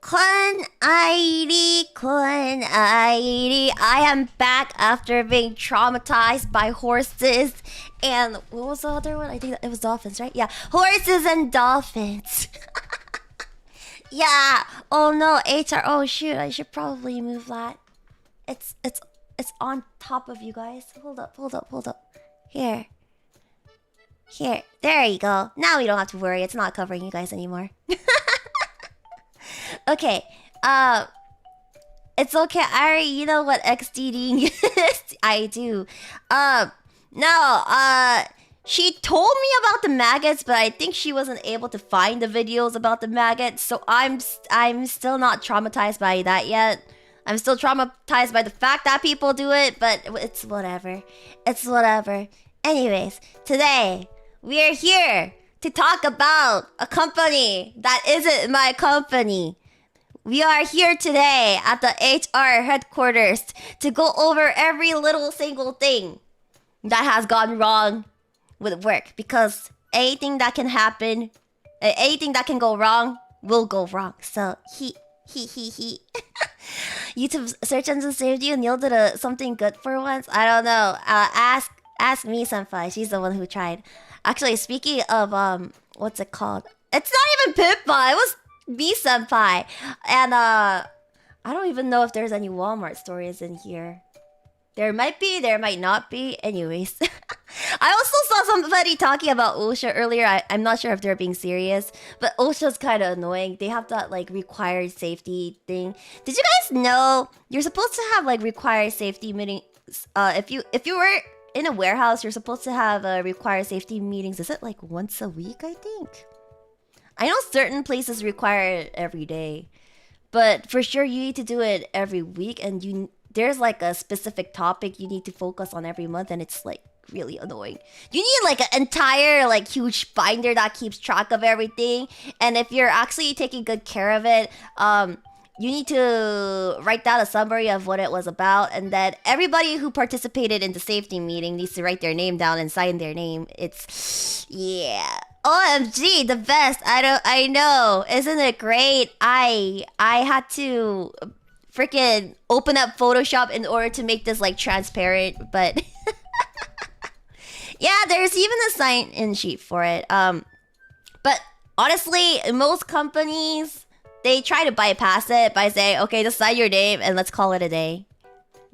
Kun airi. I am back after being traumatized by horses and what was the other one? I think it was dolphins, right? Yeah, horses and dolphins. Yeah. Oh no, HR. Oh shoot, I should probably move that. It's on top of you guys. Hold up. Here. There you go. Now we don't have to worry. It's not covering you guys anymore. Okay. It's okay. Ari, you know what XDDing is? I do. No. She told me about the maggots, but I think she wasn't able to find the videos about the maggots. So I'm still not traumatized by that yet. I'm still traumatized by the fact that people do it, but it's whatever. Anyways, today we are here to talk about a company that isn't my company. We are here today at the HR headquarters to go over every little single thing that has gone wrong with work, because anything that can happen, anything that can go wrong will go wrong. So YouTube search engine saved you and yielded something good for once. I don't know. Ask me, senpai. She's the one who tried. Actually, speaking of what's it called? It's not even Pippa. It was me, senpai. And I don't even know if there's any Walmart stories in here. There might be, there might not be. Anyways, I also saw somebody talking about OSHA earlier. I'm not sure if they're being serious, but OSHA's kind of annoying. They have that like required safety thing. Did you guys know you're supposed to have like required safety meetings? If you were in a warehouse, you're supposed to have required safety meetings. Is it like once a week? I think. I know certain places require it every day, but for sure you need to do it every week, and there's like a specific topic you need to focus on every month, and it's like really annoying. You need like an entire like huge binder that keeps track of everything, and if you're actually taking good care of it, you need to write down a summary of what it was about, and then everybody who participated in the safety meeting needs to write their name down and sign their name. It's yeah. OMG, the best. I know. Isn't it great? I had to freaking open up Photoshop in order to make this like transparent, but yeah, there's even a sign-in sheet for it. But honestly, most companies, they try to bypass it by saying, okay, just sign your name and let's call it a day.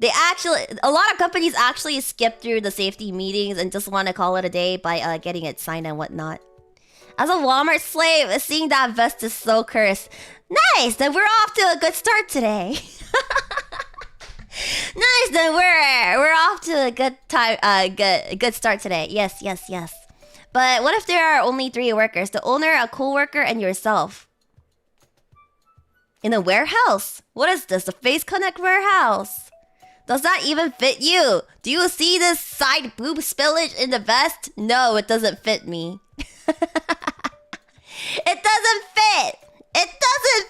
A lot of companies actually skip through the safety meetings and just want to call it a day by getting it signed and whatnot. As a Walmart slave, seeing that vest is so cursed. Nice, then we're off to a good start today. Nice, then we're off to a good time. Good start today. Yes. But what if there are only 3 workers? The owner, a co-worker, and yourself. In a warehouse? What is this? The Face Connect warehouse? Does that even fit you? Do you see this side boob spillage in the vest? No, it doesn't fit me. It doesn't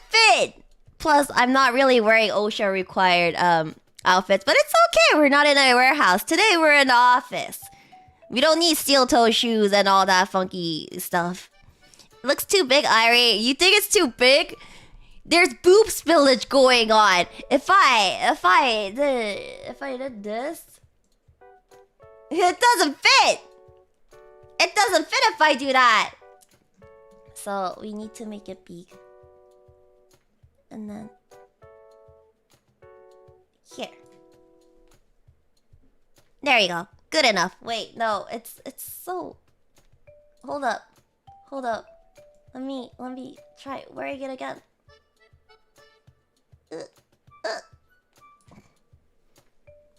fit! Plus, I'm not really wearing OSHA required outfits, but it's okay. We're not in a warehouse. Today, we're in the office. We don't need steel-toe shoes and all that funky stuff. It looks too big, Airi. You think it's too big? There's boob spillage going on. If I did this, it doesn't fit. It doesn't fit if I do that. So we need to make it big. And then here. There you go. Good enough. Wait, no, it's so. Hold up. Let me try wearing it again.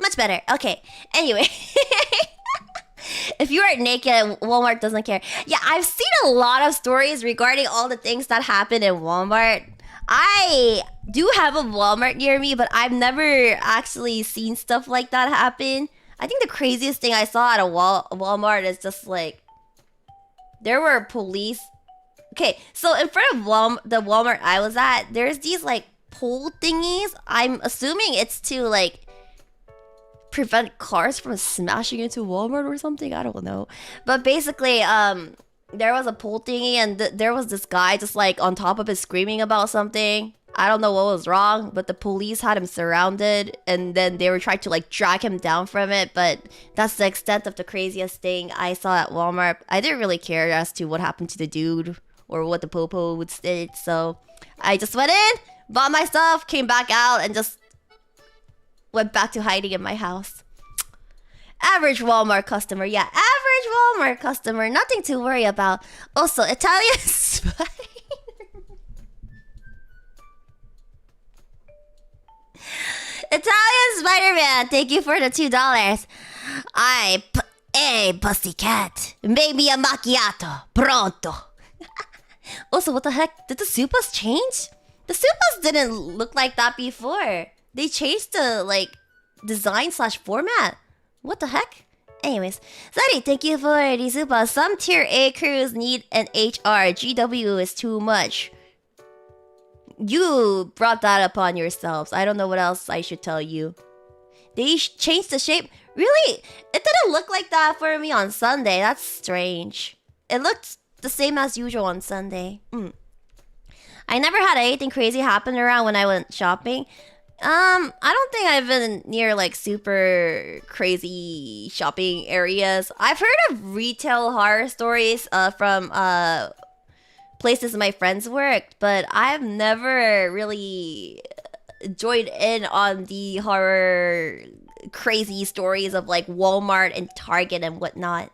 Much better. Okay. Anyway. If you are naked, Walmart doesn't care. Yeah, I've seen a lot of stories regarding all the things that happen in Walmart. I do have a Walmart near me, but I've never actually seen stuff like that happen. I think the craziest thing I saw at a Walmart is just like, there were police. Okay, so in front of the Walmart I was at, there's these like pole thingies. I'm assuming it's to like prevent cars from smashing into Walmart or something. I don't know. But basically, there was a pole thingy and there was this guy just like on top of it screaming about something. I don't know what was wrong, but the police had him surrounded, and then they were trying to like drag him down from it. But that's the extent of the craziest thing I saw at Walmart. I didn't really care as to what happened to the dude or what the popo would state, so I just went in, bought my stuff, came back out, and just went back to hiding in my house. Average Walmart customer, yeah, average Walmart customer, nothing to worry about. Also, Italian spider. Italian Spider-Man, thank you for the $2. Hey, pussycat, maybe a macchiato, pronto. Also, what the heck? Did the Supas change? The Supas didn't look like that before. They changed the, like, design/format. What the heck? Anyways, Zeddy, thank you for the Supas. Some tier A crews need an HR. GW is too much. You brought that upon yourselves. I don't know what else I should tell you. They changed the shape? Really? It didn't look like that for me on Sunday. That's strange. It looked the same as usual on Sunday. I never had anything crazy happen around when I went shopping. I don't think I've been near like super crazy shopping areas. I've heard of retail horror stories from places my friends worked, but I've never really joined in on the horror crazy stories of like Walmart and Target and whatnot.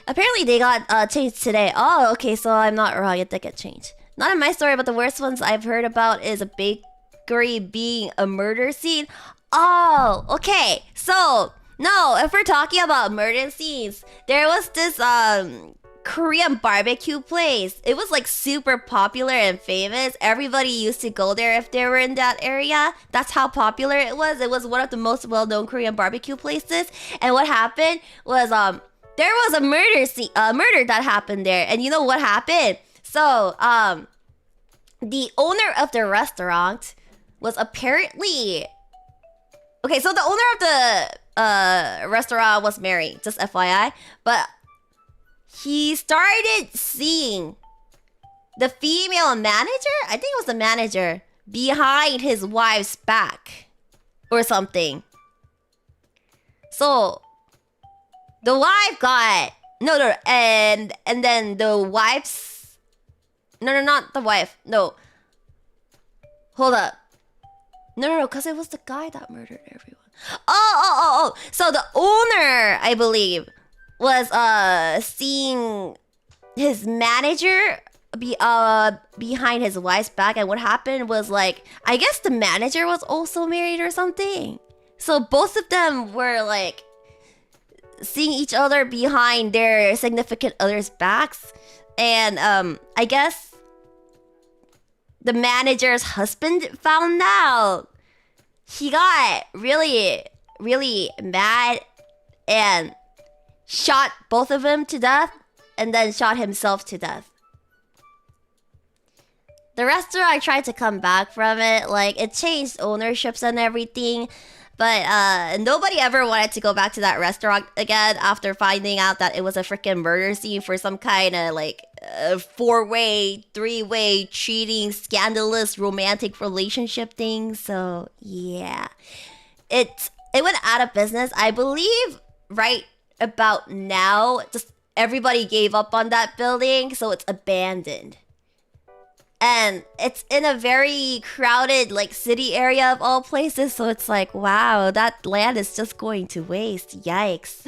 Apparently they got changed today. Oh, okay, so I'm not wrong. It did get changed. Not in my story, but the worst ones I've heard about is a bakery being a murder scene. Oh, okay. So, no, if we're talking about murder scenes, there was this Korean barbecue place. It was like super popular and famous. Everybody used to go there if they were in that area. That's how popular it was. It was one of the most well-known Korean barbecue places. And what happened was there was a murder that happened there. And you know what happened? So the owner of the restaurant was apparently okay. So the owner of the restaurant was married, just FYI, but he started seeing the female manager, I think it was the manager, behind his wife's back or something. So the wife got and then the wife's not the wife. No. Hold up. No, because it was the guy that murdered everyone. Oh. So the owner, I believe, was seeing his manager behind his wife's back, and what happened was like I guess the manager was also married or something. So both of them were like seeing each other behind their significant other's backs, and I guess the manager's husband found out. He got really, really mad and shot both of them to death, and then shot himself to death. The restaurant tried to come back from it, like it changed ownerships and everything, but nobody ever wanted to go back to that restaurant again after finding out that it was a freaking murder scene for some kind of like 4-way, 3-way cheating, scandalous romantic relationship thing. So yeah, it went out of business, I believe. Right about now, just everybody gave up on that building, so it's abandoned. And it's in a very crowded like city area of all places, so it's like, wow, that land is just going to waste. Yikes.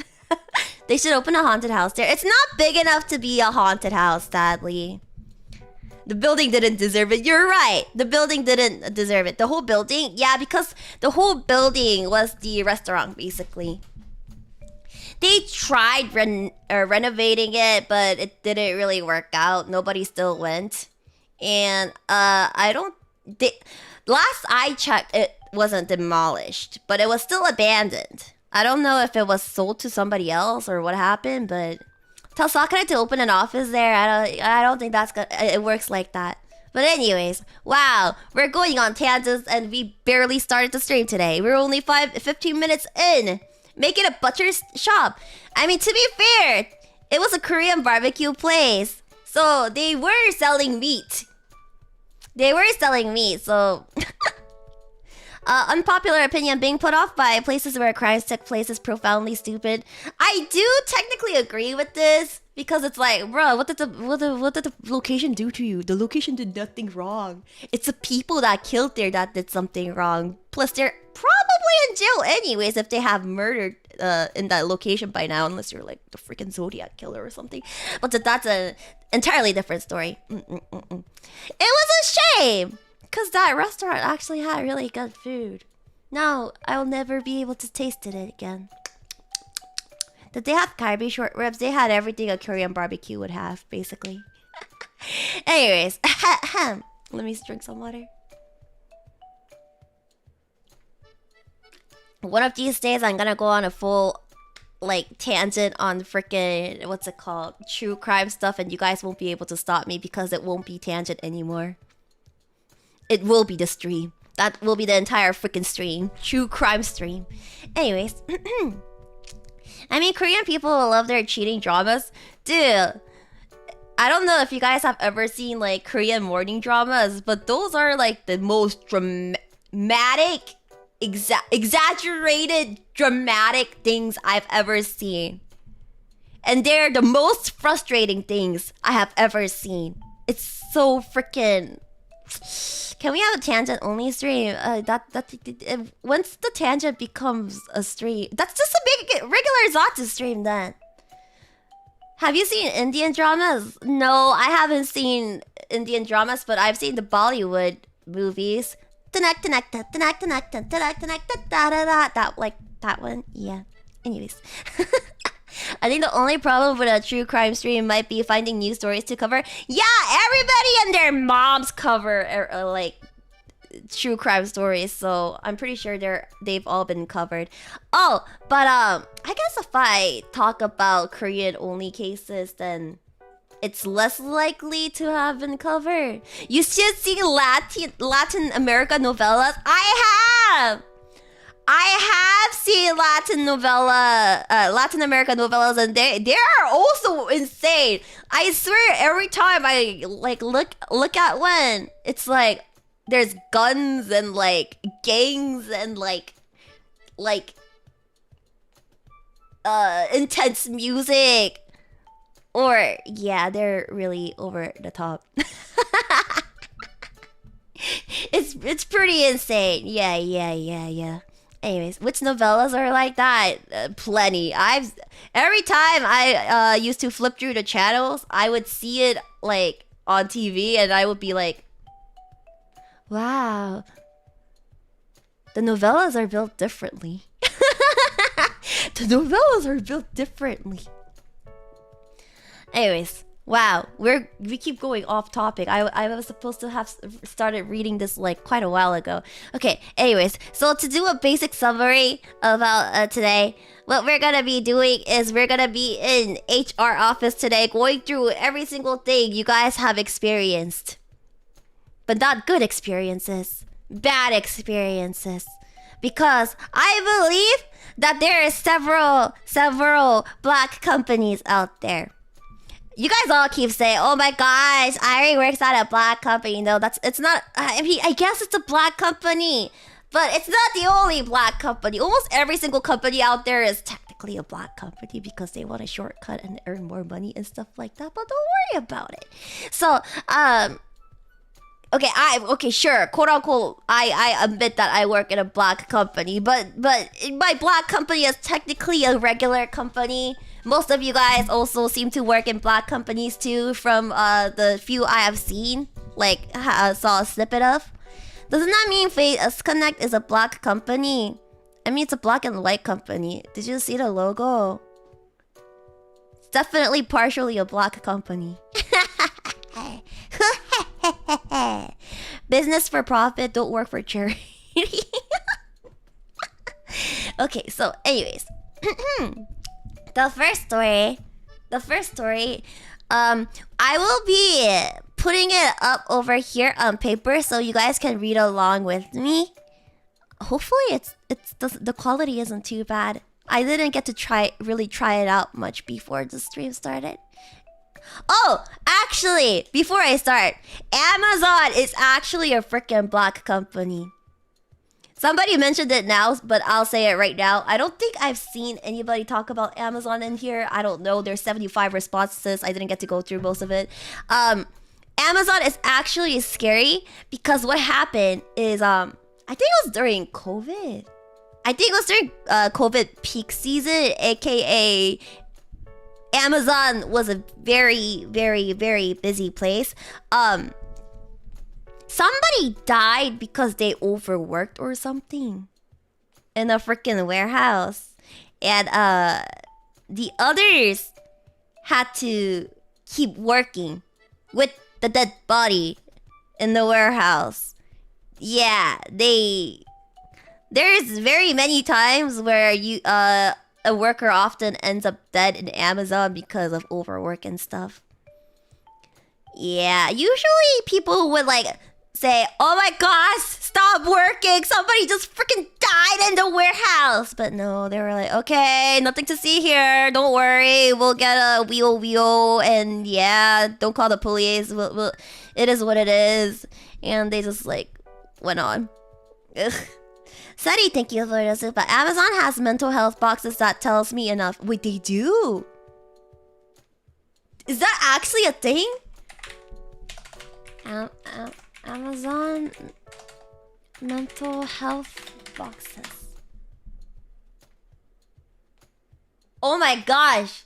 They should open a haunted house there. It's not big enough to be a haunted house, sadly. The building didn't deserve it. You're right. The building didn't deserve it. The whole building? Yeah, because the whole building was the restaurant, basically. They tried renovating it, but it didn't really work out. Nobody still went. And last I checked, it wasn't demolished, but it was still abandoned. I don't know if it was sold to somebody else or what happened, but tell Sakura to open an office there. I don't think it works like that. But anyways, wow, we're going on tangents and we barely started the stream today. We're only 15 minutes in. Make it a butcher's shop. I mean, to be fair, it was a Korean barbecue place, so they were selling meat. They were selling meat, so... unpopular opinion, being put off by places where crimes took place is profoundly stupid. I do technically agree with this, because it's like, bro, what did the location do to you? The location did nothing wrong. It's the people that killed there that did something wrong. Plus, they're probably in jail anyways if they have murdered in that location by now, unless you're like the freaking Zodiac killer or something. But that's an entirely different story. It was a shame, because that restaurant actually had really good food. No, I will never be able to taste it again. Did they have Kalbi short ribs? They had everything a Korean barbecue would have, basically. Anyways, let me drink some water. One of these days, I'm gonna go on a full, like, tangent on freaking, what's it called? True crime stuff, and you guys won't be able to stop me because it won't be tangent anymore. It will be the stream. That will be the entire freaking stream. True crime stream. Anyways. I mean, Korean people love their cheating dramas. Dude, I don't know if you guys have ever seen, like, Korean morning dramas, but those are, like, the most dramatic, exaggerated, dramatic things I've ever seen. And they're the most frustrating things I have ever seen. It's so freaking... Can we have a tangent only stream? Once the tangent becomes a stream, that's just a big regular Zatsu stream then. Have you seen Indian dramas? No, I haven't seen Indian dramas, but I've seen the Bollywood movies. That like that one, yeah. Anyways. I think the only problem with a true crime stream might be finding new stories to cover. Yeah, everybody and their moms cover like true crime stories, so I'm pretty sure they've all been covered. Oh, but I guess if I talk about Korean only cases, then it's less likely to have been covered. You should see Latin America novellas. I have seen Latin American novellas, and they are also insane. I swear, every time I like look at one, it's like there's guns and like gangs and like intense music, or yeah, they're really over the top. It's pretty insane. Yeah. Anyways, which novellas are like that? Plenty. Every time I used to flip through the channels, I would see it like on TV, and I would be like, "Wow, the novellas are built differently." The novellas are built differently. Anyways. Wow, we keep going off topic. I was supposed to have started reading this like quite a while ago. Okay, anyways, so to do a basic summary about today, what we're gonna be doing is we're gonna be in HR office today, going through every single thing you guys have experienced. But not good experiences, bad experiences. Because I believe that there are several black companies out there. You guys all keep saying, "Oh my gosh, Airi works at a black company." No, it's not. I mean, I guess it's a black company, but it's not the only black company. Almost every single company out there is technically a black company because they want a shortcut and earn more money and stuff like that. But don't worry about it. So, okay, sure, quote unquote, I admit that I work in a black company, but my black company is technically a regular company. Most of you guys also seem to work in black companies too, from the few I have seen, like saw a snippet of. Doesn't that mean Face Connect is a black company? I mean, it's a black and white company. Did you see the logo? It's definitely partially a black company. Business for profit, don't work for charity. Okay, so anyways. The first story, I will be putting it up over here on paper so you guys can read along with me. Hopefully the quality isn't too bad. I didn't get to really try it out much before the stream started. Oh, actually, before I start, Amazon is actually a freaking black company. Somebody mentioned it now, but I'll say it right now. I don't think I've seen anybody talk about Amazon in here. I don't know. There's 75 responses. I didn't get to go through most of it. Amazon is actually scary because what happened is I think it was during COVID. I think it was during COVID peak season, aka Amazon was a very, very, very busy place. Somebody died because they overworked or something in a freaking warehouse. And the others had to keep working with the dead body in the warehouse. Yeah, there's very many times where a worker often ends up dead in Amazon because of overwork and stuff. Yeah, usually people would like say, "Oh my gosh, stop working! Somebody just freaking died in the warehouse." But no, they were like, "Okay, nothing to see here. Don't worry, we'll get a wheel, and yeah, don't call the police. It is what it is." And they just like went on. Ugh. Sari, thank you for the super. Amazon has mental health boxes that tells me enough. Wait, they do? Is that actually a thing? Amazon mental health boxes. Oh my gosh.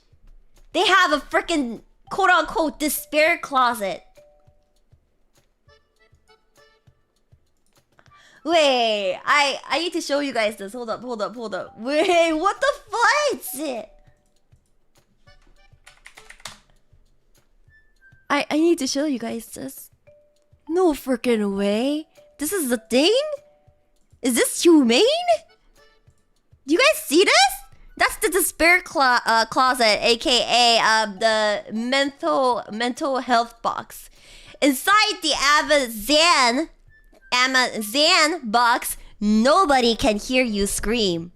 They have a freaking quote-unquote despair closet. Wait, I need to show you guys this. Hold up. Wait, what the fuck? I need to show you guys this. No freaking way. This is the thing? Is this humane? Do you guys see this? That's the despair closet, aka the mental health box. Inside the Amazon box, nobody can hear you scream.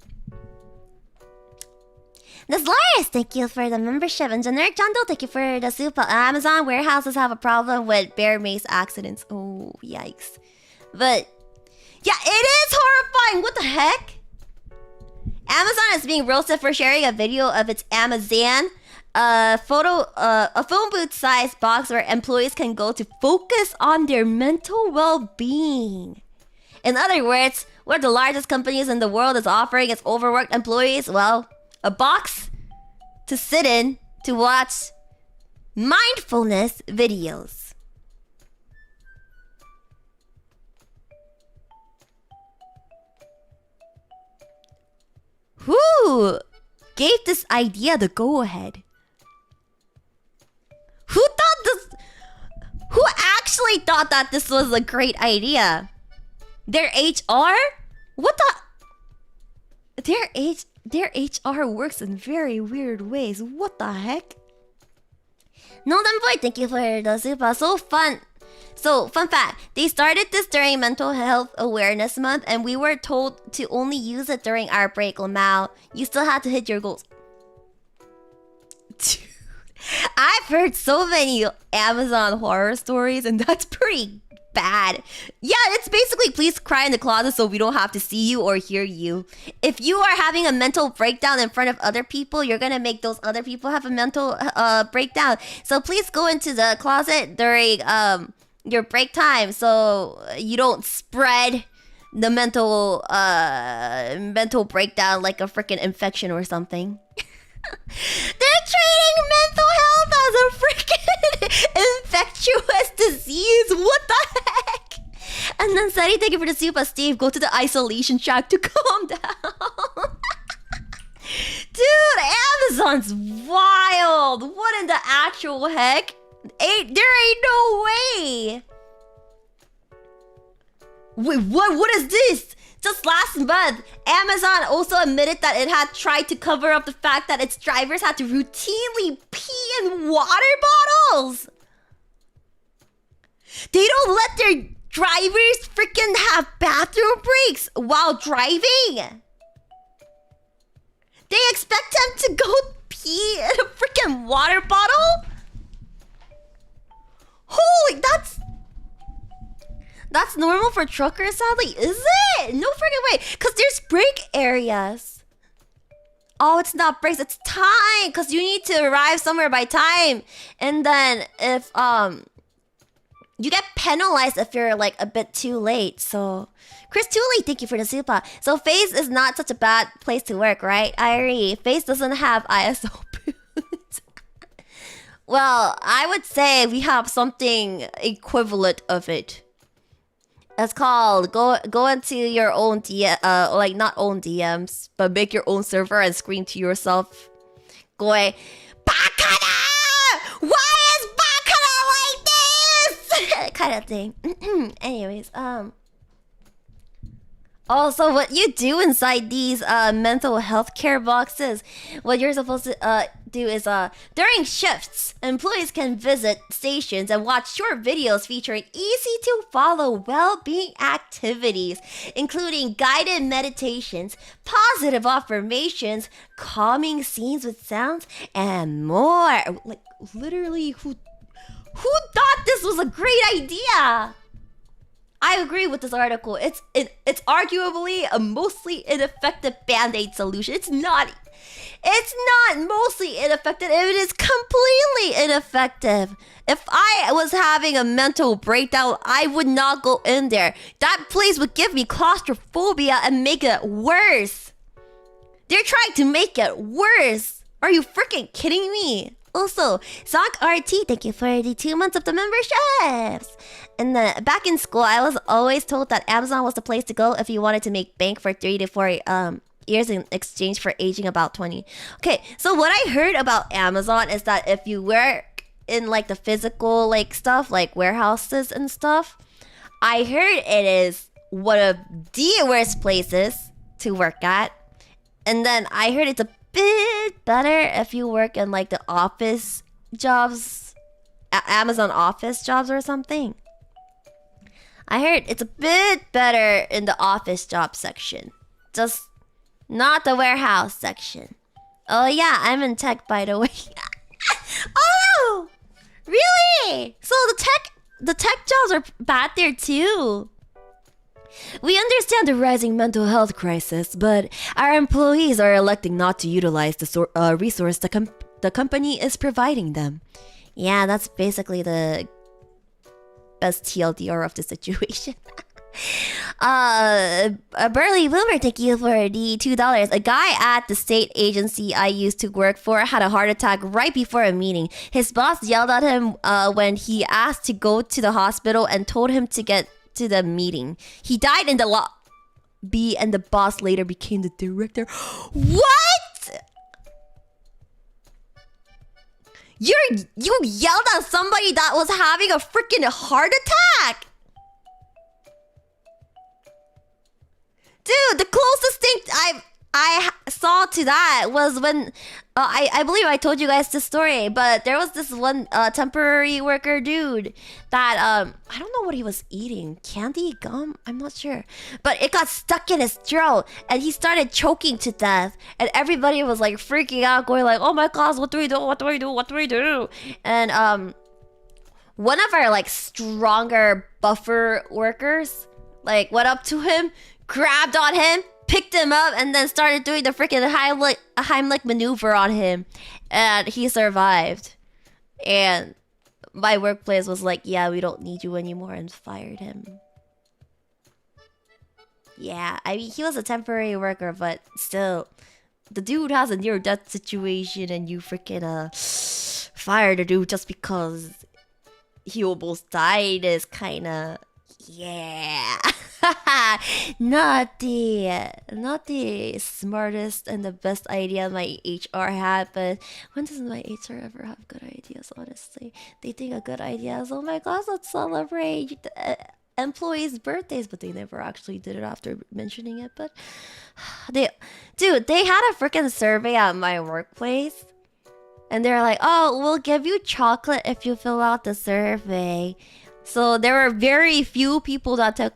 Nazlaris, thank you for the membership. And Generic Jando, thank you for the super. Amazon warehouses have a problem with bear mace accidents. Oh, yikes. But, yeah, it is horrifying. What the heck? Amazon is being roasted for sharing a video of its Amazon a phone booth sized box where employees can go to focus on their mental well-being. In other words, one of the largest companies in the world is offering its overworked employees, well, a box to sit in to watch mindfulness videos. Who gave this idea the go-ahead? Who actually thought that this was a great idea? Their HR? What the? Their HR works in very weird ways. What the heck? Nolden Boy, thank you for the super. So fun. So, fun fact. They started this during Mental Health Awareness Month, and we were told to only use it during our break. Lamau, you still had to hit your goals. Dude, I've heard so many Amazon horror stories, and that's pretty bad. Yeah, it's basically please cry in the closet so we don't have to see you or hear you. If you are having a mental breakdown in front of other people, you're gonna make those other people have a mental breakdown. So please go into the closet during your break time so you don't spread the mental breakdown like a freaking infection or something. They're treating mental health as a freaking infectious disease. What the heck? And then Sari, thank you for the super. Steve, go to the isolation shack to calm down. Dude, Amazon's wild. What in the actual heck? There ain't no way. Wait, what is this? Just last month, Amazon also admitted that it had tried to cover up the fact that its drivers had to routinely pee in water bottles. They don't let their drivers freaking have bathroom breaks while driving. They expect them to go pee in a freaking water bottle? Holy, that's normal for truckers, sadly, is it? No freaking way, because there's break areas. Oh, it's not breaks, it's time, because you need to arrive somewhere by time. And then if, you get penalized if you're like a bit too late, so... Chris Tooley, thank you for the super. So FaZe is not such a bad place to work, right? Airi, FaZe doesn't have ISO boots. Well, I would say we have something equivalent of it. It's called go into your own like not own DMs, but make your own server and scream to yourself, going, Bakana! Why is Bakana like this? Kind of thing. Anyways, also, what you do inside these mental health care boxes, what you're supposed to do is during shifts, employees can visit stations and watch short videos featuring easy-to-follow well-being activities, including guided meditations, positive affirmations, calming scenes with sounds, and more. Like, literally, who thought this was a great idea? I agree with this article. It's arguably a mostly ineffective band-aid solution. It's not mostly ineffective. It is completely ineffective. If I was having a mental breakdown, I would not go in there. That place would give me claustrophobia and make it worse. They're trying to make it worse. Are you freaking kidding me? Also, Sock RT, thank you for the 2 months of the memberships. And back in school, I was always told that Amazon was the place to go if you wanted to make bank for 3 to 4 years in exchange for aging about 20. Okay, so what I heard about Amazon is that if you work in like the physical like stuff, like warehouses and stuff, I heard it is one of the worst places to work at. And then I heard it's a bit better if you work in like the office jobs, Amazon office jobs or something. I heard it's a bit better in the office job section, just not the warehouse section. Oh yeah, I'm in tech, by the way. Oh, really? So the tech jobs are bad there too. We understand the rising mental health crisis, but our employees are electing not to utilize the resource the company is providing them. Yeah, that's basically the best TLDR of the situation. Burley Boomer, thank you for the $2. A guy at the state agency I used to work for had a heart attack right before a meeting. His boss yelled at him when he asked to go to the hospital and told him to get to the meeting. He died in the lobby and the boss later became the director. What? You yelled at somebody that was having a freaking heart attack? Dude, the closest thing I saw to that was when I believe I told you guys this story, but there was this one temporary worker dude that I don't know what he was eating, candy, gum, I'm not sure, but it got stuck in his throat and he started choking to death, and everybody was like freaking out, going like, oh my gosh, what do we do, what do we do, what do we do? And one of our like stronger buffer workers like went up to him, grabbed on him, picked him up, and then started doing the freaking Heimlich maneuver on him. And he survived. And my workplace was like, yeah, we don't need you anymore, and fired him. Yeah, I mean, he was a temporary worker, but still, the dude has a near-death situation, and you freaking fire the dude just because he almost died is kinda... yeah. Not the smartest and the best idea my HR had, but when does my HR ever have good ideas, honestly? They think a good idea is, oh my gosh, let's celebrate employees' birthdays, but they never actually did it after mentioning it. But they had a freaking survey at my workplace, and they're like, oh, we'll give you chocolate if you fill out the survey. So there were very few people that took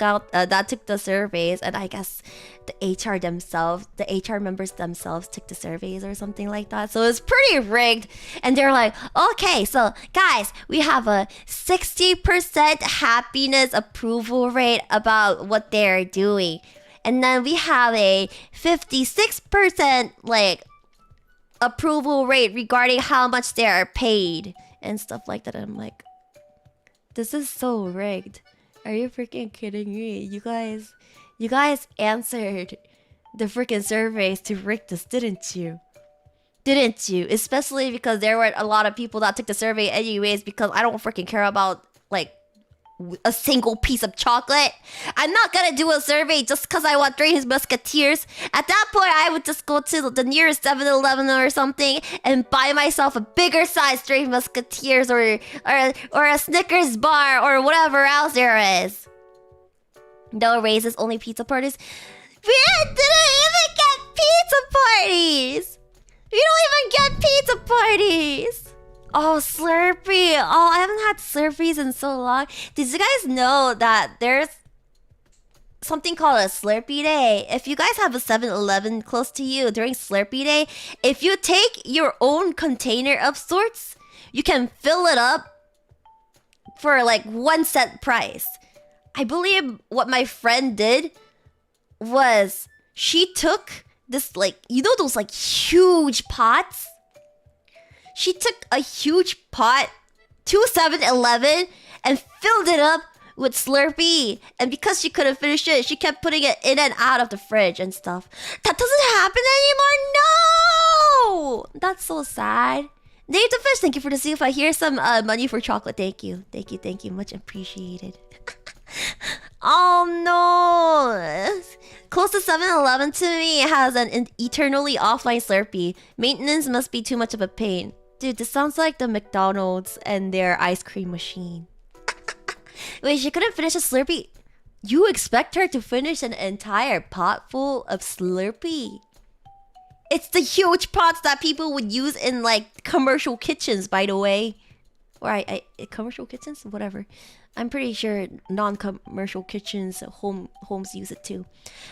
the surveys, and I guess the HR members themselves took the surveys or something like that. So it was pretty rigged. And they're like, okay, so guys, we have a 60% happiness approval rate about what they're doing. And then we have a 56% like approval rate regarding how much they are paid and stuff like that. And I'm like, this is so rigged. Are you freaking kidding me? You guys answered the freaking surveys to rig this, didn't you? Didn't you? Especially because there were a lot of people that took the survey anyways, because I don't freaking care about like a single piece of chocolate. I'm not gonna do a survey just because I want Three Musketeers. At that point, I would just go to the nearest 7-Eleven or something and buy myself a bigger size Three Musketeers or a Snickers bar or whatever else there is. No raises, only pizza parties. We didn't even get pizza parties! We don't even get pizza parties! Oh, Slurpee. Oh, I haven't had Slurpees in so long. Did you guys know that there's something called a Slurpee Day? If you guys have a 7-Eleven close to you during Slurpee Day, if you take your own container of sorts, you can fill it up for like 1 cent price. I believe what my friend did was she took this like, you know those like huge pots? She took a huge pot to 7-Eleven and filled it up with Slurpee. And because she couldn't finish it, she kept putting it in and out of the fridge and stuff. That doesn't happen anymore. No! That's so sad. Nate the Fish, thank you for the soup. I hear some money for chocolate. Thank you. Thank you. Thank you. Much appreciated. Oh no! Close to 7-Eleven to me has an eternally offline Slurpee. Maintenance must be too much of a pain. Dude, this sounds like the McDonald's and their ice cream machine. Wait, she couldn't finish a Slurpee? You expect her to finish an entire pot full of Slurpee? It's the huge pots that people would use in like commercial kitchens, by the way. Or commercial kitchens? Whatever. I'm pretty sure non-commercial kitchens, homes use it too.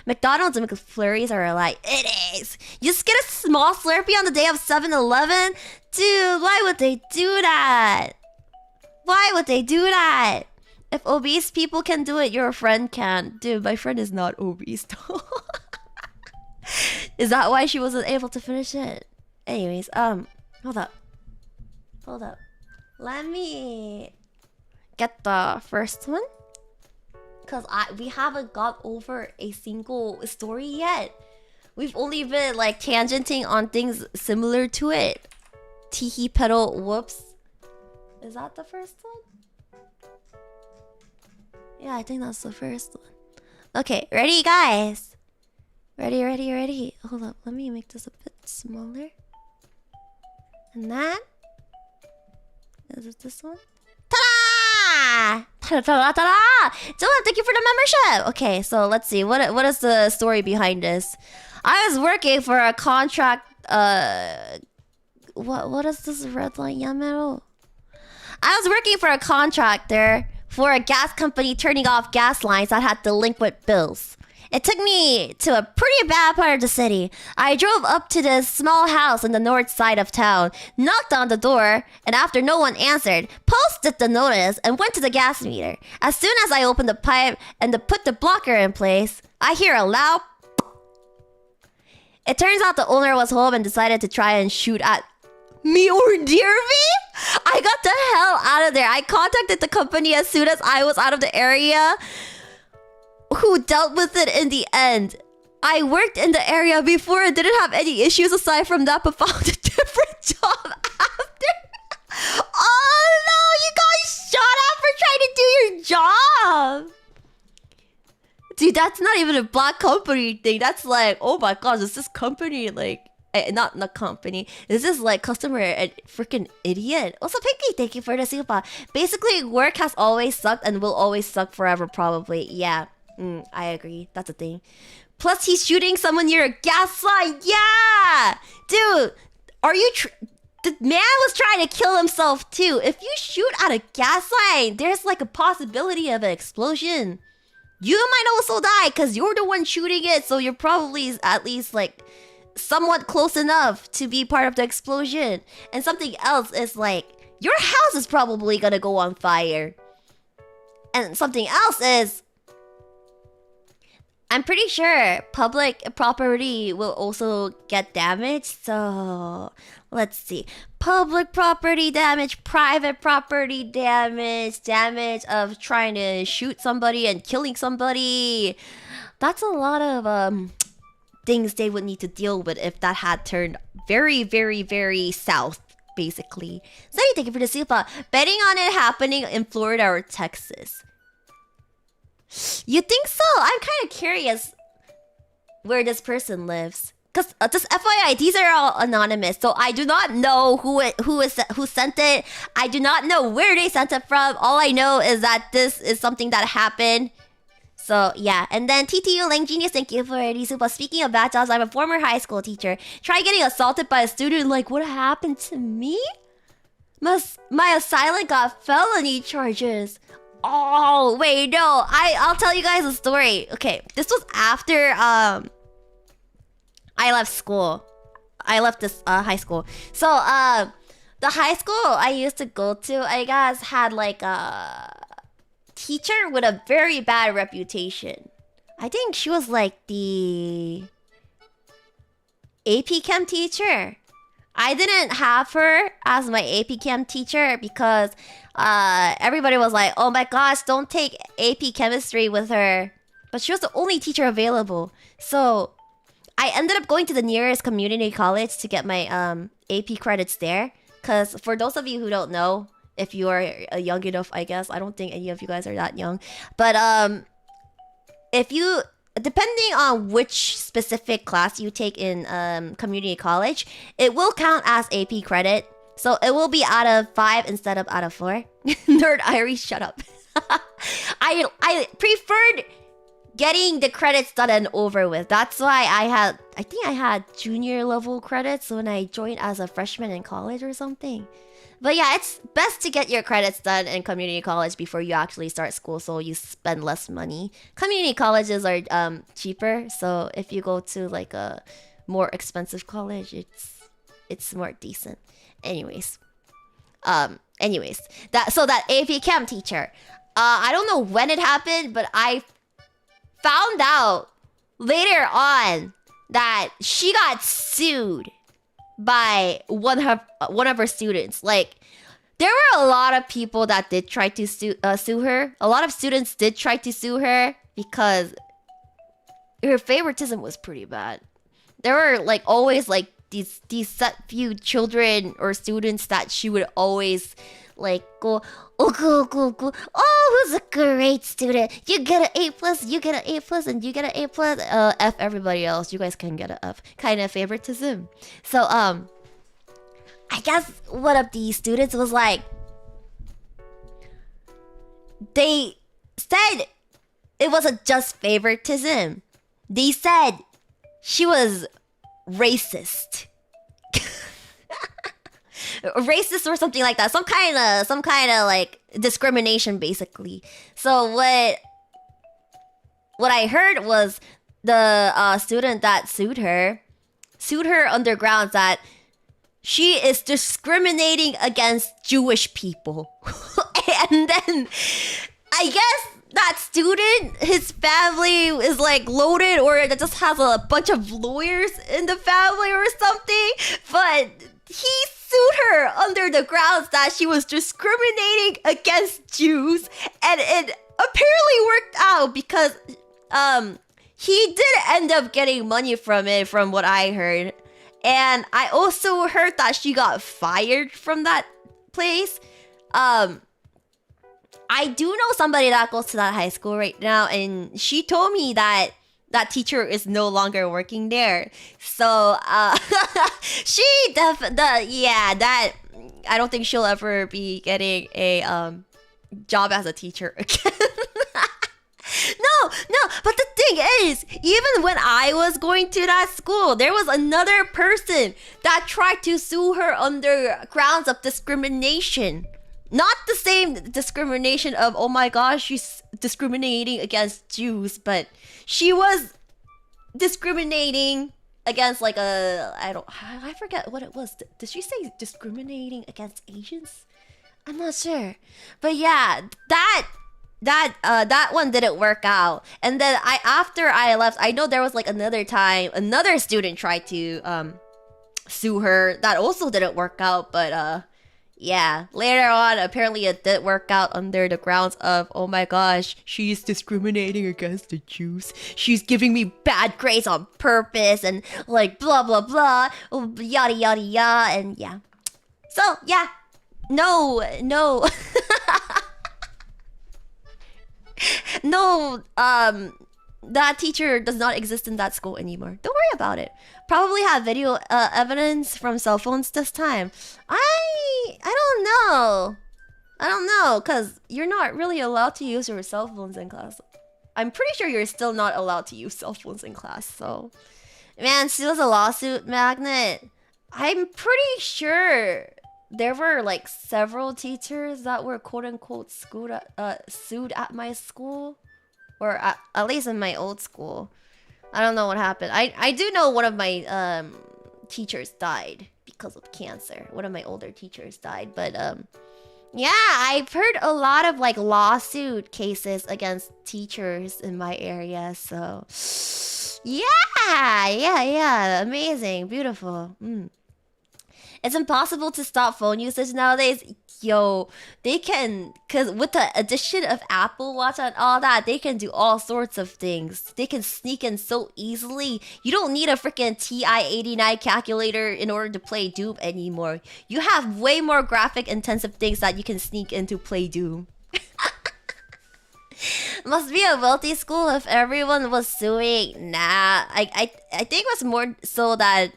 McDonald's and McFlurries are like, it is. You just get a small Slurpee on the day of 7-Eleven? Dude, why would they do that? Why would they do that? If obese people can do it, your friend can't. Dude, my friend is not obese though. Is that why she wasn't able to finish it? Anyways, hold up. Let me get the first one, because we haven't got over a single story yet. We've only been like tangenting on things similar to it. Teehee pedal whoops. Is that the first one? Yeah, I think that's the first one. Okay, ready guys? Ready. Hold up, let me make this a bit smaller. And that is it, this one? Ta-da! Ta-da! Dylan, thank you for the membership! Okay, so let's see. What is the story behind this? I was working for a contract... What is this red line, Yamero? I was working for a contractor for a gas company turning off gas lines that had delinquent bills. It took me to a pretty bad part of the city. I drove up to this small house on the north side of town, knocked on the door, and after no one answered, posted the notice and went to the gas meter. As soon as I opened the pipe and put the blocker in place, I hear a loud... It turns out the owner was home and decided to try and shoot at me or near me? I got the hell out of there. I contacted the company as soon as I was out of the area, who dealt with it in the end. I worked in the area before and didn't have any issues aside from that, but found a different job after. Oh no, you got shot at for trying to do your job. Dude, that's not even a black company thing. That's like, oh my gosh, is this company like... not company. This is like customer a freaking idiot. Also, Pinky, thank you for the super. Basically, work has always sucked and will always suck forever, probably. Yeah, I agree. That's a thing. Plus, he's shooting someone near a gas line. Yeah, dude, are you? the man was trying to kill himself too. If you shoot at a gas line, there's like a possibility of an explosion. You might also die because you're the one shooting it, so you're probably at least like somewhat close enough to be part of the explosion. And something else is like, your house is probably gonna go on fire. And something else is, I'm pretty sure public property will also get damaged. So let's see. Public property damage, private property damage, damage of trying to shoot somebody and killing somebody. That's a lot of things they would need to deal with if that had turned very, very, very south, basically. So thank you for the super. Betting on it happening in Florida or Texas. You think so? I'm kind of curious where this person lives. Because just FYI, these are all anonymous, so I do not know who sent it. I do not know where they sent it from. All I know is that this is something that happened. So yeah, and then TTU Lang Genius, thank you for the super. Speaking of bad jobs, I'm a former high school teacher. Try getting assaulted by a student. Like, what happened to me? My assailant got felony charges. Oh wait, no. I'll tell you guys a story. Okay, this was after I left school. I left this high school. So the high school I used to go to, I guess, had like a teacher with a very bad reputation. I think she was like the AP Chem teacher. I didn't have her as my AP Chem teacher because everybody was like, oh my gosh, don't take AP Chemistry with her. But she was the only teacher available. So I ended up going to the nearest community college to get my AP credits there. Because for those of you who don't know, if you are young enough, I guess. I don't think any of you guys are that young. But if you, depending on which specific class you take in community college, it will count as AP credit. So it will be out of 5 instead of out of 4. Nerd Airi, shut up. I preferred getting the credits done and over with. That's why I think I had junior level credits when I joined as a freshman in college or something. But yeah, it's best to get your credits done in community college before you actually start school, so you spend less money. Community colleges are cheaper, so if you go to like a more expensive college, it's more decent. Anyways, that AP Chem teacher, I don't know when it happened, but I found out later on that she got sued by one of her students. Like, there were a lot of people that did try to sue her. A lot of students did try to sue her because her favoritism was pretty bad. There were like always like these set few children or students that she would always like go, oh, who's a great student? You get an A+, you get an A+, and you get an A+. F everybody else. You guys can get an F. Kind of favoritism. So I guess one of these students was like, they said it wasn't just favoritism. They said she was racist. Racist or something like that. Some kind of like discrimination, basically. So what I heard was the student that sued her under grounds that she is discriminating against Jewish people. And then I guess that student, his family is like loaded, or it just has a bunch of lawyers in the family or something. But he sued her under the grounds that she was discriminating against Jews, and it apparently worked out because he did end up getting money from it, from what I heard. And I also heard that she got fired from that place. I do know somebody that goes to that high school right now, and she told me that that teacher is no longer working there. So she that I don't think she'll ever be getting a job as a teacher again. No, but the thing is, even when I was going to that school, there was another person that tried to sue her under grounds of discrimination. Not the same discrimination of, oh my gosh, she's discriminating against Jews, but she was discriminating against like I forget what it was. Did she say discriminating against Asians? I'm not sure. But yeah, that one didn't work out. And then after I left, I know there was like another time another student tried to sue her. That also didn't work out, but yeah, later on apparently it did work out under the grounds of, oh my gosh, she's discriminating against the Jews. She's giving me bad grades on purpose and like blah blah blah, yada yada yada, and yeah. So yeah. No. No, that teacher does not exist in that school anymore. Don't worry about it. Probably have video evidence from cell phones this time. I don't know, cause you're not really allowed to use your cell phones in class. I'm pretty sure you're still not allowed to use cell phones in class. So, man, sue us a lawsuit, Magnet. I'm pretty sure there were like several teachers that were quote unquote sued at my school, or at least in my old school. I don't know what happened. I do know one of my teachers died because of cancer. One of my older teachers died, but yeah, I've heard a lot of like lawsuit cases against teachers in my area. So yeah, amazing, beautiful. It's impossible to stop phone usage nowadays. Yo, they can, cause with the addition of Apple Watch and all that, they can do all sorts of things. They can sneak in so easily. You don't need a freaking TI-89 calculator in order to play Doom anymore. You have way more graphic intensive things that you can sneak in to play Doom. Must be a wealthy school if everyone was suing. Nah, I think it was more so that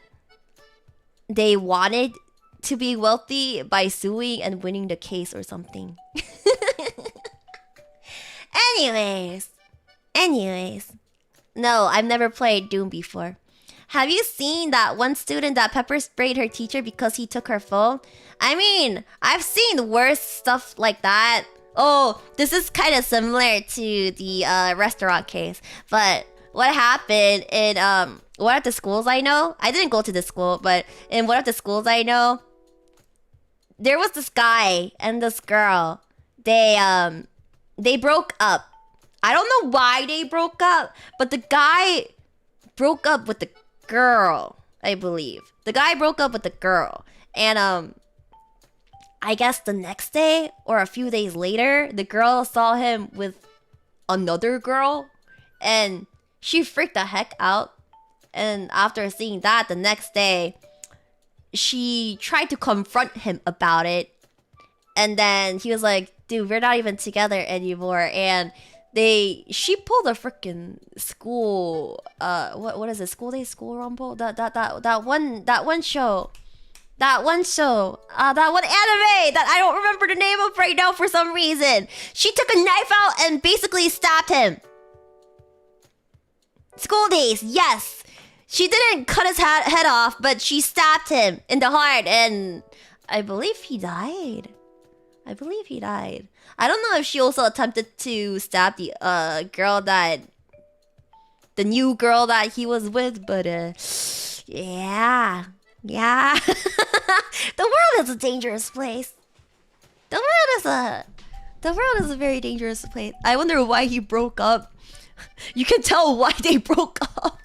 they wanted to be wealthy by suing and winning the case or something. Anyways. No, I've never played Doom before. Have you seen that one student that pepper sprayed her teacher because he took her phone? I mean, I've seen worse stuff like that. Oh, this is kind of similar to the restaurant case. But what happened in one of the schools I know, I didn't go to this school, but in one of the schools I know, there was this guy and this girl. They broke up. I don't know why they broke up, but the guy broke up with the girl, I believe. The guy broke up with the girl. And I guess the next day or a few days later, the girl saw him with another girl and she freaked the heck out. And after seeing that, the next day, she tried to confront him about it. And then he was like, dude, we're not even together anymore. And she pulled a freaking school, what is it? School Day, School Rumble? That one show. That one anime that I don't remember the name of right now for some reason. She took a knife out and basically stabbed him. School Days, yes. She didn't cut his head off, but she stabbed him in the heart, and I believe he died. I don't know if she also attempted to stab the new girl that he was with, but yeah. The world is a dangerous place. The world is a very dangerous place. I wonder why he broke up. You can tell why they broke up.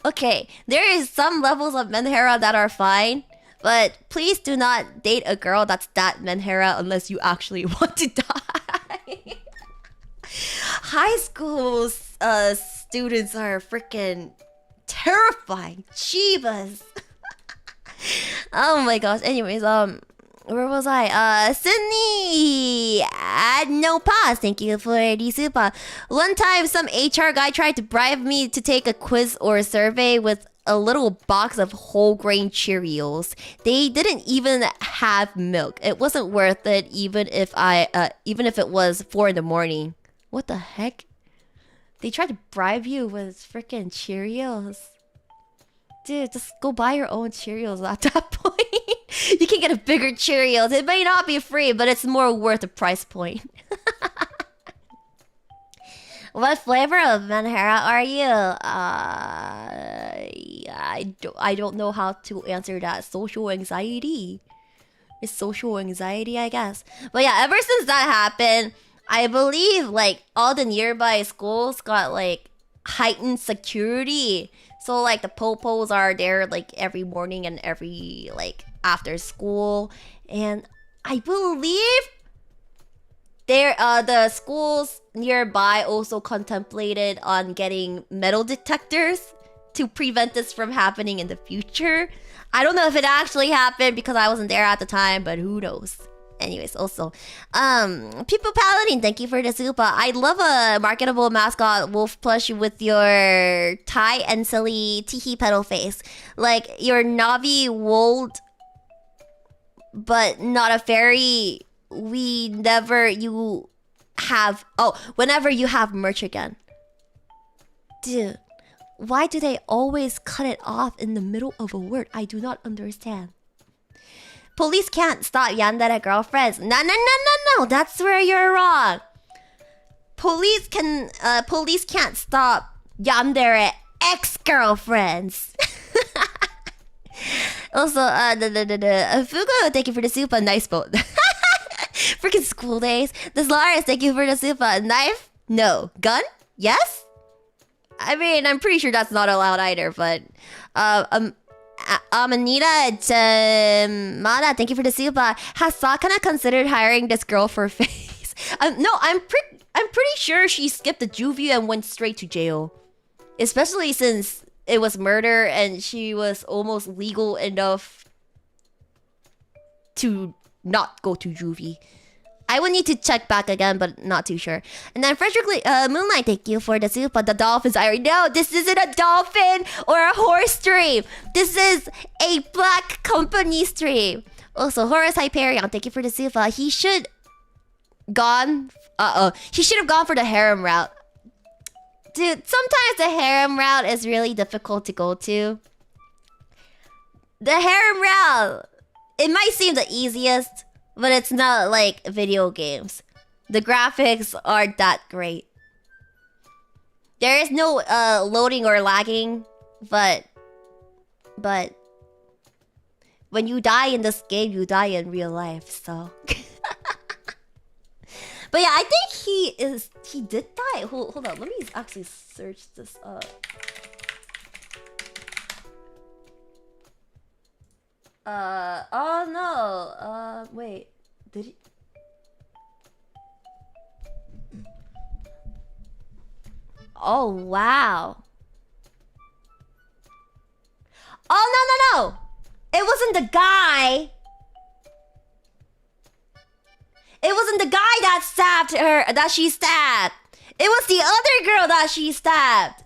Okay, there is some levels of menhera that are fine, but please do not date a girl that's that menhera unless you actually want to die. High school students are freaking terrifying. Chivas. Oh my gosh. Anyways, where was I? Sydney! No pause. Thank you for the super. One time, some HR guy tried to bribe me to take a quiz or a survey with a little box of whole grain Cheerios. They didn't even have milk. It wasn't worth it, even if it was 4 in the morning. What the heck? They tried to bribe you with freaking Cheerios. Dude, just go buy your own Cheerios at that point. You can get a bigger Cheerios. It may not be free, but it's more worth the price point. What flavor of Manhara are you? I don't know how to answer that. Social anxiety. It's social anxiety, I guess. But yeah, ever since that happened, I believe like all the nearby schools got like heightened security. So like the popos are there like every morning and every like after school, and I believe there the schools nearby also contemplated on getting metal detectors to prevent this from happening in the future. I don't know if it actually happened because I wasn't there at the time, but who knows. Anyways, also, People Paladin, thank you for the super. I love a marketable mascot wolf plush with your tie and silly teehee pedal face. Like your Navi wold, but not a fairy. Whenever you have merch again. Dude, why do they always cut it off in the middle of a word? I do not understand. Police can't stop yandere girlfriends. No, that's where you're wrong. Police can't stop yandere ex-girlfriends. Also, Fugo, thank you for the super. Nice boat. Freaking school days. This Lars, thank you for the super. Knife? No. Gun? Yes? I mean, I'm pretty sure that's not allowed either, but... Amanita Mada, thank you for the super. Has Sakana considered hiring this girl for face? No, I'm pretty sure she skipped the juvie and went straight to jail. Especially since it was murder and she was almost legal enough to not go to juvie. I would need to check back again, but not too sure. And then Frederick Moonlight, thank you for the super. The dolphins are... No, this isn't a dolphin or a horse stream. This is a black company stream. Also, Horace Hyperion, thank you for the super. He should he should have gone for the harem route. Dude, sometimes the harem route is really difficult to go to. The harem route, it might seem the easiest, but it's not like video games. The graphics aren't that great. There is no loading or lagging, but when you die in this game, you die in real life, so. But yeah, I think he did die. Hold on, let me actually search this up. Oh no. Wait. Did he? Oh wow. Oh no. It wasn't the guy. It wasn't the guy that stabbed her, that she stabbed. It was the other girl that she stabbed.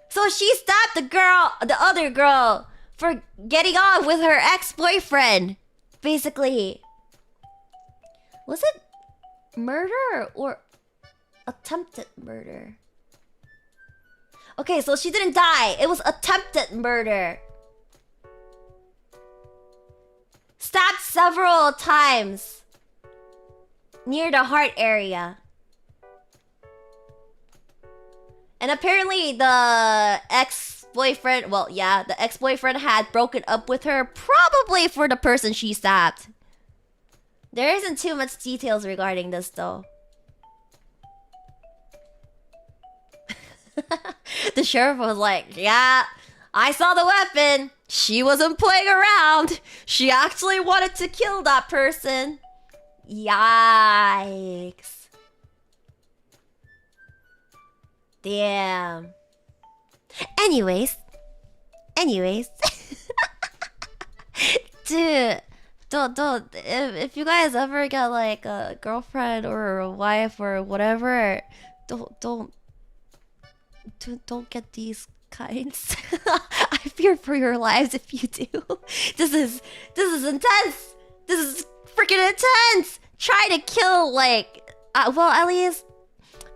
So she stabbed the other girl for getting on with her ex-boyfriend. Basically. Was it murder or attempted murder? Okay, so she didn't die. It was attempted murder. Stabbed several times. Near the heart area. And apparently the ex-boyfriend... Well, yeah, the ex-boyfriend had broken up with her. Probably for the person she stabbed. There isn't too much details regarding this, though. The sheriff was like, yeah, I saw the weapon. She wasn't playing around. She actually wanted to kill that person. Yikes. Damn. Anyways. Dude, don't. If you guys ever get like a girlfriend or a wife or whatever, don't get these kinds. I fear for your lives if you do. This is intense. This is freaking intense. Try to kill like well, at least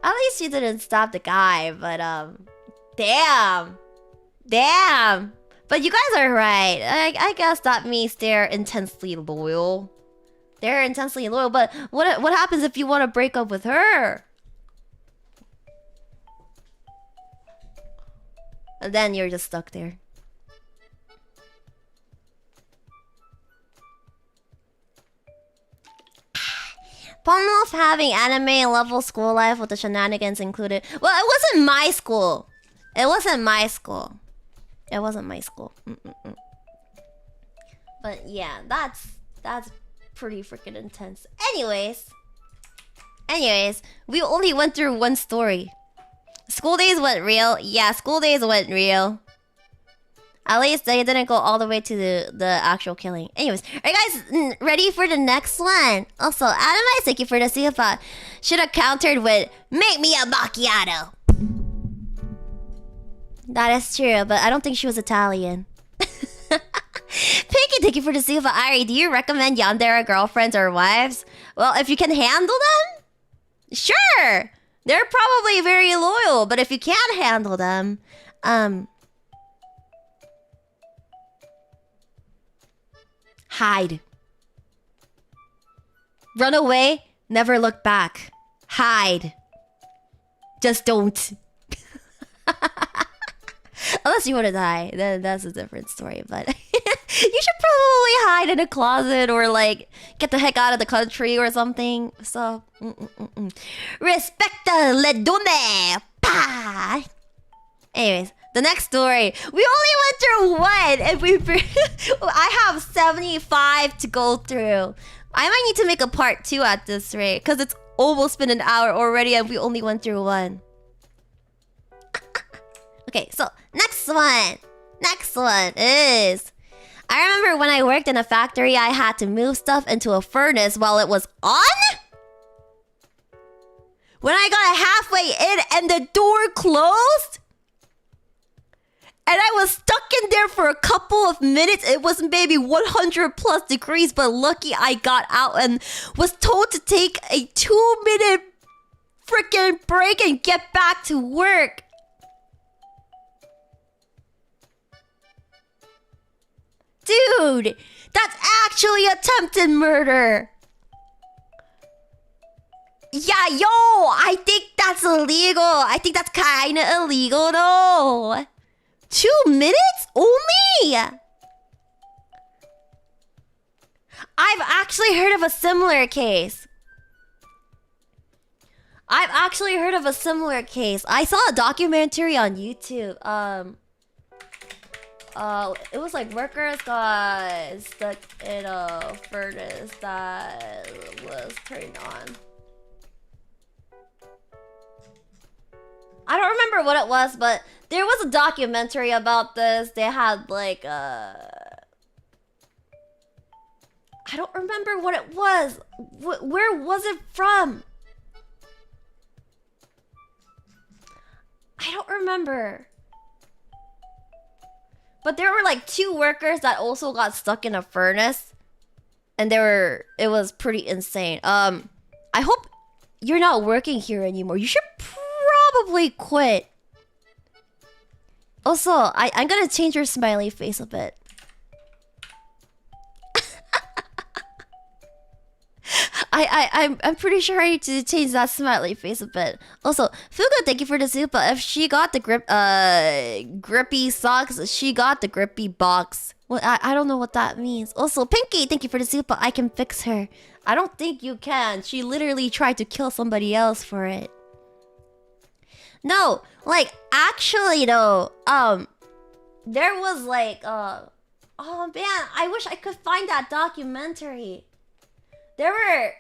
At least she didn't stop the guy, but damn. Damn. But you guys are right. I guess that means they're intensely loyal. They're intensely loyal, but what happens if you want to break up with her? And then you're just stuck there. Fun of having anime level school life with the shenanigans included. Well, it wasn't my school. It wasn't my school. It wasn't my school. But yeah, that's pretty freaking intense. Anyways, we only went through one story. School days went real. Yeah, school days went real. At least they didn't go all the way to the actual killing. Anyways, are you guys ready for the next one? Also, Anime, thank you for the super. Should have countered with "Make me a macchiato." That is true, but I don't think she was Italian. Pinky, thank you for the super. Airi, do you recommend yandere girlfriends or wives? Well, if you can handle them, sure. They're probably very loyal, but if you can't handle them, hide. Run away, never look back. Hide. Just don't. Unless you want to die, then that's a different story, but you should probably hide in a closet or like get the heck out of the country or something. So, respecta le donne. Pa. Anyways, the next story. We only went through one, and I have 75 to go through. I might need to make a part 2 at this rate, because it's almost been an hour already, and we only went through one. Okay, so next one. Next one is... I remember when I worked in a factory, I had to move stuff into a furnace while it was on? When I got halfway in and the door closed? And I was stuck in there for a couple of minutes. It was maybe 100 plus degrees, but lucky I got out and was told to take a 2-minute freaking break and get back to work. Dude, that's actually attempted murder. Yeah, yo, I think that's illegal. I think that's kinda illegal though. 2 minutes only? I've actually heard of a similar case. I saw a documentary on YouTube. It was like workers got stuck in a furnace that was turned on. I don't remember what it was, but there was a documentary about this. They had like I don't remember what it was. Where was it from? I don't remember. But there were like 2 workers that also got stuck in a furnace. And it was pretty insane. I hope you're not working here anymore. You should probably quit. Also, I'm gonna change your smiley face a bit. I'm pretty sure I need to change that smiley face a bit. Also, Fuga, thank you for the super. If she got the grippy socks, she got the grippy box. Well, I don't know what that means. Also, Pinky, thank you for the super. I can fix her. I don't think you can. She literally tried to kill somebody else for it. No, like actually though, there was like oh man, I wish I could find that documentary. There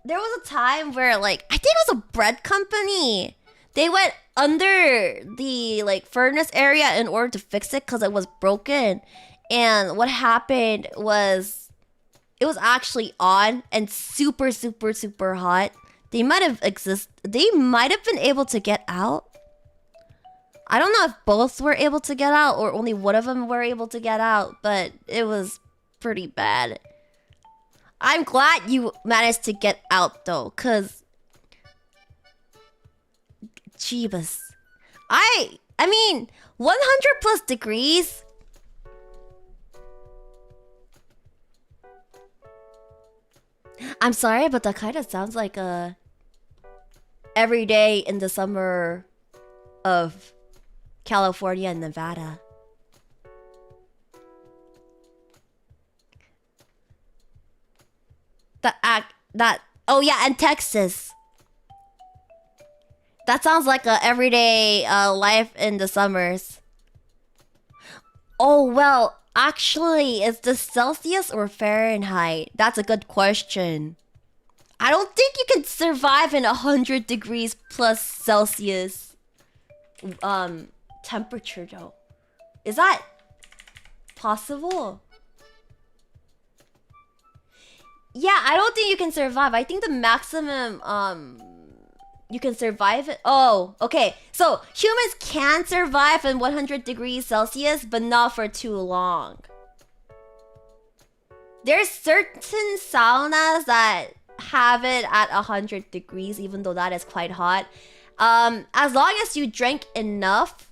was a time where like I think it was a bread company. They went under the like furnace area in order to fix it because it was broken. And what happened was it was actually on and super hot. They might have been able to get out. I don't know if both were able to get out or only one of them were able to get out, but it was pretty bad. I'm glad you managed to get out though, cause Jeebus. I mean, 100 plus degrees. I'm sorry, but that kind of sounds like a every day in the summer of California and Nevada. Oh yeah, and Texas. That sounds like a everyday life in the summers. Oh well, actually, is this Celsius or Fahrenheit? That's a good question. I don't think you can survive in 100 degrees plus Celsius temperature though. Is that possible? Yeah, I don't think you can survive. I think the maximum you can survive it. Oh, okay. So humans can survive in 100 degrees Celsius, but not for too long. There's certain saunas that have it at 100 degrees, even though that is quite hot. As long as you drink enough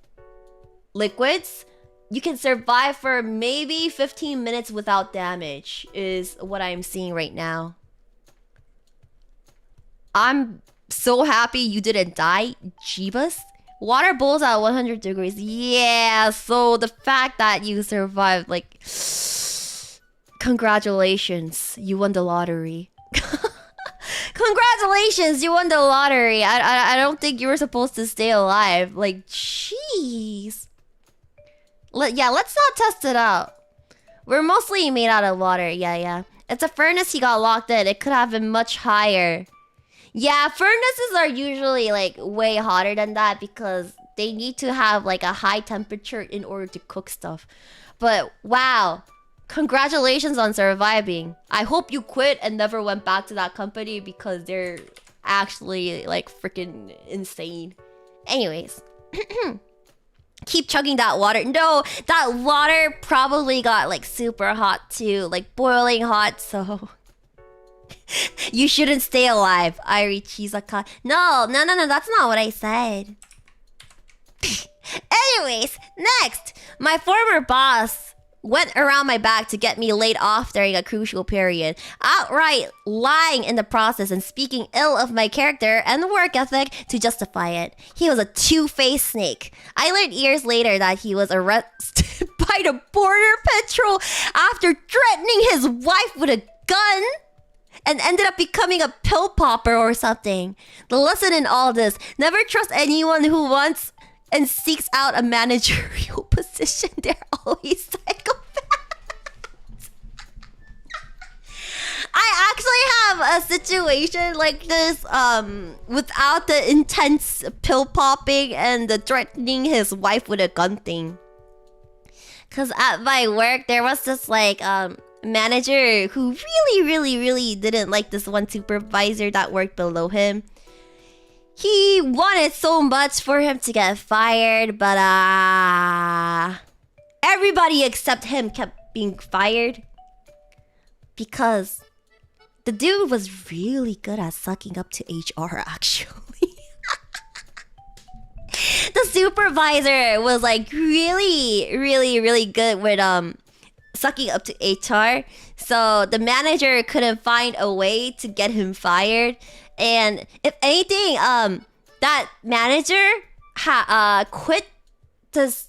liquids, you can survive for maybe 15 minutes without damage, is what I'm seeing right now. I'm so happy you didn't die, Jeebus. Water boils at 100 degrees. Yeah, so the fact that you survived, like... Congratulations, you won the lottery. Congratulations, you won the lottery. I don't think you were supposed to stay alive. Like, jeez. Yeah, let's not test it out. We're mostly made out of water. Yeah. It's a furnace he got locked in. It could have been much higher. Yeah, furnaces are usually like way hotter than that because they need to have like a high temperature in order to cook stuff. But wow, congratulations on surviving. I hope you quit and never went back to that company because they're actually like freaking insane. Anyways. Keep chugging that water. No, that water probably got like super hot too, like boiling hot, so you shouldn't stay alive, Airi Chisaka. No, that's not what I said. Anyways, next, my former boss went around my back to get me laid off during a crucial period, outright lying in the process and speaking ill of my character and work ethic to justify it. He was a two-faced snake. I learned years later that he was arrested by the border patrol after threatening his wife with a gun and ended up becoming a pill popper or something. The lesson in all this: never trust anyone who wants and seeks out a managerial position. They're always psychopaths. I actually have a situation like this without the intense pill popping and the threatening his wife with a gun thing. Cause at my work there was this like manager who really didn't like this one supervisor that worked below him. He wanted so much for him to get fired, but everybody except him kept being fired because the dude was really good at sucking up to HR, actually. The supervisor was like really good with sucking up to HR. So the manager couldn't find a way to get him fired. And if anything, that manager quit this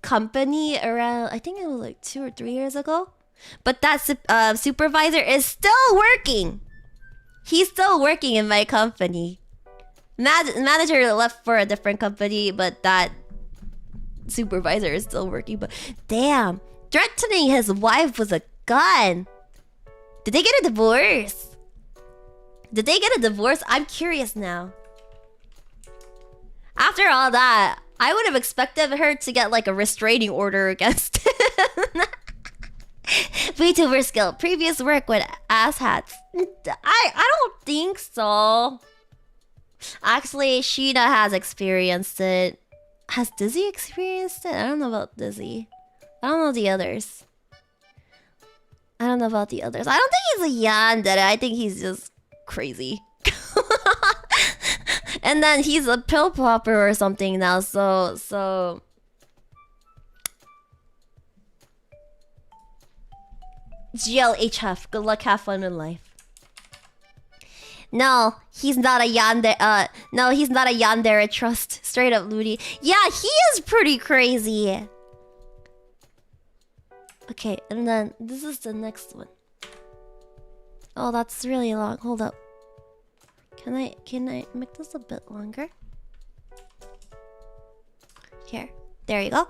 company around, I think it was like 2 or 3 years ago. But that supervisor is still working. He's still working in my company. Manager left for a different company, but that supervisor is still working. But damn, threatening his wife with a gun. Did they get a divorce? Did they get a divorce? I'm curious now. After all that, I would have expected her to get like a restraining order against him. VTuber skill. Previous work with ass hats. I don't think so. Actually, Shiina has experienced it. Has Dizzy experienced it? I don't know about Dizzy. I don't know the others. I don't think he's a yandere. I think he's just crazy. And then he's a pill popper or something now. So GLHF. Good luck, have fun in life. No, he's not a yandere. No, he's not a yandere trust. Straight up Ludi. Yeah, he is pretty crazy. Okay, and then this is the next one. Oh, that's really long. Hold up. Can I make this a bit longer? Here. There you go.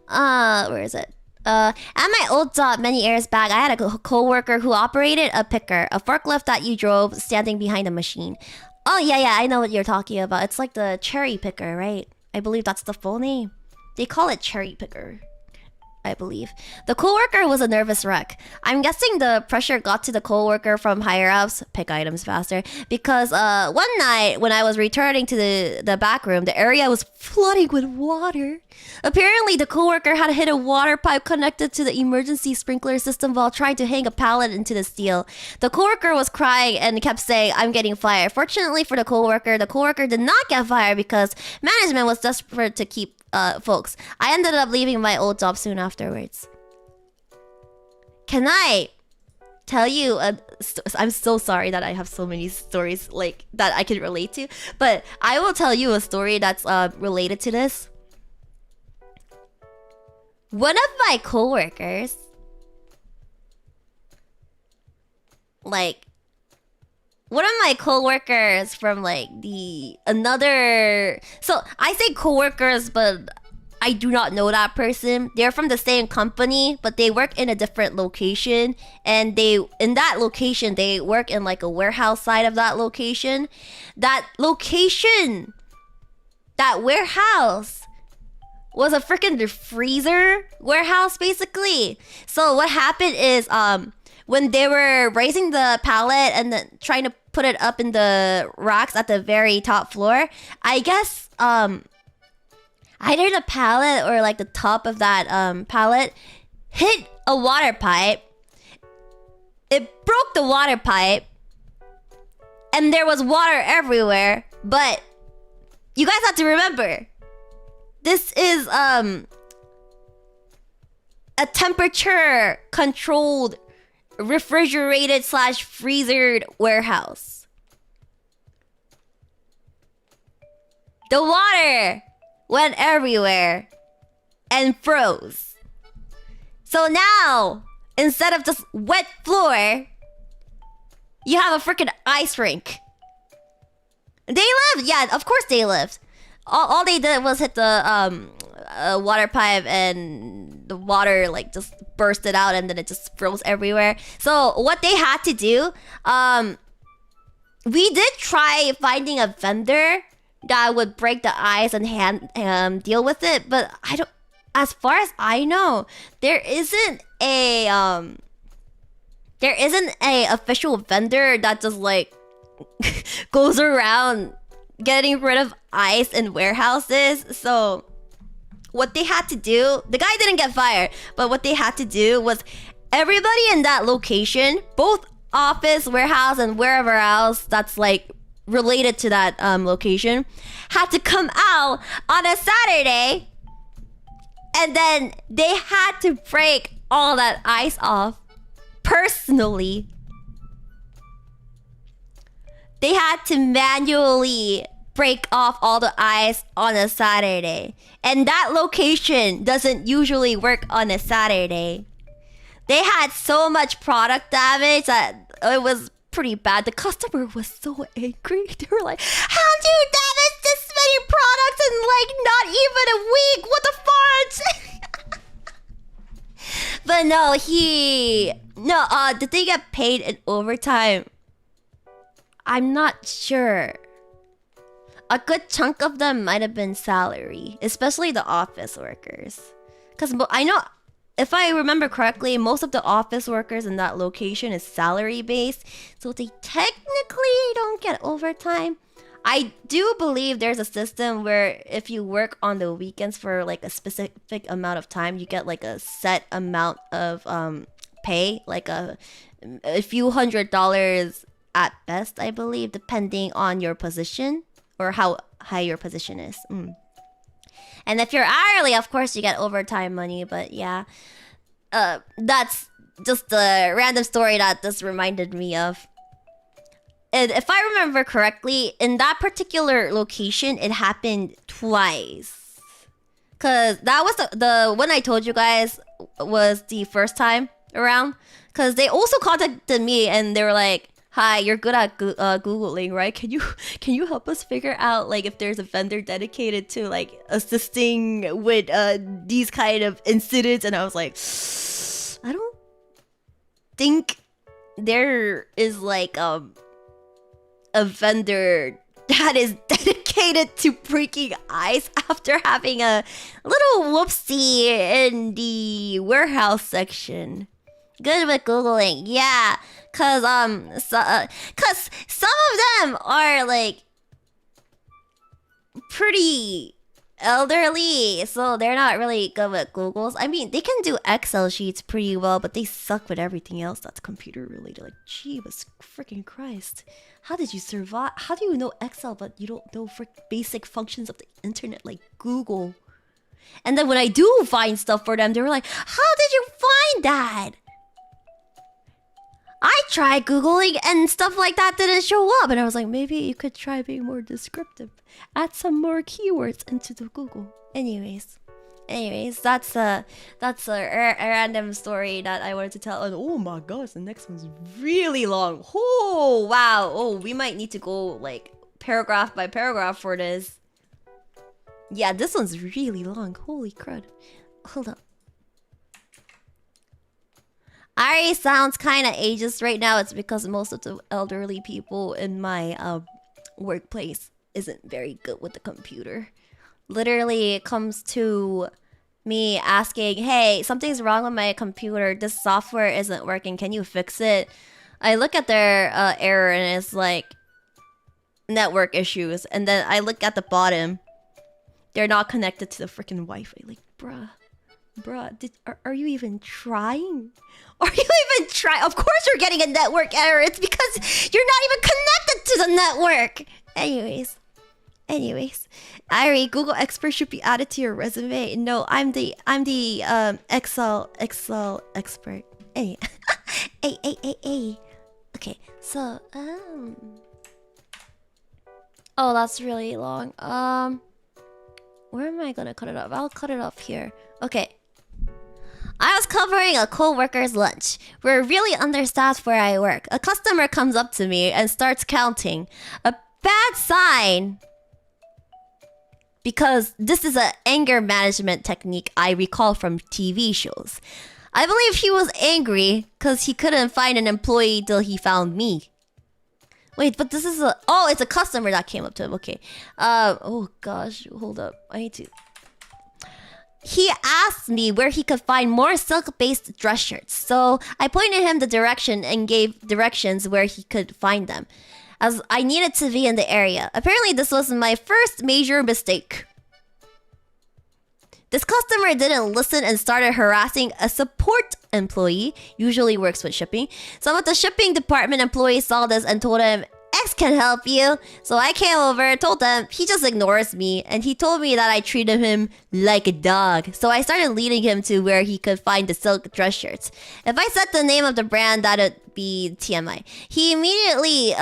Where is it? At my old job many years back, I had a co-worker who operated a picker, a forklift that you drove standing behind a machine. Oh, yeah, I know what you're talking about. It's like the cherry picker, right? I believe that's the full name. They call it cherry picker, I believe. The co-worker was a nervous wreck. I'm guessing the pressure got to the co-worker from higher-ups, pick items faster, because one night when I was returning to the back room, the area was flooding with water. Apparently, the co-worker had hit a water pipe connected to the emergency sprinkler system while trying to hang a pallet into the steel. The co-worker was crying and kept saying, "I'm getting fired." Fortunately for the co-worker did not get fired because management was desperate to keep folks. I ended up leaving my old job soon afterwards. Can I tell you I'm so sorry that I have so many stories like that I can relate to, but I will tell you a story that's related to this. One of my coworkers, from like so I say coworkers, but I do not know that person. They're from the same company, but they work in a different location, and in that location they work in like a warehouse side of that location. That warehouse was a freaking freezer warehouse basically. So what happened is when they were raising the pallet and then trying to put it up in the racks at the very top floor, I guess either the pallet or like the top of that pallet hit a water pipe. It broke the water pipe and there was water everywhere. But you guys have to remember, this is a temperature controlled refrigerated / freezered warehouse. The water went everywhere and froze. So now, instead of just wet floor, you have a freaking ice rink. They lived, yeah, of course they lived. All they did was hit the water pipe and the water like just bursted out and then it just froze everywhere. So what they had to do, we did try finding a vendor that would break the ice and deal with it, but as far as I know, there isn't a official vendor that just like goes around getting rid of ice in warehouses. So what they had to do, the guy didn't get fired, but what they had to do was everybody in that location, both office, warehouse, and wherever else that's like related to that location, had to come out on a Saturday, and then they had to break all that ice off personally. They had to manually break off all the ice on a Saturday. And that location doesn't usually work on a Saturday. They had so much product damage that it was pretty bad. The customer was so angry. They were like, "How do you damage this many products in like not even a week? What the fudge?" But did they get paid in overtime? I'm not sure. A good chunk of them might have been salary, especially the office workers. Because I know, if I remember correctly, most of the office workers in that location is salary based, so they technically don't get overtime. I do believe there's a system where if you work on the weekends for like a specific amount of time, you get like a set amount of pay, like a few $100s at best, I believe, depending on your position or how high your position is. And if you're hourly, of course you get overtime money. But yeah, that's just a random story that this reminded me of. And if I remember correctly, in that particular location, it happened twice. Cause that was the one I told you guys was the first time around. Cause they also contacted me and they were like, "Hi, you're good at Googling, right? Can you help us figure out like if there's a vendor dedicated to like assisting with these kind of incidents?" And I was like, I don't think there is like a vendor that is dedicated to breaking ice after having a little whoopsie in the warehouse section. Good with Googling, yeah. Cause some of them are like pretty elderly, so they're not really good with Googles. I mean, they can do Excel sheets pretty well, but they suck with everything else that's computer related. Like, jeebus freaking Christ. How did you survive? How do you know Excel, but you don't know basic functions of the internet like Google? And then when I do find stuff for them, they were like, how did you find that? I tried Googling and stuff like that didn't show up. And I was like, maybe you could try being more descriptive. Add some more keywords into the Google. Anyways, that's a random story that I wanted to tell. And oh my gosh, the next one's really long. Oh, wow. Oh, we might need to go like paragraph by paragraph for this. Yeah, this one's really long. Holy crud. Hold up. Airi sounds kind of ageist right now. It's because most of the elderly people in my workplace isn't very good with the computer. Literally, it comes to me asking, hey, something's wrong with my computer. This software isn't working. Can you fix it? I look at their error and it's like network issues. And then I look at the bottom. They're not connected to the freaking Wi-Fi. Like, bruh, are you even trying? Are you even trying? Of course you're getting a network error. It's because you're not even connected to the network. Anyways, Airi, Google expert should be added to your resume. No, I'm the Excel expert. Hey, hey. Okay, so oh, that's really long. Where am I gonna cut it off? I'll cut it off here. Okay. I was covering a co-worker's lunch. We're really understaffed where I work. A customer comes up to me and starts counting. A bad sign. Because this is an anger management technique I recall from TV shows. I believe he was angry because he couldn't find an employee till he found me. Wait, but this is a... Oh, it's a customer that came up to him. Okay. Oh gosh, hold up. I need to... He asked me where he could find more silk-based dress shirts, so I pointed him the direction and gave directions where he could find them, as I needed to be in the area. Apparently, this was my first major mistake. This customer didn't listen and started harassing a support employee, usually works with shipping. Some of the shipping department employees saw this and told him, X can help you. So I came over, told them, he just ignores me, and he told me that I treated him like a dog. So I started leading him to where he could find the silk dress shirts. If I said the name of the brand, that'd be TMI. He immediately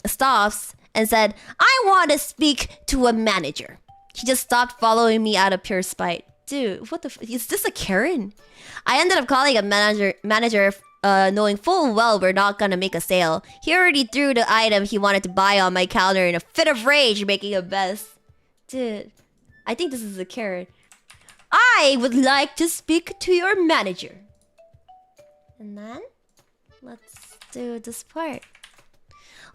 stops and said, I want to speak to a manager. He just stopped following me out of pure spite. Dude, what the is this a Karen? I ended up calling a manager knowing full well we're not gonna make a sale. He already threw the item he wanted to buy on my counter in a fit of rage, making a mess. Dude, I think this is a Karen. I would like to speak to your manager. And then, let's do this part.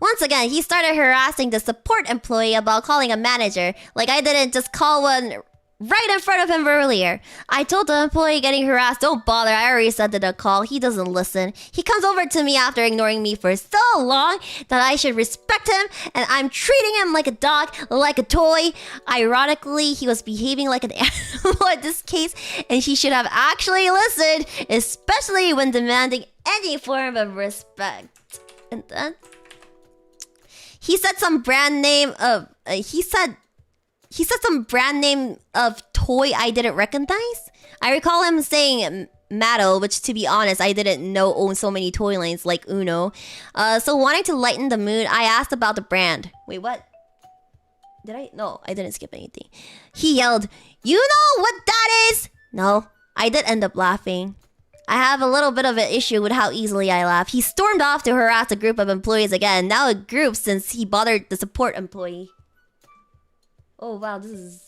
Once again, he started harassing the support employee about calling a manager, like I didn't just call one right in front of him earlier. I told the employee getting harassed, don't bother, I already sent it a call. He doesn't listen. He comes over to me after ignoring me for so long that I should respect him, and I'm treating him like a dog, like a toy. Ironically, he was behaving like an animal in this case, and he should have actually listened, especially when demanding any form of respect. And then he said some brand name of he said some brand name of toy I didn't recognize. I recall him saying Matto, which to be honest, I didn't know owned so many toy lines like Uno. So wanting to lighten the mood, I asked about the brand. Wait, what? Did I? No, I didn't skip anything. He yelled, "You know what that is?" No, I did end up laughing. I have a little bit of an issue with how easily I laugh. He stormed off to harass a group of employees again. Now a group since he bothered the support employee. Oh wow, this is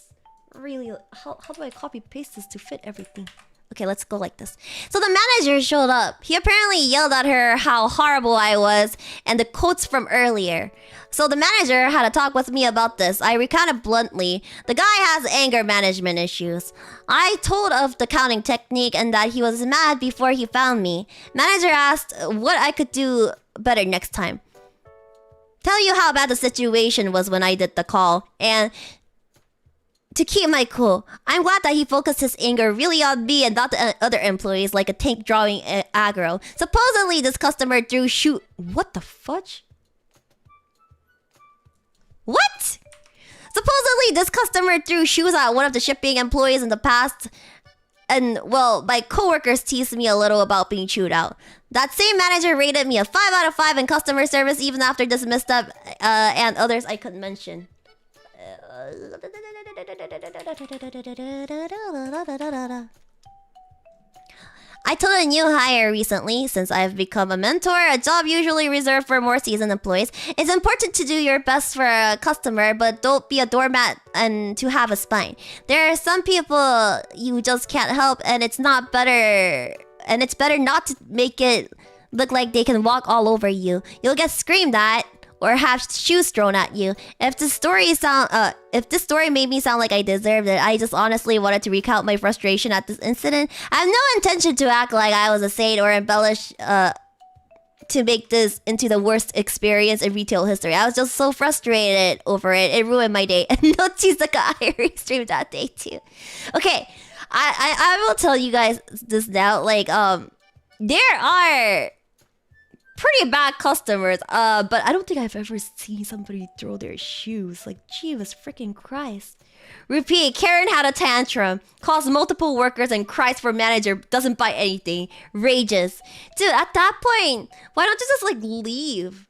really... How do I copy paste this to fit everything? Okay, let's go like this. So the manager showed up. He apparently yelled at her how horrible I was and the quotes from earlier. So the manager had a talk with me about this. I recounted bluntly. The guy has anger management issues. I told of the counting technique and that he was mad before he found me. Manager asked what I could do better next time. Tell you how bad the situation was when I did the call. And to keep my cool, I'm glad that he focused his anger really on me and not the other employees like a tank drawing aggro. Supposedly this customer threw shoe... What the fudge? What? Supposedly this customer threw shoes at one of the shipping employees in the past. And, well, my coworkers teased me a little about being chewed out. That same manager rated me a 5 out of 5 in customer service even after this misstep and others I couldn't mention. I told a new hire recently, since I've become a mentor, a job usually reserved for more seasoned employees. It's important to do your best for a customer, but don't be a doormat and to have a spine. There are some people you just can't help, and it's better not to make it look like they can walk all over you. You'll get screamed at or have shoes thrown at you. If this story made me sound like I deserved it, I just honestly wanted to recount my frustration at this incident. I have no intention to act like I was a saint or embellish to make this into the worst experience in retail history. I was just so frustrated over it. It ruined my day. And no chisakaairi streamed that day too. Okay, I will tell you guys this now. Like, there are pretty bad customers, but I don't think I've ever seen somebody throw their shoes. Like, Jesus freaking Christ. Repeat, Karen had a tantrum, caused multiple workers, and cries for manager, doesn't buy anything, rages. Dude, at that point, why don't you just, like, leave?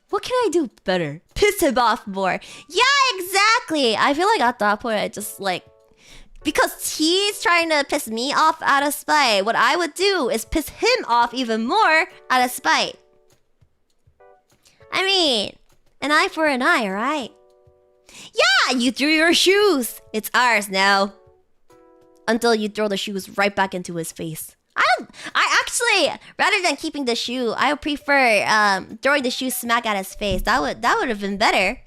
What can I do better? Piss him off more. Yeah, exactly. I feel like at that point, I just, like... Because he's trying to piss me off out of spite. What I would do is piss him off even more out of spite. I mean, an eye for an eye, right? Yeah, you threw your shoes. It's ours now. Until you throw the shoes right back into his face. I actually, rather than keeping the shoe, I would prefer throwing the shoe smack at his face. That would have been better.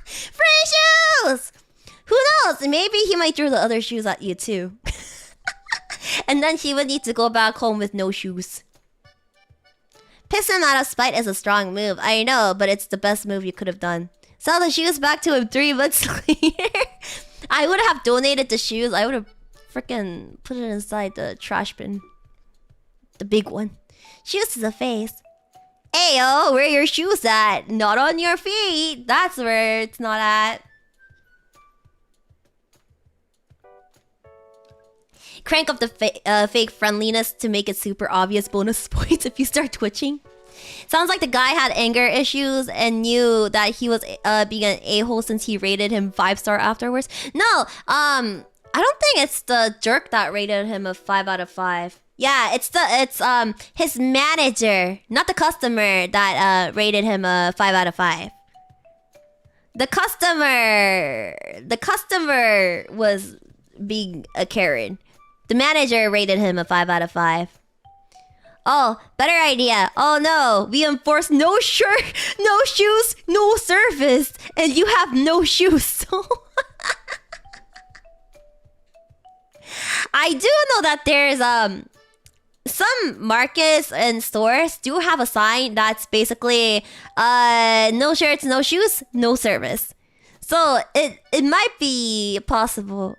Free shoes! Who knows? Maybe he might throw the other shoes at you too. And then he would need to go back home with no shoes. Piss him out of spite is a strong move. I know, but it's the best move you could have done. Sell the shoes back to him 3 months later. I would have donated the shoes. I would have freaking put it inside the trash bin. The big one. Shoes to the face. Ayo, where are your shoes at? Not on your feet. That's where it's not at. Crank up the fake friendliness to make it super obvious bonus points if you start twitching. Sounds like the guy had anger issues and knew that he was being an a-hole since he rated him 5-star afterwards. No, I don't think it's the jerk that rated him a 5 out of 5. Yeah, it's his manager, not the customer, that rated him a 5 out of 5. The customer was being a Karen. The manager rated him a 5 out of 5. Oh, better idea. Oh no, we enforce no shirt, no shoes, no service, and you have no shoes. So I do know that there's some markets and stores do have a sign that's basically no shirts, no shoes, no service. So it might be possible.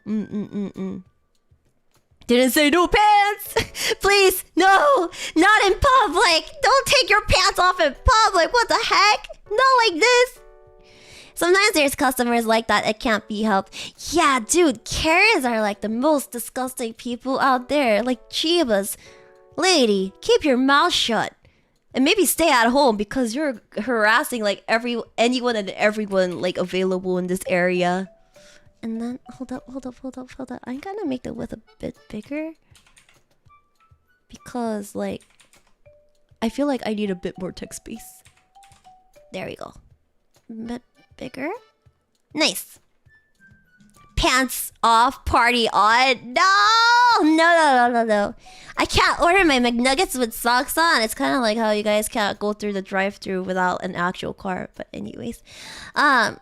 Didn't say no pants! Please, no! Not in public! Don't take your pants off in public! What the heck? Not like this! Sometimes there's customers like that. It can't be helped. Yeah, dude, Karens are like the most disgusting people out there. Like Chibas. Lady, keep your mouth shut. And maybe stay at home because you're harassing like anyone and everyone like available in this area. And then hold up. I'm gonna make the width a bit bigger. Because like I feel like I need a bit more text space. There we go. A bit bigger. Nice. Pants off, party on. No. I can't order my McNuggets with socks on. It's kind of like how you guys can't go through the drive-thru without an actual car. But anyways, Horace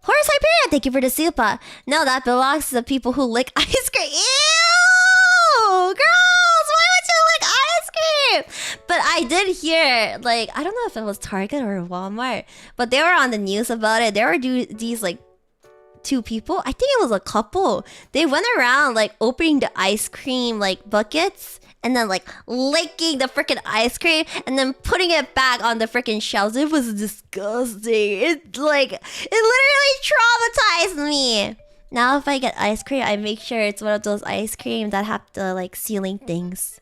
Hyperion, thank you for the super. No, that belongs to the people who lick ice cream. Ew, girls, why would you lick ice cream? But I did hear, like, I don't know if it was Target or Walmart, but they were on the news about it. There were these like 2 people, I think it was a couple. They went around like opening the ice cream like buckets and then like licking the freaking ice cream and then putting it back on the freaking shelves. It was disgusting. It literally traumatized me. Now if I get ice cream, I make sure it's one of those ice cream that have the like ceiling things.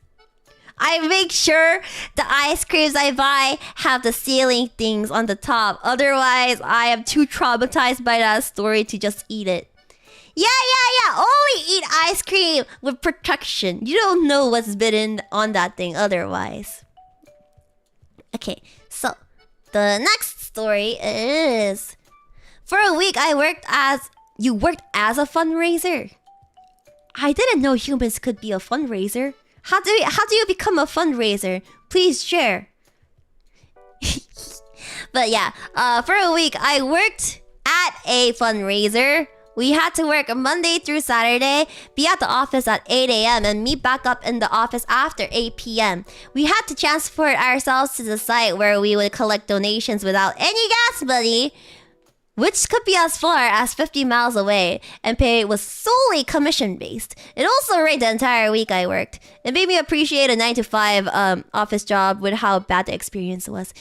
I make sure the ice creams I buy have the ceiling things on the top. Otherwise, I am too traumatized by that story to just eat it. Yeah. Only eat ice cream with protection. You don't know what's bitten on that thing otherwise. Okay, so the next story is... For a week, you worked as a fundraiser. I didn't know humans could be a fundraiser. How do you become a fundraiser? Please share. But yeah, for a week I worked at a fundraiser. We had to work Monday through Saturday, be at the office at 8 a.m. and meet back up in the office after 8 p.m. We had to transport ourselves to the site where we would collect donations without any gas money, which could be as far as 50 miles away, and pay was solely commission-based. It also rained the entire week I worked. It made me appreciate a 9-to-5 office job with how bad the experience was.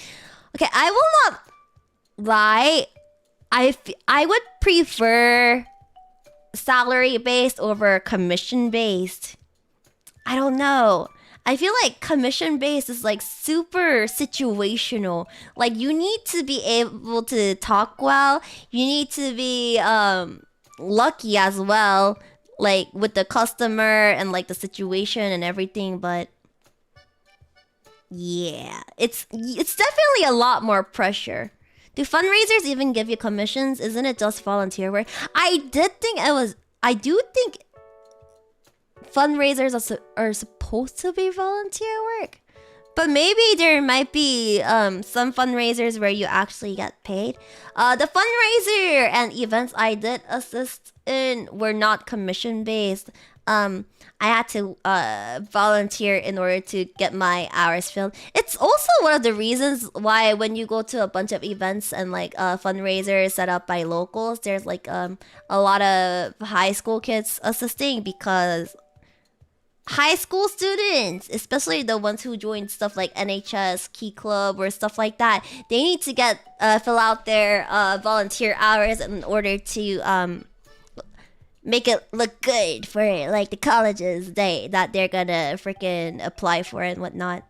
Okay, I will not lie. I would prefer salary-based over commission-based. I don't know. I feel like commission-based is like super situational. Like you need to be able to talk well. You need to be lucky as well, like with the customer and like the situation and everything. But yeah, it's definitely a lot more pressure. Do fundraisers even give you commissions? Isn't it just volunteer work? I do think fundraisers are supposed to be volunteer work, but maybe there might be some fundraisers where you actually get paid. The fundraiser and events I did assist in were not commission based. I had to volunteer in order to get my hours filled. It's also one of the reasons why when you go to a bunch of events and like fundraisers set up by locals, there's like a lot of high school kids assisting, because high school students, especially the ones who join stuff like NHS, Key Club, or stuff like that, they need to get fill out their volunteer hours in order to make it look good for like the colleges that they're gonna freaking apply for and whatnot.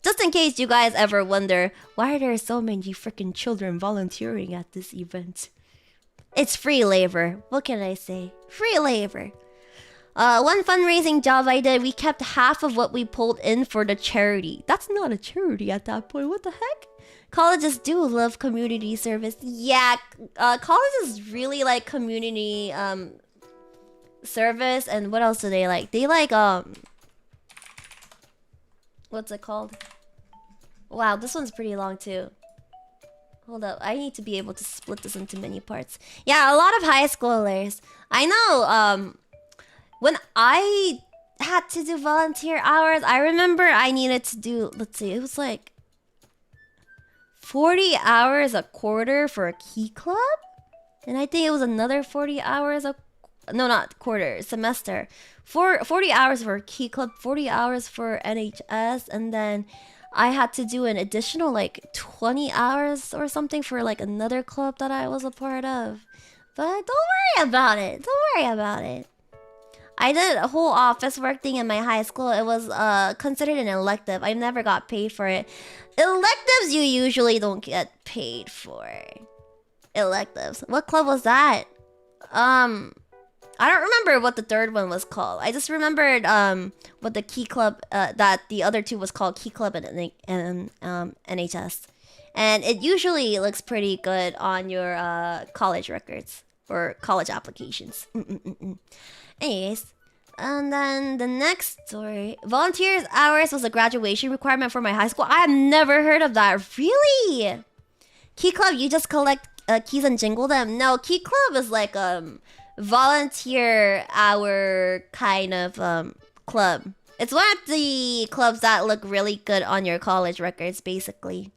Just in case you guys ever wonder, why are there so many freaking children volunteering at this event? It's free labor. What can I say? Free labor. One fundraising job I did, we kept half of what we pulled in for the charity. That's not a charity at that point. What the heck? Colleges do love community service. Yeah, colleges really like community service. And what else do they like? They like what's it called? Wow, this one's pretty long too. Hold up, I need to be able to split this into many parts. Yeah, a lot of high schoolers. I know, when I had to do volunteer hours, I remember I needed to do, let's see, it was like 40 hours a quarter for a key club? And I think it was another 40 hours no, not quarter, semester. 40 hours for key club, 40 hours for NHS, and then I had to do an additional like 20 hours or something for like another club that I was a part of. But don't worry about it. Don't worry about it. I did a whole office work thing in my high school. It was considered an elective. I never got paid for it. Electives you usually don't get paid for. Electives. What club was that? I don't remember what the third one was called. I just remembered what the key club that the other two was called, key club and NHS. And it usually looks pretty good on your college records or college applications. Anyways, and then the next story. Volunteers hours was a graduation requirement for my high school. I have never heard of that. Really? Key club, you just collect keys and jingle them? No, key club is like volunteer hour kind of club. It's one of the clubs that look really good on your college records, basically.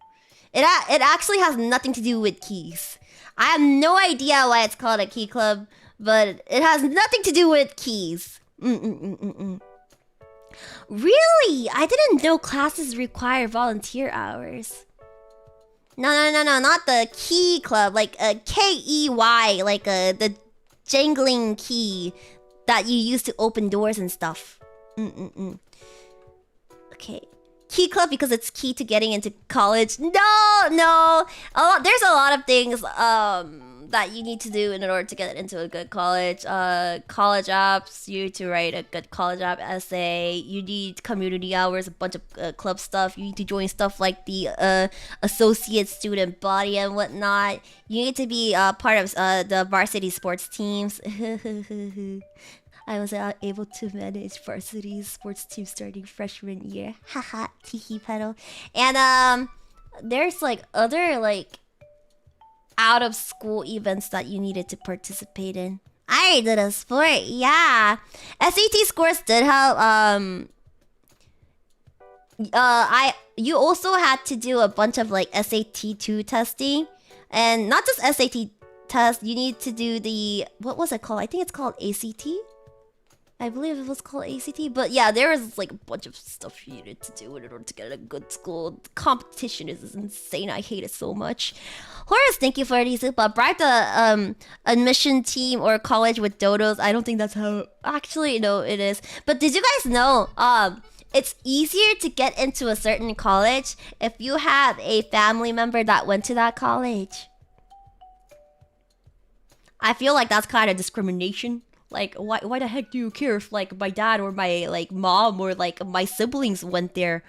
It actually has nothing to do with keys. I have no idea why it's called a key club, but it has nothing to do with keys. Really? I didn't know classes require volunteer hours. No, not the key club, like a KEY, like the jangling key that you use to open doors and stuff. Okay. Key club because it's key to getting into college. No. There's a lot of things that you need to do in order to get into a good college. College apps, you need to write a good college app essay. You need community hours, a bunch of club stuff. You need to join stuff like the associate student body and whatnot. You need to be part of the varsity sports teams. I was able to manage varsity sports team starting freshman year. Haha, tiki pedal. And there's like other like out of school events that you needed to participate in. I did a sport, yeah. SAT scores did help. You also had to do a bunch of like SAT2 testing, and not just SAT test. You need to do the, what was it called? I think it's called ACT. I believe it was called ACT, but yeah, there was like a bunch of stuff you needed to do in order to get a good school. The competition is insane. I hate it so much. Horace, thank you for the super. Bribe the admission team or college with dodos. I don't think that's how. Actually, no, it is. But did you guys know? It's easier to get into a certain college if you have a family member that went to that college. I feel like that's kind of discrimination. Like, why the heck do you care if, like, my dad or my, like, mom or, like, my siblings went there?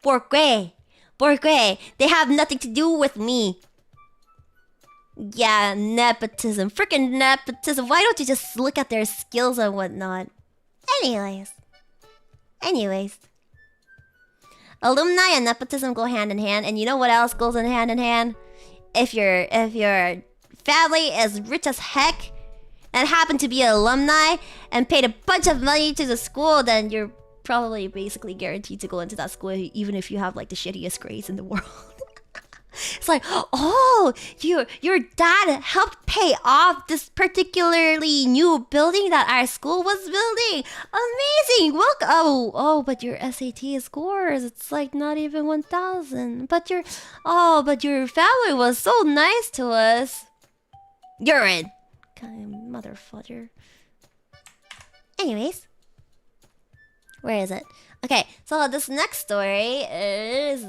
¿Por qué? They have nothing to do with me. Yeah, nepotism. Freaking nepotism. Why don't you just look at their skills and whatnot? Anyways. Alumni and nepotism go hand in hand. And you know what else goes hand in hand? If your family is rich as heck and happen to be an alumni and paid a bunch of money to the school, then you're probably basically guaranteed to go into that school even if you have like the shittiest grades in the world. It's like, oh, your dad helped pay off this particularly new building that our school was building. Amazing! Welcome. Oh, but your SAT scores, it's like not even 1,000. But your family was so nice to us. You're in. Mother fudger. Anyways, where is it? Okay, so this next story is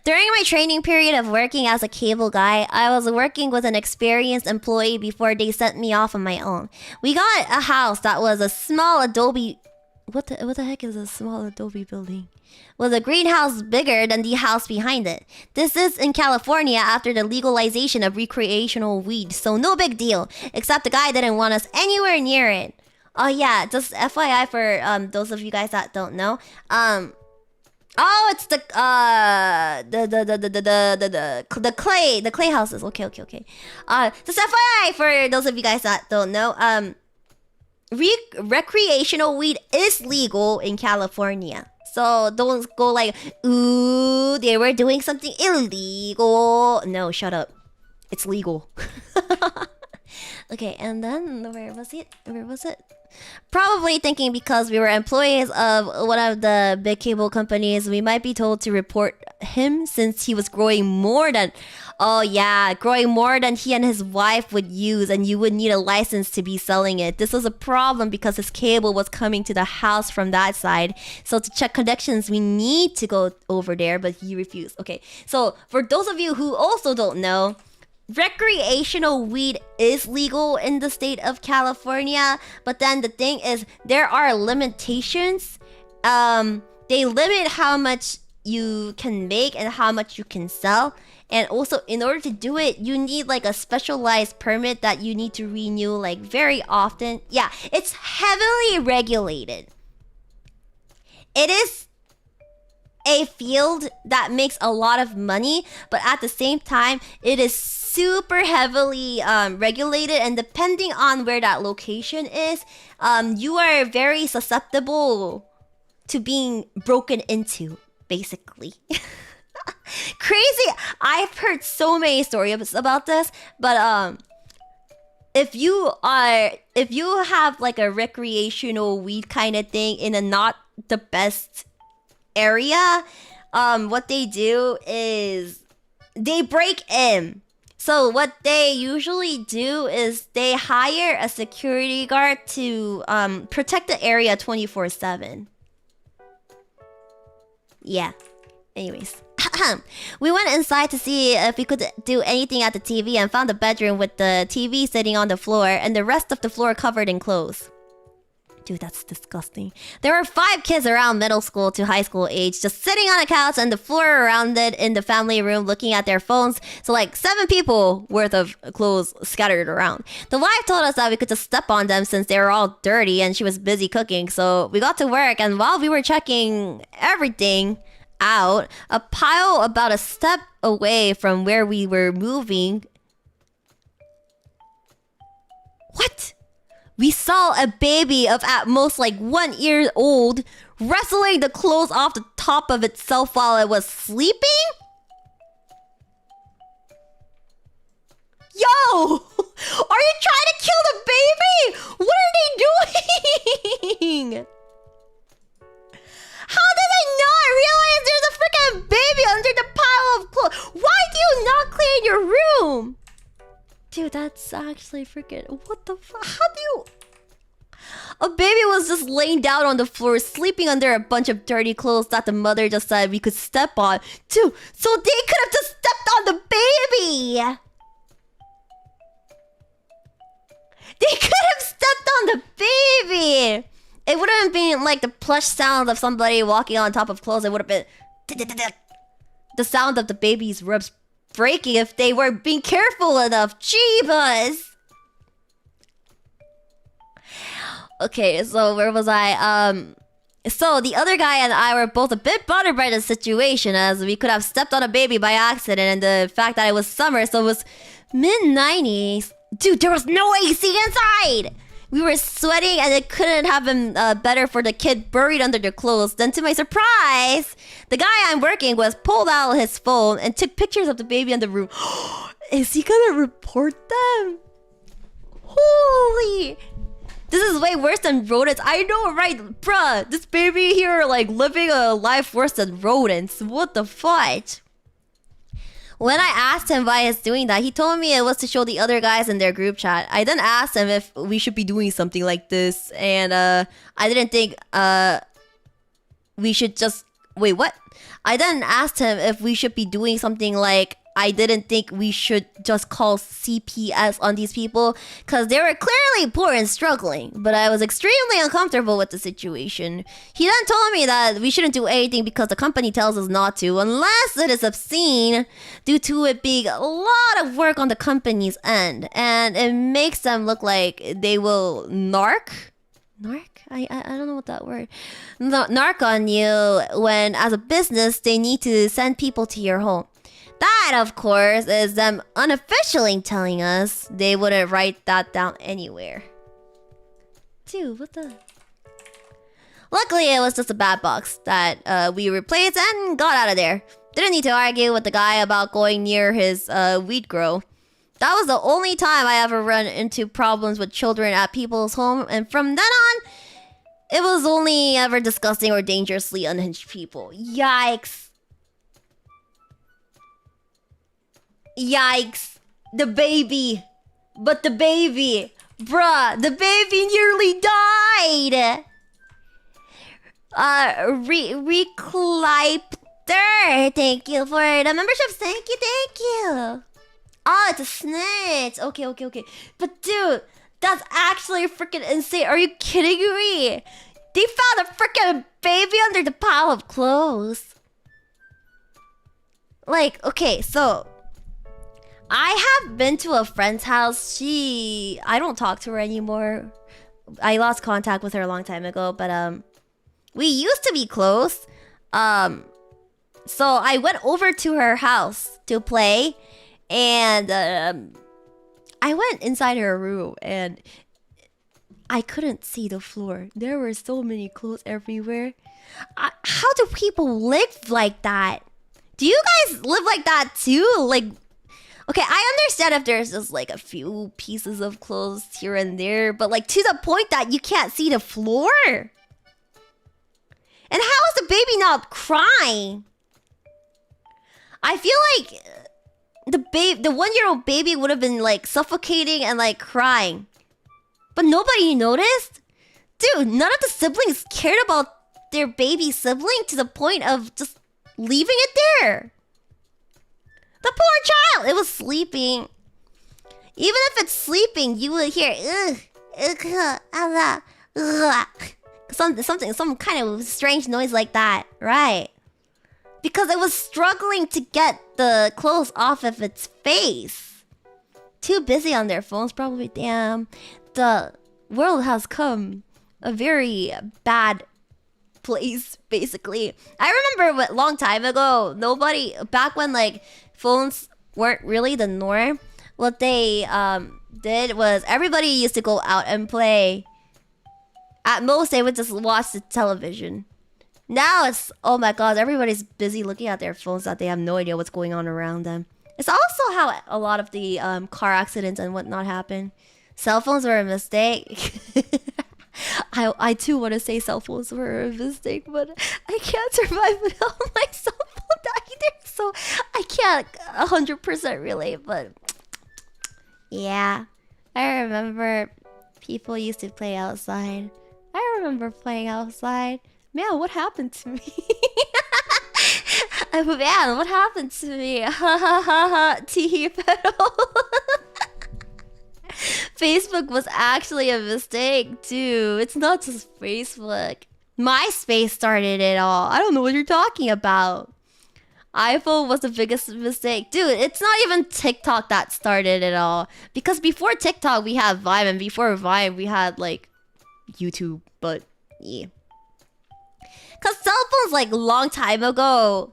during my training period of working as a cable guy, I was working with an experienced employee before they sent me off on my own. We got a house that was a small adobe. What the heck is a small adobe building? With a greenhouse bigger than the house behind it. This is in California after the legalization of recreational weed, so no big deal. Except the guy didn't want us anywhere near it. Oh yeah, just FYI for those of you guys that don't know. It's the clay houses. Okay. Just FYI for those of you guys that don't know. Recreational weed is legal in California. So don't go like, ooh, they were doing something illegal. No, shut up. It's legal. Okay, and then where was it? Where was it? Probably thinking because we were employees of one of the big cable companies, we might be told to report him since he was growing more than... Oh yeah, growing more than he and his wife would use, and you would need a license to be selling it. This was a problem because his cable was coming to the house from that side. So to check connections, we need to go over there, but he refused. Okay, so for those of you who also don't know, recreational weed is legal in the state of California, but then the thing is there are limitations. They limit how much you can make and how much you can sell, and also in order to do it you need like a specialized permit that you need to renew like very often. Yeah, it's heavily regulated. It is a field that makes a lot of money, but at the same time it is super heavily regulated, and depending on where that location is, you are very susceptible to being broken into, basically. Crazy. I've heard so many stories about this, but if you have like a recreational weed kind of thing in a not the best area, what they do is they break in. So what they usually do is they hire a security guard to protect the area 24/7. Yeah. Anyways. We went inside to see if we could do anything at the TV and found a bedroom with the TV sitting on the floor and the rest of the floor covered in clothes. Dude, that's disgusting. There were 5 kids around middle school to high school age just sitting on a couch and the floor around it in the family room looking at their phones. So like 7 people worth of clothes scattered around. The wife told us that we could just step on them since they were all dirty and she was busy cooking. So we got to work, and while we were checking everything out, a pile about a step away from where we were moving... What? We saw a baby of at most like 1 year old wrestling the clothes off the top of itself while it was sleeping? Yo! Are you trying to kill the baby? What are they doing? How did I not realize there's a freaking baby under the pile of clothes? Why do you not clean your room? Dude, that's actually freaking... What the fuck? How do you... A baby was just laying down on the floor, sleeping under a bunch of dirty clothes that the mother just said we could step on. Dude, so they could have just stepped on the baby! They could have stepped on the baby! It wouldn't have been like the plush sound of somebody walking on top of clothes. It would have been... the sound of the baby's ribs breaking if they were being careful enough. Jeebus! Okay, so where was I? So the other guy and I were both a bit bothered by the situation, as we could have stepped on a baby by accident, and the fact that it was summer, so it was mid-90s. Dude, there was no AC inside! We were sweating, and it couldn't have been better for the kid buried under the clothes. Then to my surprise, the guy I'm working with pulled out his phone and took pictures of the baby in the room. Is he gonna report them? Holy... This is way worse than rodents. I know, right? Bruh, this baby here like living a life worse than rodents. What the fudge? When I asked him why he's doing that, he told me it was to show the other guys in their group chat. I then asked him if we should be doing something like this, and I didn't think we should just... Wait, what? I then asked him if we should be doing something like... I didn't think we should just call CPS on these people because they were clearly poor and struggling, but I was extremely uncomfortable with the situation. He then told me that we shouldn't do anything because the company tells us not to unless it is obscene, due to it being a lot of work on the company's end, and it makes them look like they will narc? I don't know what that word... Narc on you when, as a business, they need to send people to your home. That, of course, is them unofficially telling us they wouldn't write that down anywhere. Dude, what the... Luckily, it was just a bad box that we replaced and got out of there. Didn't need to argue with the guy about going near his weed grow. That was the only time I ever run into problems with children at people's home, and from then on, it was only ever disgusting or dangerously unhinged people. Yikes. Yikes. The baby. But the baby. Bruh, the baby nearly died. Reclipter. Thank you for the memberships. Thank you. Oh, it's a snitch. Okay. But dude, that's actually freaking insane. Are you kidding me? They found a freaking baby under the pile of clothes. Like, okay, so I have been to a friend's house. I don't talk to her anymore. I lost contact with her a long time ago, but we used to be close. So I went over to her house to play, and I went inside her room, and I couldn't see the floor. There were so many clothes everywhere. How do people live like that? Do you guys live like that too? Like, okay, I understand if there's just like a few pieces of clothes here and there, but like to the point that you can't see the floor? And how is the baby not crying? I feel like the 1-year-old baby would have been like suffocating and like crying. But nobody noticed? Dude, none of the siblings cared about their baby sibling to the point of just leaving it there. The poor child! It was sleeping. Even if it's sleeping, you would hear some kind of strange noise like that, right? Because it was struggling to get the clothes off of its face. Too busy on their phones, probably. Damn. The world has come a very bad place, basically. I remember a long time ago, back when like phones weren't really the norm, what they did was everybody used to go out and play. At most, they would just watch the television. Now it's, oh my god, everybody's busy looking at their phones that they have no idea what's going on around them. It's also how a lot of the car accidents and whatnot happen. Cell phones were a mistake. I too want to say cell phones were a mistake, but I can't survive without my cell phone either, so I can't 100% relate, but yeah. I remember people used to play outside. I remember playing outside. Man, what happened to me? Man, what happened to me? Ha ha ha ha. Tee pedal. Facebook was actually a mistake too. It's not just Facebook. MySpace started it all. I don't know what you're talking about. iPhone was the biggest mistake. Dude, it's not even TikTok that started it all. Because before TikTok, we had Vine. And before Vine, we had like YouTube. But yeah. Because cell phones, like, a long time ago,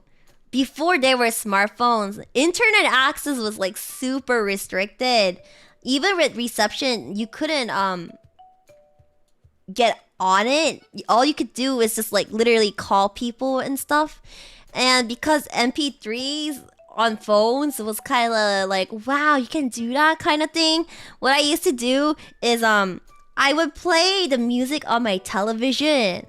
before they were smartphones, internet access was, like, super restricted. Even with reception, you couldn't, get on it. All you could do is just, like, literally call people and stuff. And because MP3s on phones was kind of like, wow, you can do that kind of thing. What I used to do is, I would play the music on my television.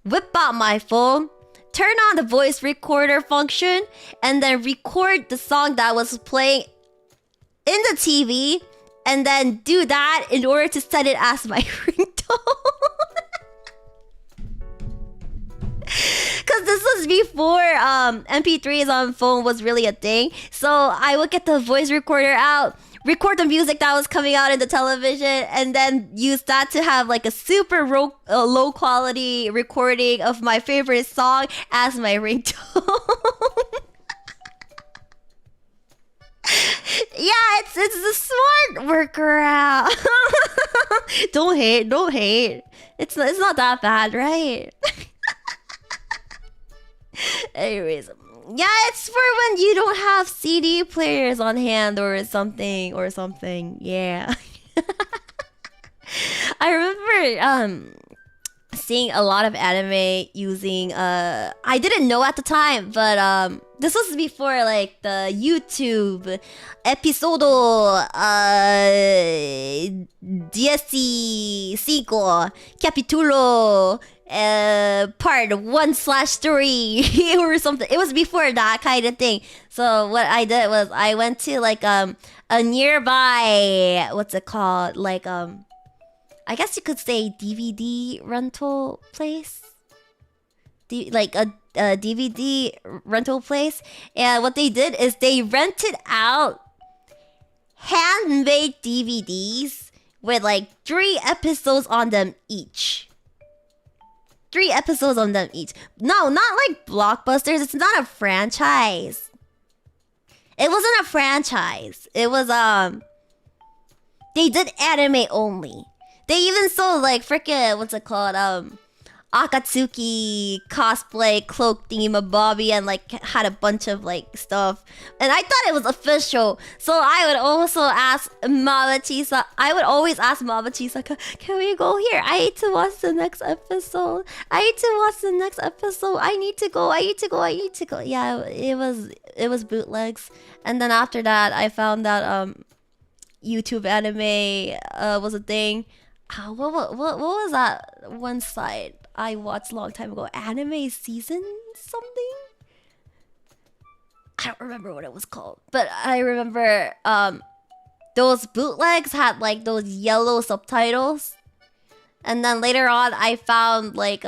Whip out my phone, turn on the voice recorder function, and then record the song that was playing in the TV, and then do that in order to set it as my ringtone. Because this was before MP3s on phone was really a thing. So I would get the voice recorder out, record the music that was coming out in the television, and then use that to have like a super low quality recording of my favorite song as my ringtone. Yeah, it's the smart workaround. Don't hate. It's not that bad, right? Anyways, yeah, it's for when you don't have CD players on hand or something. Yeah. I remember seeing a lot of anime using I didn't know at the time, but This was before like the YouTube episodio 15 capítulo part 1/3 or something. It was before that kind of thing. So what I did was I went to like a nearby, what's it called, like I guess you could say DVD rental place, like a DVD rental place. And what they did is they rented out handmade DVDs with like 3 episodes on them each. 3 episodes on them each. No, not like blockbusters. It's not a franchise. It wasn't a franchise. It was they did anime only. They even sold like freaking, what's it called, Akatsuki cosplay cloak thingamabobbie, and like had a bunch of like stuff. And I thought it was official. So I would also ask Mama Chisaka. I would always ask Mama Chisaka, can we go here? I need to watch the next episode. I need to watch the next episode. I need to go. I need to go. I need to go. Yeah, it was bootlegs. And then after that, I found that YouTube anime was a thing. What was that one site I watched a long time ago? Anime season something? I don't remember what it was called. But I remember those bootlegs had like those yellow subtitles. And then later on I found like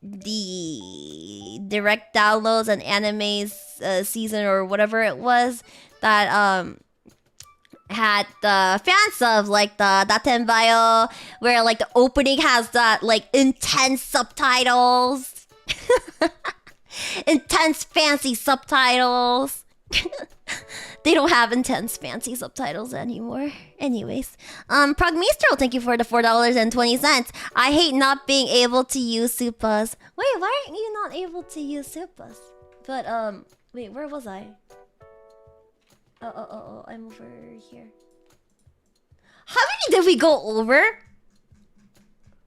the direct downloads and animes season or whatever it was that had the fan subs, like the Datenbayo, where like the opening has that like intense subtitles. Intense fancy subtitles. They don't have intense fancy subtitles anymore. Anyways, Progmistro, thank you for the $4.20. I hate not being able to use Supas. Wait, why aren't you not able to use Supas? But wait, where was I? Oh, I'm over here. How many did we go over?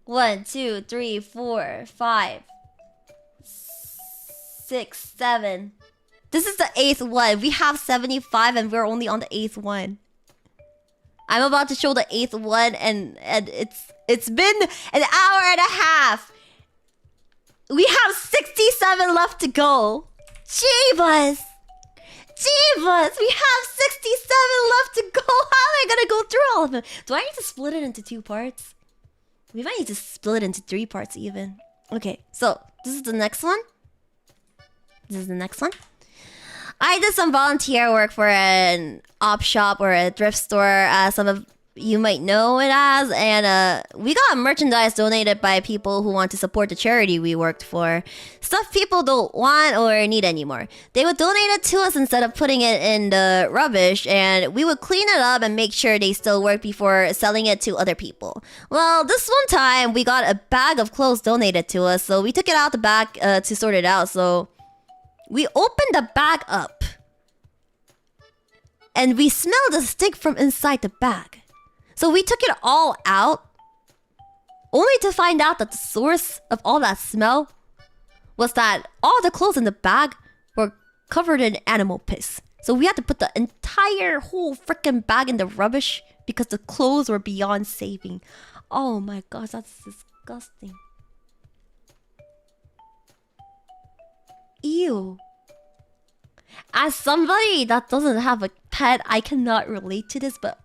1, 2, 3, 4, 5, 6, 7. This is the 8th one. We have 75 and we're only on the 8th one. I'm about to show the 8th one, and it's been an hour and a half. We have 67 left to go. Jeebus! Jeebus! We have 67 left to go! How am I gonna go through all of them? Do I need to split it into 2 parts? We might need to split it into 3 parts even. Okay, so this is the next one. This is the next one. I did some volunteer work for an op shop or a thrift store, some of you might know it as, and we got merchandise donated by people who want to support the charity we worked for. Stuff people don't want or need anymore. They would donate it to us instead of putting it in the rubbish, and we would clean it up and make sure they still work before selling it to other people. Well, this one time we got a bag of clothes donated to us, so we took it out the back to sort it out. So we opened the bag up and we smelled the stink from inside the bag. So we took it all out, only to find out that the source of all that smell was that all the clothes in the bag were covered in animal piss. So we had to put the entire whole freaking bag in the rubbish because the clothes were beyond saving. Oh my gosh, that's disgusting. Ew. As somebody that doesn't have a pet, I cannot relate to this, but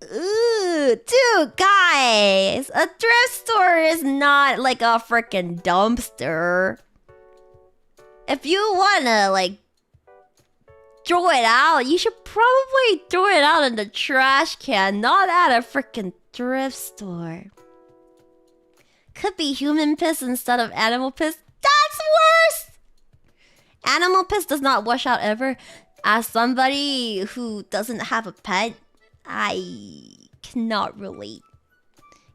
ooh, dude, guys, a thrift store is not like a freaking dumpster. If you wanna like throw it out, you should probably throw it out in the trash can, not at a freaking thrift store. Could be human piss instead of animal piss. That's worse. Animal piss does not wash out ever. As somebody who doesn't have a pet, I cannot relate.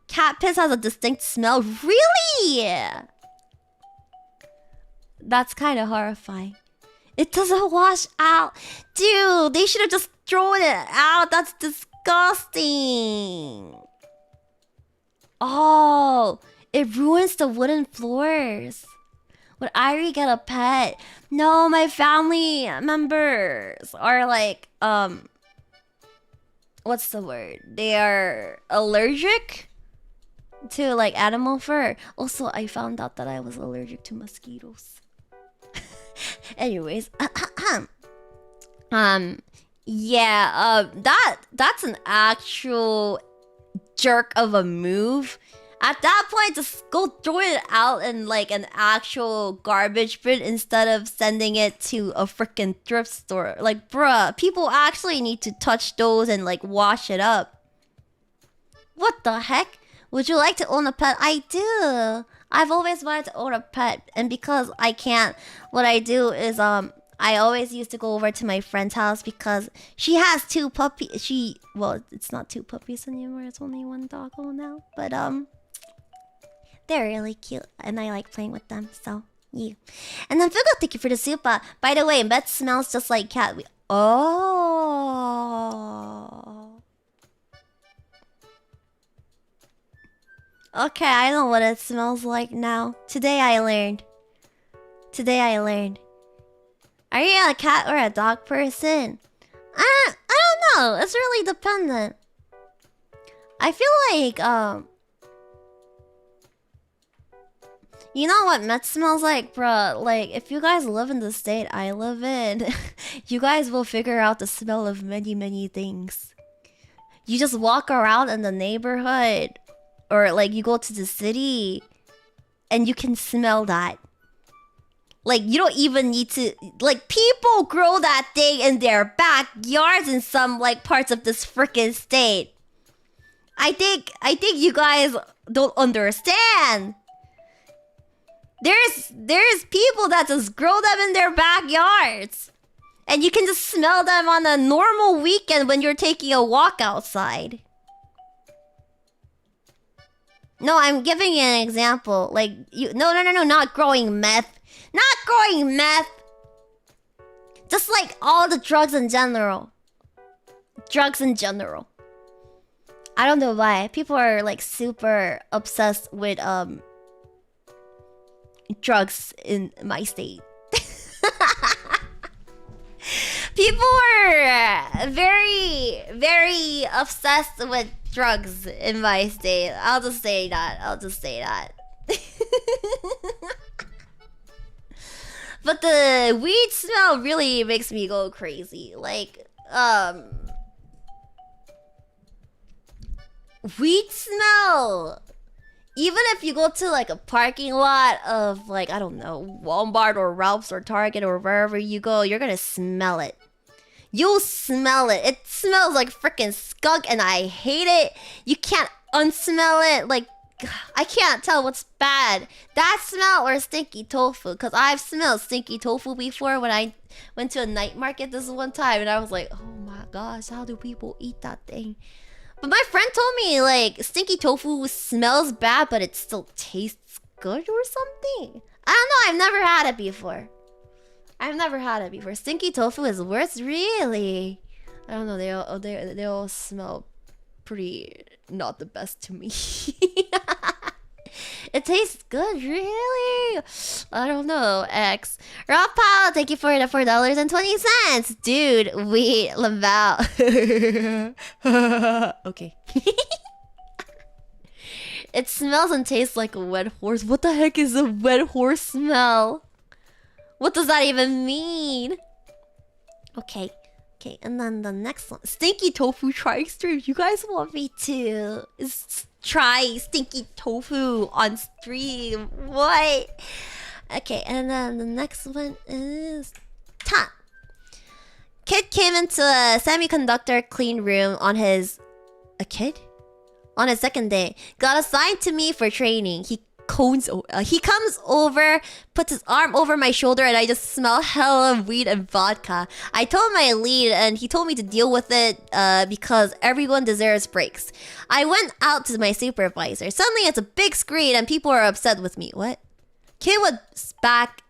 Cat piss has a distinct smell. Really? That's kind of horrifying. It doesn't wash out. Dude, they should have just thrown it out. That's disgusting. Oh, it ruins the wooden floors. Would Airi get a pet? No, my family members are like, what's the word? They are allergic to like animal fur. Also, I found out that I was allergic to mosquitoes. Anyways, yeah, that's an actual jerk of a move. At that point, just go throw it out in like an actual garbage bin instead of sending it to a freaking thrift store. Like, bruh, people actually need to touch those and like wash it up. What the heck? Would you like to own a pet? I do. I've always wanted to own a pet, and because I can't, what I do is I always used to go over to my friend's house because she has 2 puppies. Well, it's not 2 puppies anymore. It's only 1 doggo now. But they're really cute, and I like playing with them. So yeah. And then Fugo, thank you for the super. By the way, Met smells just like cat. Oh. Okay, I know what it smells like now. Today I learned. Are you a cat or a dog person? I don't know. It's really dependent. I feel like you know what Met smells like, bruh? Like, if you guys live in the state I live in, you guys will figure out the smell of many, many things. You just walk around in the neighborhood, or like you go to the city, and you can smell that. Like, you don't even need to... Like, people grow that thing in their backyards in some, like, parts of this freaking state. I think you guys don't understand. There's people that just grow them in their backyards. And you can just smell them on a normal weekend when you're taking a walk outside. No, I'm giving you an example. Like, no, not growing meth. Not growing meth! Just like all the drugs in general. I don't know why. People are like super obsessed with drugs in my state. People are very, very obsessed with drugs in my state. I'll just say that. But the weed smell really makes me go crazy. Like, weed smell. Even if you go to like a parking lot of like, I don't know, Walmart or Ralph's or Target or wherever you go, you're gonna smell it. You'll smell it. It smells like freaking skunk and I hate it. You can't unsmell it. Like, I can't tell what's bad. That smell or stinky tofu. Because I've smelled stinky tofu before when I went to a night market this one time. And I was like, oh my gosh, how do people eat that thing? But my friend told me, like, stinky tofu smells bad, but it still tastes good or something. I don't know. I've never had it before. Stinky tofu is worse, really. I don't know. They all smell pretty not the best to me. It tastes good, really? I don't know. X. Rob Powell, thank you for the $4.20. Dude, wait, Laval. Okay. It smells and tastes like a wet horse. What the heck is a wet horse smell? What does that even mean? Okay. Okay, and then the next one. Stinky tofu trying stream. You guys want me to try stinky tofu on stream? What? Okay, and then the next one is Ta. Kid came into a semiconductor clean room on his... A kid? On his second day. Got assigned to me for training. He comes over, puts his arm over my shoulder, and I just smell hella weed and vodka. I told my lead, and he told me to deal with it because everyone deserves breaks. I went out to my supervisor. Suddenly, it's a big screen, and people are upset with me. What? Kid was back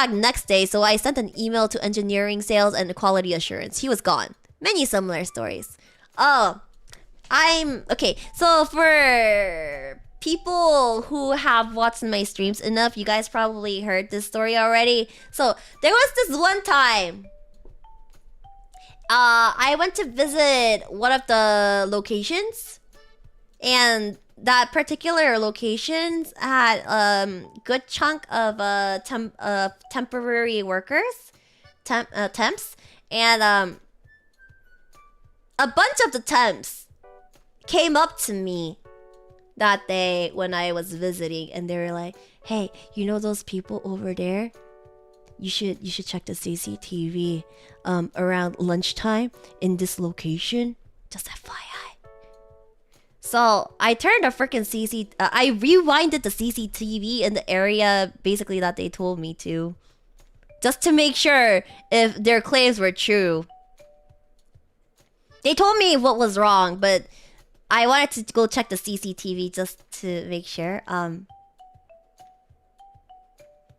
next day, so I sent an email to engineering, sales, and quality assurance. He was gone. Many similar stories. Oh, okay. So for people who have watched my streams enough, you guys probably heard this story already. So there was this one time I went to visit one of the locations, and that particular location had good chunk of temporary workers, temps, and a bunch of the temps came up to me that day when I was visiting, and they were like, "Hey, you know those people over there? You should check the CCTV around lunchtime in this location. Just FYI." So I turned the freaking I rewinded the CCTV in the area basically that they told me to, just to make sure if their claims were true. They told me what was wrong, but I wanted to go check the CCTV just to make sure.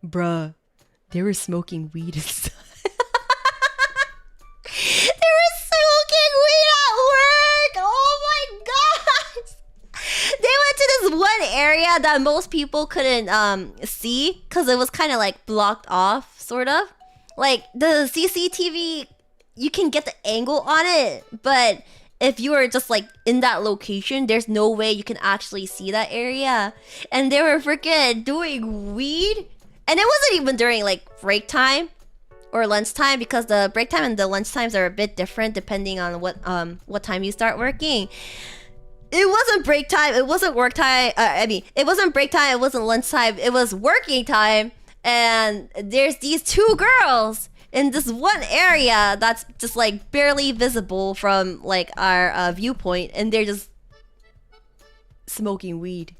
Bruh, they were smoking weed inside. They were smoking weed at work! Oh my gosh! They went to this one area that most people couldn't see because it was kind of like blocked off, sort of. Like the CCTV, you can get the angle on it, but if you were just like in that location, there's no way you can actually see that area. And they were freaking doing weed, and it wasn't even during like break time or lunchtime, because the break time and the lunch times are a bit different depending on what time you start working. It wasn't break time, it wasn't work time. It wasn't break time, it wasn't lunch time, it was working time. And there's these two girls in this one area that's just like barely visible from like our viewpoint, and they're just smoking weed,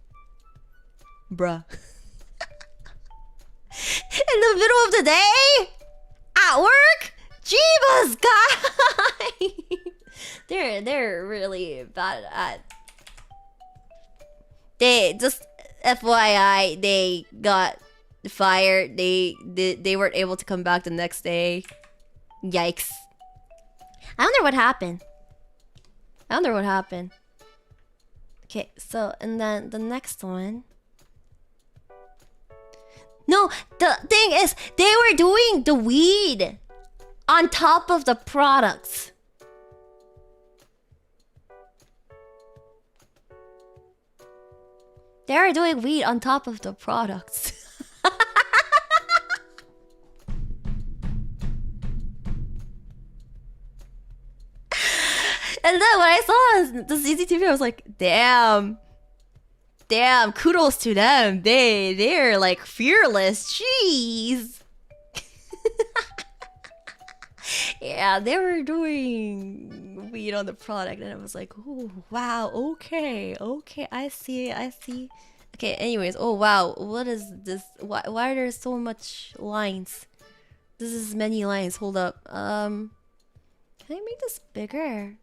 bruh. In the middle of the day at work, Jeebus, guys. they're really bad at. They just FYI, they got fired. They weren't able to come back the next day. Yikes. I wonder what happened. Okay, so and then the next one. No, the thing is, they were doing the weed on top of the products. They are doing weed on top of the products. And then when I saw the CCTV, I was like, damn, kudos to them. They're like fearless. Jeez. Yeah, they were doing weed on the product, and I was like, oh wow, okay, I see. Okay, anyways, oh wow, what is this? Why are there so much lines? This is many lines. Hold up. Can I make this bigger?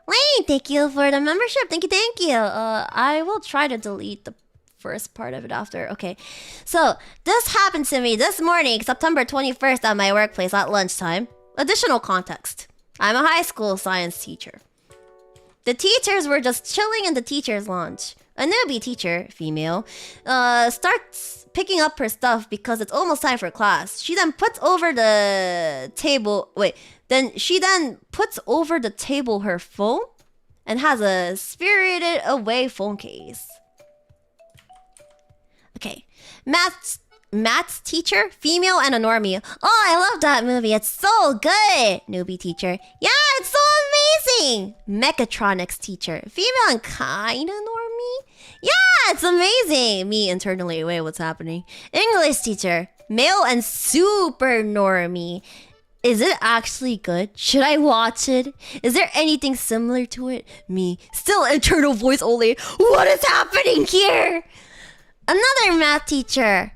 Wait, thank you for the membership. Thank you. I will try to delete the first part of it after. Okay, so this happened to me this morning, September 21st, at my workplace at lunchtime. Additional context: I'm a high school science teacher. The teachers were just chilling in the teacher's lounge. A newbie teacher, female, starts picking up her stuff because it's almost time for class. She then puts over the table. She puts over the table her phone and has a Spirited Away phone case. Okay, maths teacher, female, and a normie. Oh, I love that movie. It's so good. Newbie teacher. Yeah, it's so amazing. Mechatronics teacher, female and kinda normie. Yeah, it's amazing. Me internally, wait, what's happening? English teacher, male and super normie. Is it actually good? Should I watch it? Is there anything similar to it? Me, still internal voice only. What is happening here? Another math teacher.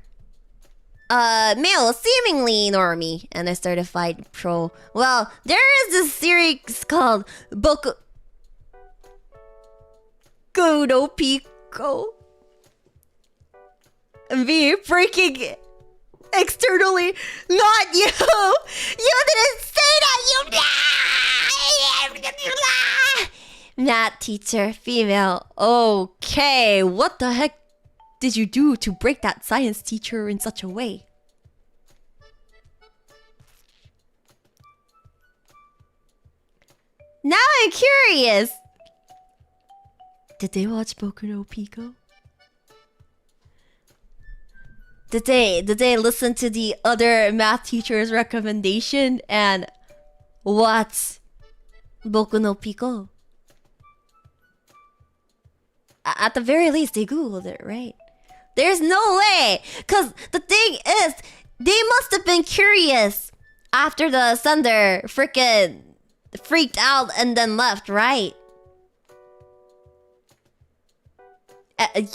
Male, seemingly normie, and a certified pro. Well, there is this series called Boku no Pico. Me breaking externally. Not you! You didn't say that! Math teacher, female. Okay, what the heck did you do to break that science teacher in such a way? Now I'm curious. Did they watch Boku no Pico? Did they listen to the other math teacher's recommendation and watch Boku no Pico? At the very least, they googled it, right? There's no way, cause the thing is, they must have been curious after the Thunder freaking freaked out and then left, right?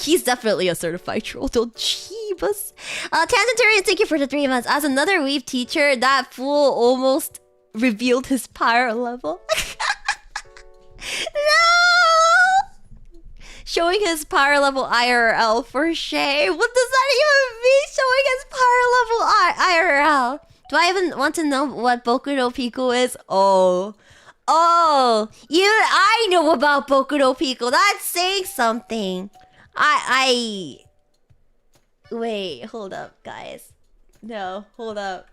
He's definitely a certified troll, don't Jeebus. Tangentarian, thank you for the 3 months. As another weave teacher, that fool almost revealed his power level. No! Showing his power level IRL for shame. What does that even mean, showing his power level IRL? Do I even want to know what Boku no Pico is? Oh, even I know about Boku no Pico. That's saying something. Wait, hold up, guys. No, hold up.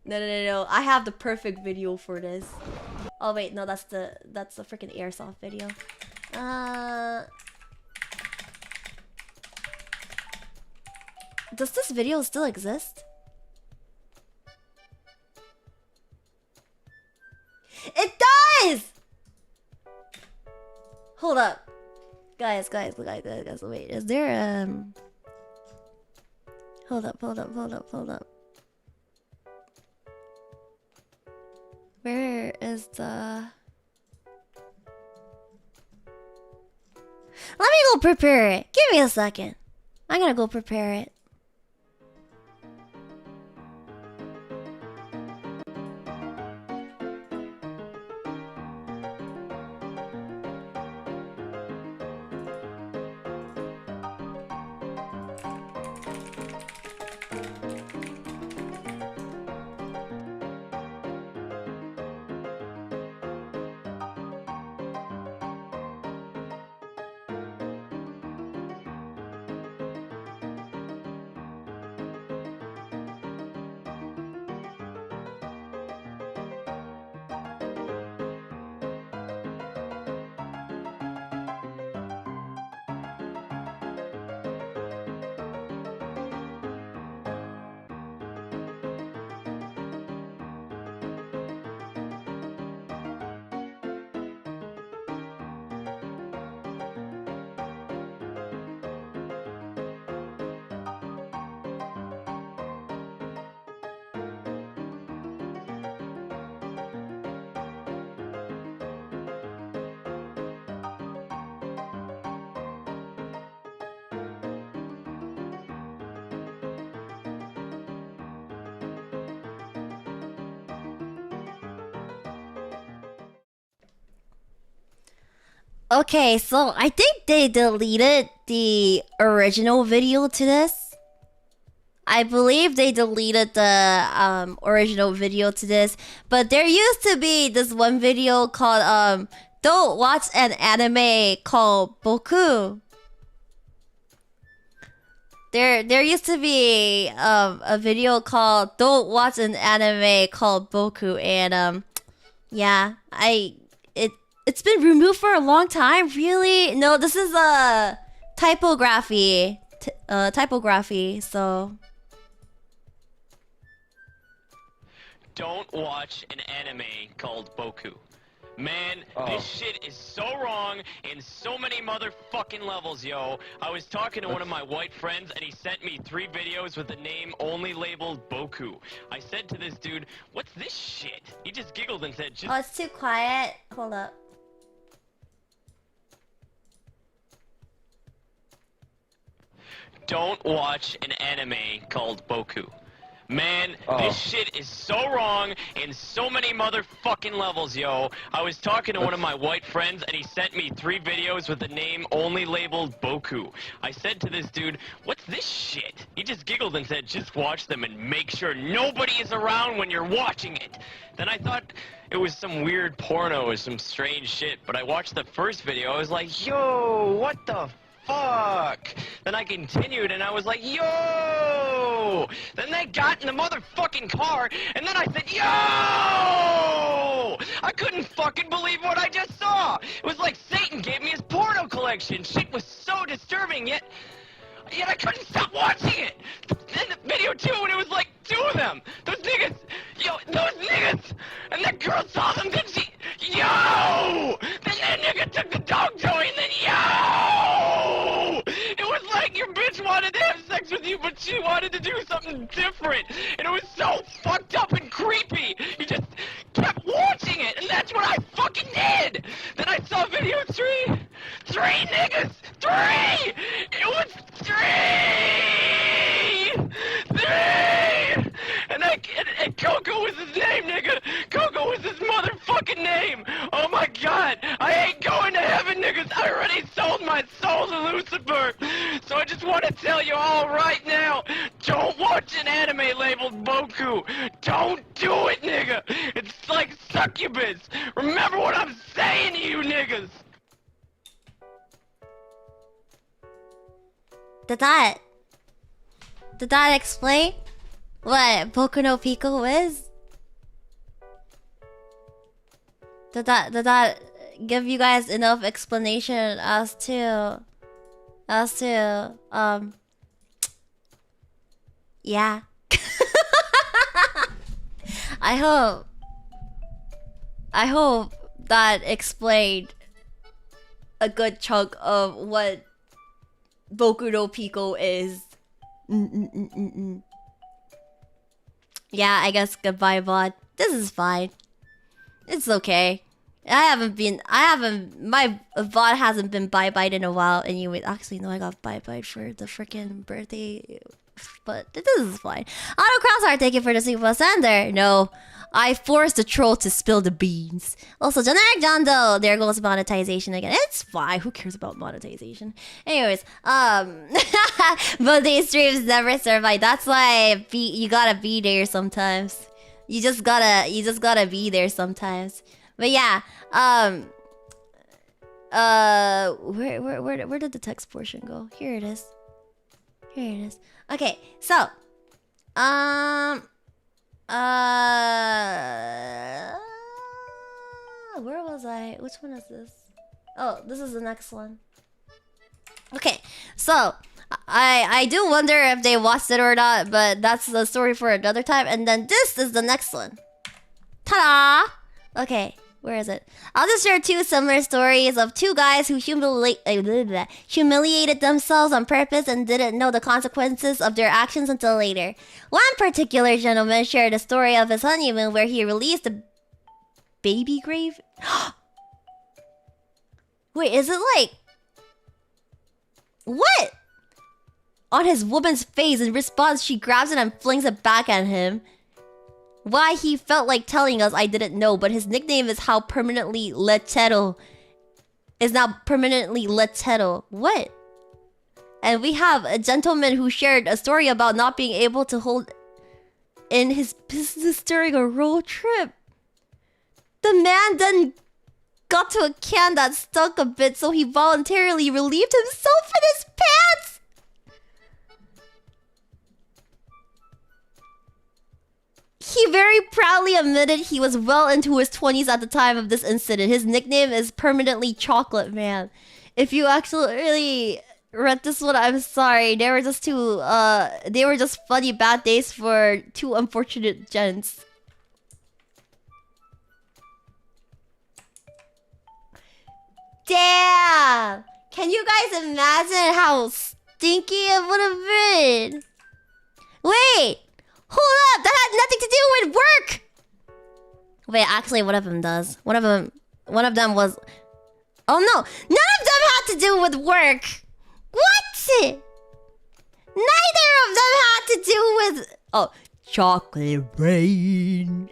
No. I have the perfect video for this. Oh wait, no, that's the freaking airsoft video. Does this video still exist? It does! Hold up. Guys, wait, is there, Hold up. Where is the... Let me go prepare it. Give me a second. I'm gonna go prepare it. Okay, so I think they deleted the original video to this. I believe they deleted the original video to this, but there used to be this one video called Don't Watch an Anime called Boku. There used to be a video called Don't Watch an Anime called Boku, and yeah, it's been removed for a long time. Really? No, this is a typography. Typography. So. Don't watch an anime called Boku. Man, this shit is so wrong in so many motherfucking levels, yo. I was talking to one of my white friends and he sent me 3 videos with the name only labeled Boku. I said to this dude, what's this shit? He just giggled and said, Oh, it's too quiet. Hold up. Don't watch an anime called Boku. Man, this shit is so wrong in so many motherfucking levels, yo. I was talking to one of my white friends and he sent me 3 videos with the name only labeled Boku. I said to this dude, what's this shit? He just giggled and said, just watch them and make sure nobody is around when you're watching it. Then I thought it was some weird porno or some strange shit, but I watched the first video. I was like, yo, what the fuck? Then I continued and I was like, yo! Then they got in the motherfucking car and then I said, yo! I couldn't fucking believe what I just saw. It was like Satan gave me his porno collection. Shit was so disturbing, yet I couldn't stop watching it. Then the video 2, when it was like 2 of them. Those niggas, those niggas. And that girl saw them, then she, yo! Then that nigga took the dog toy and then, yo! It was like your bitch wanted to have sex with you, but she wanted to do something different. And it was so fucked up and creepy. You just kept watching it, and that's what I fucking did. Then I saw video 3. 3 niggas! 3! It was 3! 3! And Coco was his name, nigga! Coco was his motherfucking name! Oh my god! I ain't going to heaven, niggas! I already sold my soul to Lucifer! So I just want to tell you all right now, don't watch an anime labeled Boku! Don't do it, nigga! It's like succubus! Remember what I'm saying to you, niggas! Did that explain what Boku no Pico is? Did that give you guys enough explanation as to yeah. I hope that explained a good chunk of what Boku no Pico is. Yeah, I guess goodbye, bot. This is fine. It's okay. My bot hasn't been bye-bye in a while anyway. Actually, no, I got bye-bye for the freaking birthday. But this is fine. Auto Crossheart, thank you for the Super Sender. No, I forced the troll to spill the beans. Also, generic John Doe. There goes monetization again. It's fine. Who cares about monetization? Anyways, but these streams never survive. That's why you gotta be there sometimes. You just gotta be there sometimes. But yeah, where did the text portion go? Here it is. Here it is. Okay, so, where was I? Which one is this? Oh, this is the next one. Okay, so I do wonder if they watched it or not, but that's the story for another time. And then this is the next one. Ta-da! Okay, where is it? I'll just share 2 similar stories of 2 guys who humiliated themselves on purpose and didn't know the consequences of their actions until later. One particular gentleman shared a story of his honeymoon where he released a baby grave. Wait, is it like... What? On his woman's face. In response, she grabs it and flings it back at him. Why he felt like telling us, I didn't know, but his nickname is how permanently lechero. Is now permanently lechero. What? And we have a gentleman who shared a story about not being able to hold in his business during a road trip. The man then got to a can that stunk a bit, so he voluntarily relieved himself in his pants. He very proudly admitted he was well into his 20s at the time of this incident. His nickname is permanently Chocolate Man. If you actually really read this one, I'm sorry. They were just funny bad days for 2 unfortunate gents. Damn! Can you guys imagine how stinky it would have been? Wait! Hold up! That had nothing to do with work! Wait, actually, one of them does. One of them was... Oh no! None of them had to do with work! What? Neither of them had to do with... Oh, chocolate rain.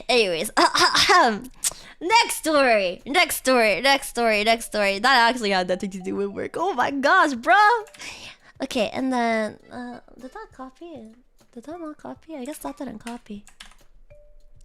Anyways, next story. That actually had nothing to do with work. Oh my gosh, bro. Okay, and then did that copy? Did that not copy? I guess that didn't copy.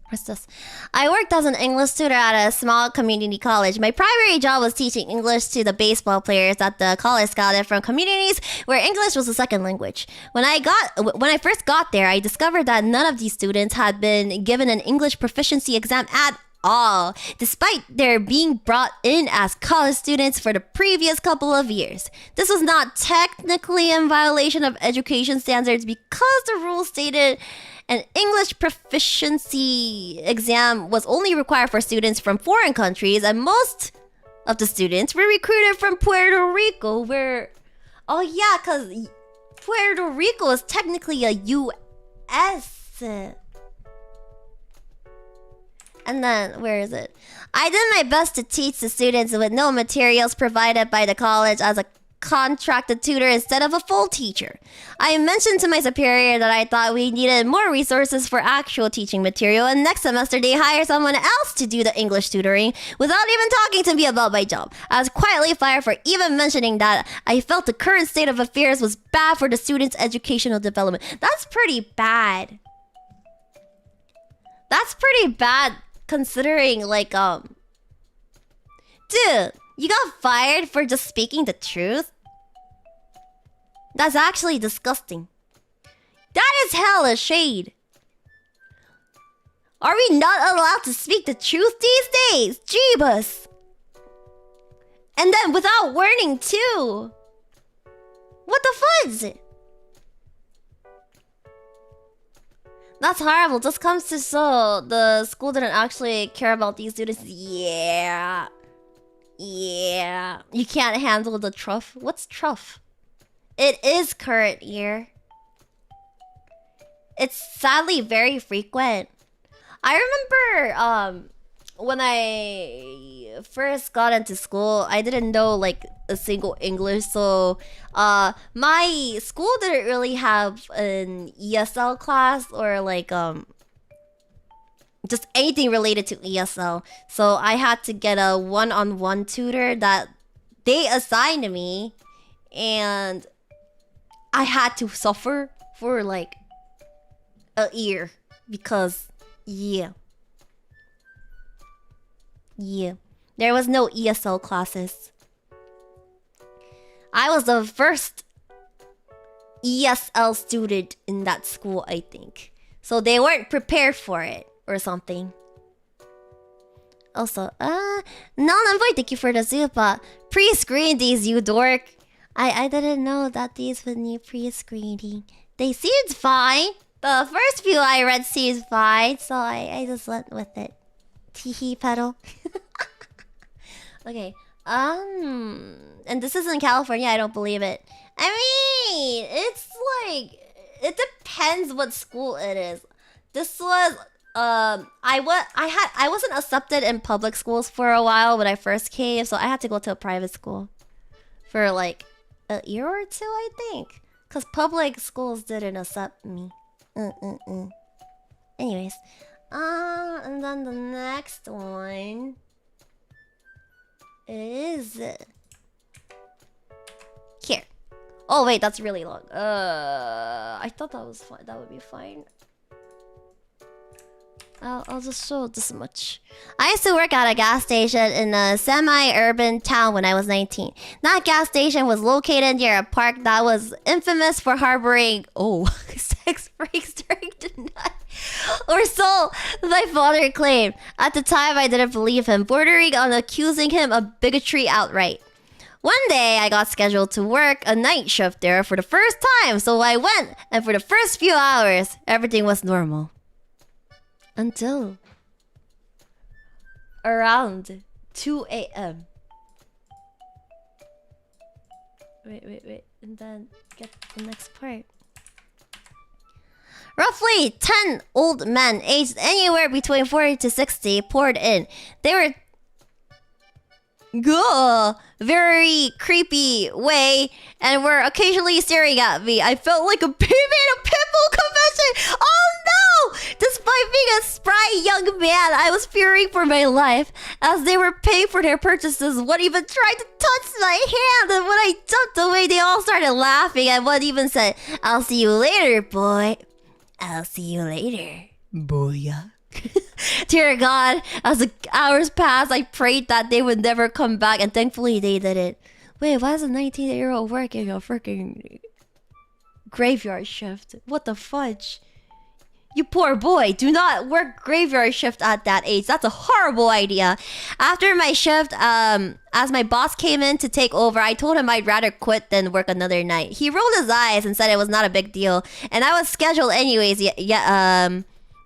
What's this? I worked as an English tutor at a small community college. My primary job was teaching English to the baseball players at the college scouted from communities where English was a second language. When I first got there, I discovered that none of these students had been given an English proficiency exam at all, despite their being brought in as college students for the previous couple of years. This was not technically in violation of education standards because the rules stated an English proficiency exam was only required for students from foreign countries, and most of the students were recruited from Puerto Rico, where... Oh yeah, because Puerto Rico is technically a U.S. And then, where is it? I did my best to teach the students with no materials provided by the college as a contracted tutor instead of a full teacher. I mentioned to my superior that I thought we needed more resources for actual teaching material, and next semester they hire someone else to do the English tutoring without even talking to me about my job. I was quietly fired for even mentioning that I felt the current state of affairs was bad for the students' educational development. That's pretty bad. That's pretty bad considering, like, dude, you got fired for just speaking the truth? That's actually disgusting. That is hella shade. Are we not allowed to speak the truth these days? Jeebus. And then without warning too. What the fudge? That's horrible. Just comes to show the school didn't actually care about these students. Yeah. Yeah. You can't handle the truff. What's truff? It is current year. It's sadly very frequent. I remember when I first got into school, I didn't know like a single English, so my school didn't really have an ESL class or like just anything related to ESL. So I had to get a one-on-one tutor that they assigned me, and I had to suffer for like a year because yeah, there was no ESL classes. I was the first ESL student in that school, I think. So they weren't prepared for it or something. Also, non-envoy, thank you for the super. Pre-screen these, you dork. I didn't know that these would need pre-screening. They seemed fine. The first few I read seemed fine, so I just went with it. Teehee pedal. Okay. And this is in California, I don't believe it. I mean, it's like, it depends what school it is. This was I wasn't accepted in public schools for a while when I first came, so I had to go to a private school for like a year or two, I think, because public schools didn't accept me. Anyways, and then the next one is here. Oh wait, that's really long. I thought that was fine. That would be fine. I'll just show this much. I used to work at a gas station in a semi-urban town when I was 19. That gas station was located near a park that was infamous for harboring sex freaks during the night. Or so my father claimed. At the time, I didn't believe him, bordering on accusing him of bigotry outright. One day, I got scheduled to work a night shift there for the first time, so I went, and for the first few hours, everything was normal. Until around 2 a.m. Wait. And then get the next part. Roughly 10 old men aged anywhere between 40 to 60 poured in. They were very creepy way and were occasionally staring at me. I felt like a baby at a pitbull convention. Oh no! Despite being a spry young man, I was fearing for my life. As they were paying for their purchases, one even tried to touch my hand, and when I jumped away, they all started laughing, and one even said, "I'll see you later, boy. I'll see you later, boya." Dear God, as the hours passed, I prayed that they would never come back, and thankfully they didn't. Wait, why is a 19-year-old working a freaking graveyard shift? What the fudge? You poor boy, do not work graveyard shift at that age. That's a horrible idea. After my shift, as my boss came in to take over, I told him I'd rather quit than work another night. He rolled his eyes and said it was not a big deal, and I was scheduled anyways,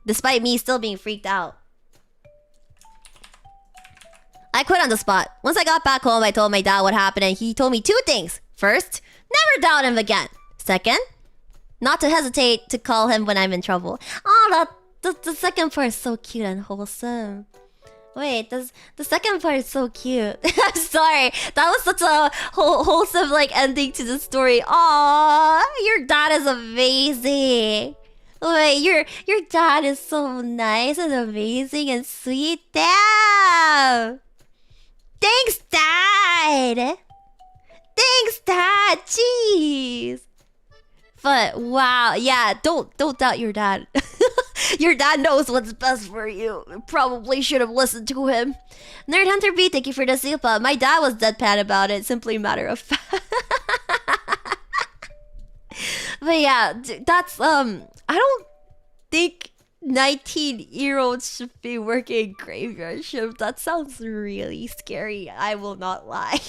despite me still being freaked out. I quit on the spot. Once I got back home, I told my dad what happened, and he told me 2 things. First, never doubt him again. Second, not to hesitate to call him when I'm in trouble. Oh, the second part is so cute and wholesome. Wait, the second part is so cute. I'm sorry. That was such a wholesome like ending to the story. Aw, your dad is amazing. Wait, your dad is so nice and amazing and sweet. Damn. Thanks, Dad. Thanks, Dad. Jeez. But wow, yeah, don't doubt your dad. Your dad knows what's best for you. Probably should have listened to him. Nerd Hunter B, thank you for the super. My dad was deadpan about it. Simply matter of fact. But yeah, that's I don't think 19-year-olds should be working graveyard shift. That sounds really scary. I will not lie.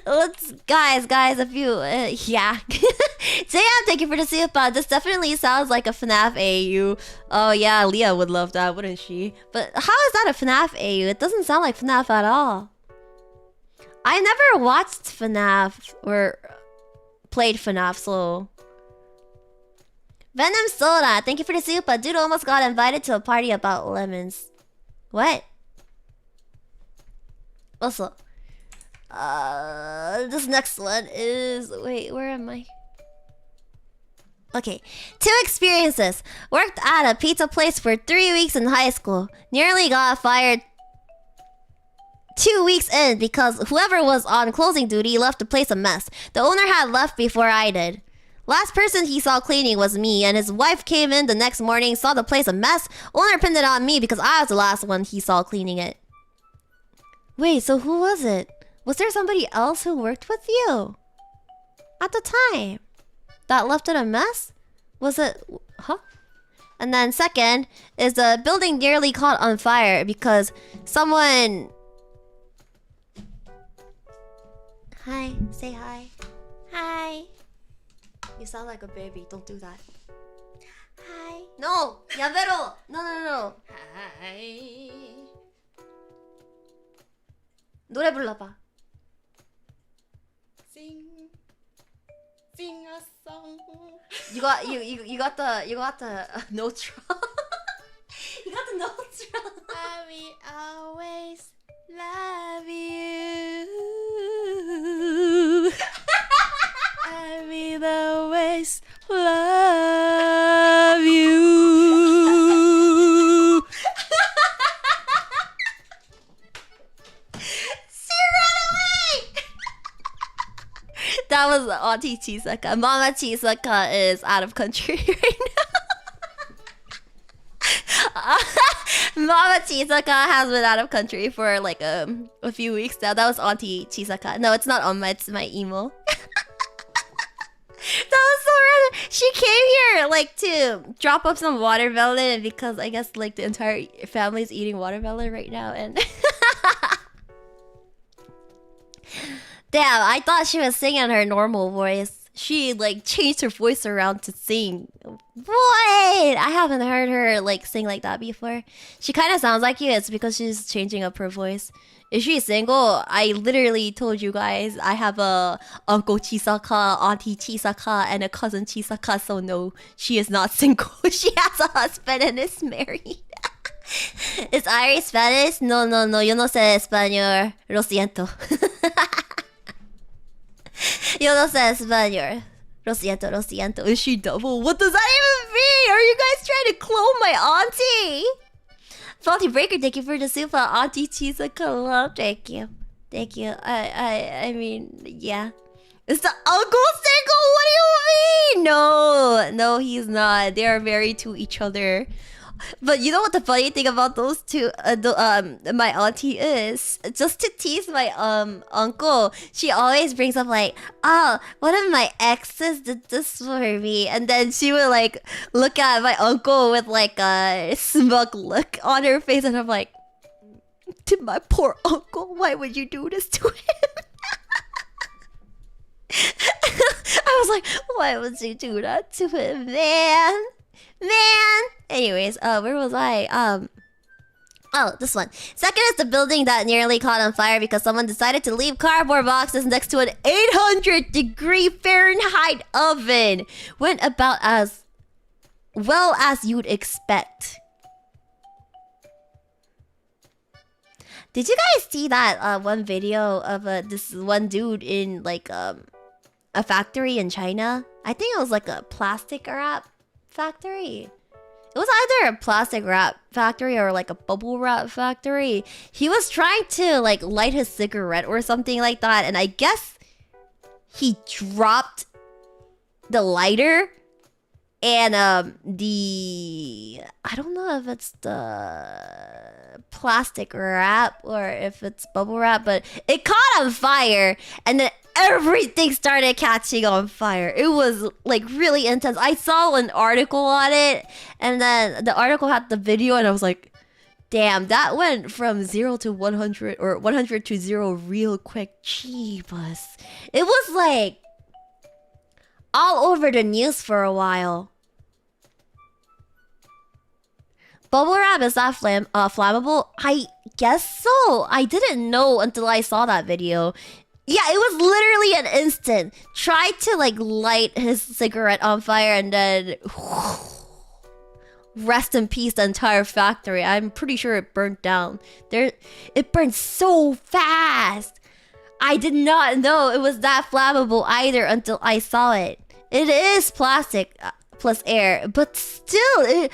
Let's guys, if you yeah. JM, thank you for the super. This definitely sounds like a FNAF AU. Oh yeah, Leah would love that, wouldn't she? But how is that a FNAF AU? It doesn't sound like FNAF at all. I never watched FNAF or played FNAF, so Venom Soda, thank you for the super. Dude almost got invited to a party about lemons. What? Also, this next one is... Wait, where am I? Okay. 2 experiences. Worked at a pizza place for 3 weeks in high school. Nearly got fired 2 weeks in because whoever was on closing duty left the place a mess. The owner had left before I did. Last person he saw cleaning was me, and his wife came in the next morning, saw the place a mess. Owner pinned it on me because I was the last one he saw cleaning it. Wait, so who was it? Was there somebody else who worked with you at the time that left it a mess? Was it... Huh? And then second is the building nearly caught on fire because someone... Hi, say hi. Hi. You sound like a baby. Don't do that. Hi. No! Yabero! No. Hi. 노래 불러봐. Sing a song. You got the notes wrong. You got the notes wrong. I will always love you. I will always love you. She ran away. That was Auntie Chisaka. Mama Chisaka is out of country right now. Mama Chisaka has been out of country for like a few weeks now. That was Auntie Chisaka. No, it's not Oma, it's my emo. That was so random. She came here like to drop up some watermelon because I guess like the entire family's eating watermelon right now, and damn, I thought she was singing in her normal voice. She like changed her voice around to sing. What? I haven't heard her like sing like that before. She kind of sounds like you. It's because she's changing up her voice. Is she single? I literally told you guys I have a Uncle Chisaka, Auntie Chisaka, and a cousin Chisaka, so no, she is not single. She has a husband and is married. Is Airi Spanish? No, yo no sé español. Lo siento. Yo no sé español. Rosiento, Rosiento, is she double? What does that even mean? Are you guys trying to clone my auntie? Faulty Breaker, thank you for the super Auntie Chisaka love. Thank you. Thank you. I mean, yeah. Is the uncle single? What do you mean? No, no, he's not. They are married to each other. But you know what the funny thing about those two, my auntie is, just to tease my uncle, she always brings up like, oh, one of my exes did this for me, and then she would like look at my uncle with like a smug look on her face, and I'm like, to my poor uncle, why would you do this to him? I was like, why would you do that to him, man? Man! Anyways, where was I? Oh, this one. Second is the building that nearly caught on fire because someone decided to leave cardboard boxes next to an 800-degree Fahrenheit oven. Went about as well as you'd expect. Did you guys see that one video of this one dude in like a factory in China? I think it was like a plastic wrap factory. It was either a plastic wrap factory or like a bubble wrap factory. He was trying to like light his cigarette or something like that, and I guess he dropped the lighter and the, I don't know if it's the plastic wrap or if it's bubble wrap, but it caught on fire and then everything started catching on fire. It was like really intense. I saw an article on it, and then the article had the video, and I was like, damn, that went from 0 to 100 or 100 to 0 real quick. Jeebus. It was like all over the news for a while. Bubble wrap, is that flammable? I guess so. I didn't know until I saw that video. Yeah, it was literally an instant. Tried to like light his cigarette on fire and then rest in peace the entire factory. I'm pretty sure it burnt down. It burned so fast. I did not know it was that flammable either until I saw it. It is plastic plus air, but still,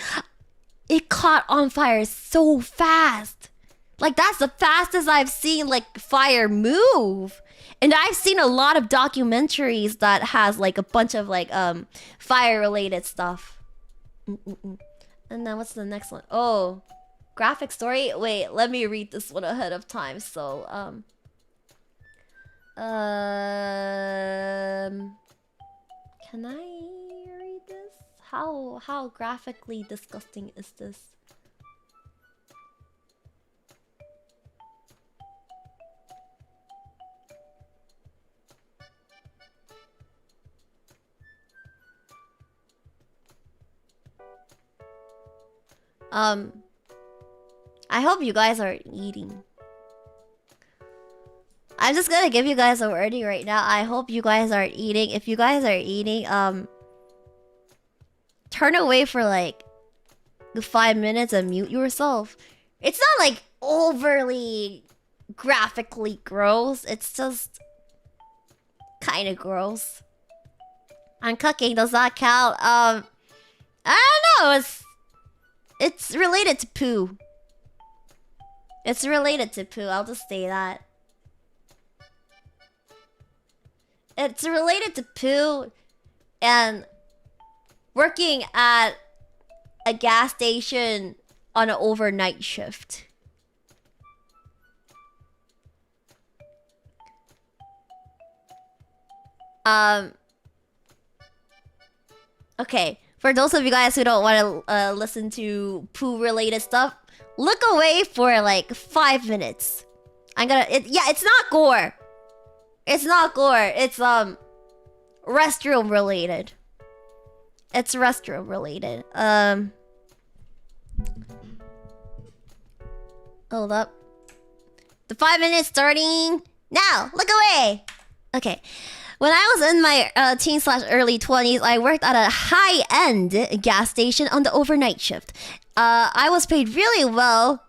it caught on fire so fast. Like that's the fastest I've seen like fire move. And I've seen a lot of documentaries that has like a bunch of like fire related stuff. And then what's the next one? Oh, graphic story. Wait, let me read this one ahead of time. So can I read this? How graphically disgusting is this? I hope you guys are eating. I'm just gonna give you guys a warning right now. I hope you guys are eating. If you guys are eating, turn away for like 5 minutes and mute yourself. It's not like overly graphically gross. It's just kind of gross. I'm cooking. Does that count? I don't know. It's related to poo. It's related to poo. I'll just say that. It's related to poo and working at a gas station on an overnight shift. Okay. For those of you guys who don't want to listen to poo-related stuff, look away for like 5 minutes. Yeah, it's not gore. It's not gore. It's restroom related. It's restroom related. Hold up. The 5 minutes starting now. Look away. Okay. When I was in my teen/early 20s, I worked at a high-end gas station on the overnight shift. I was paid really well.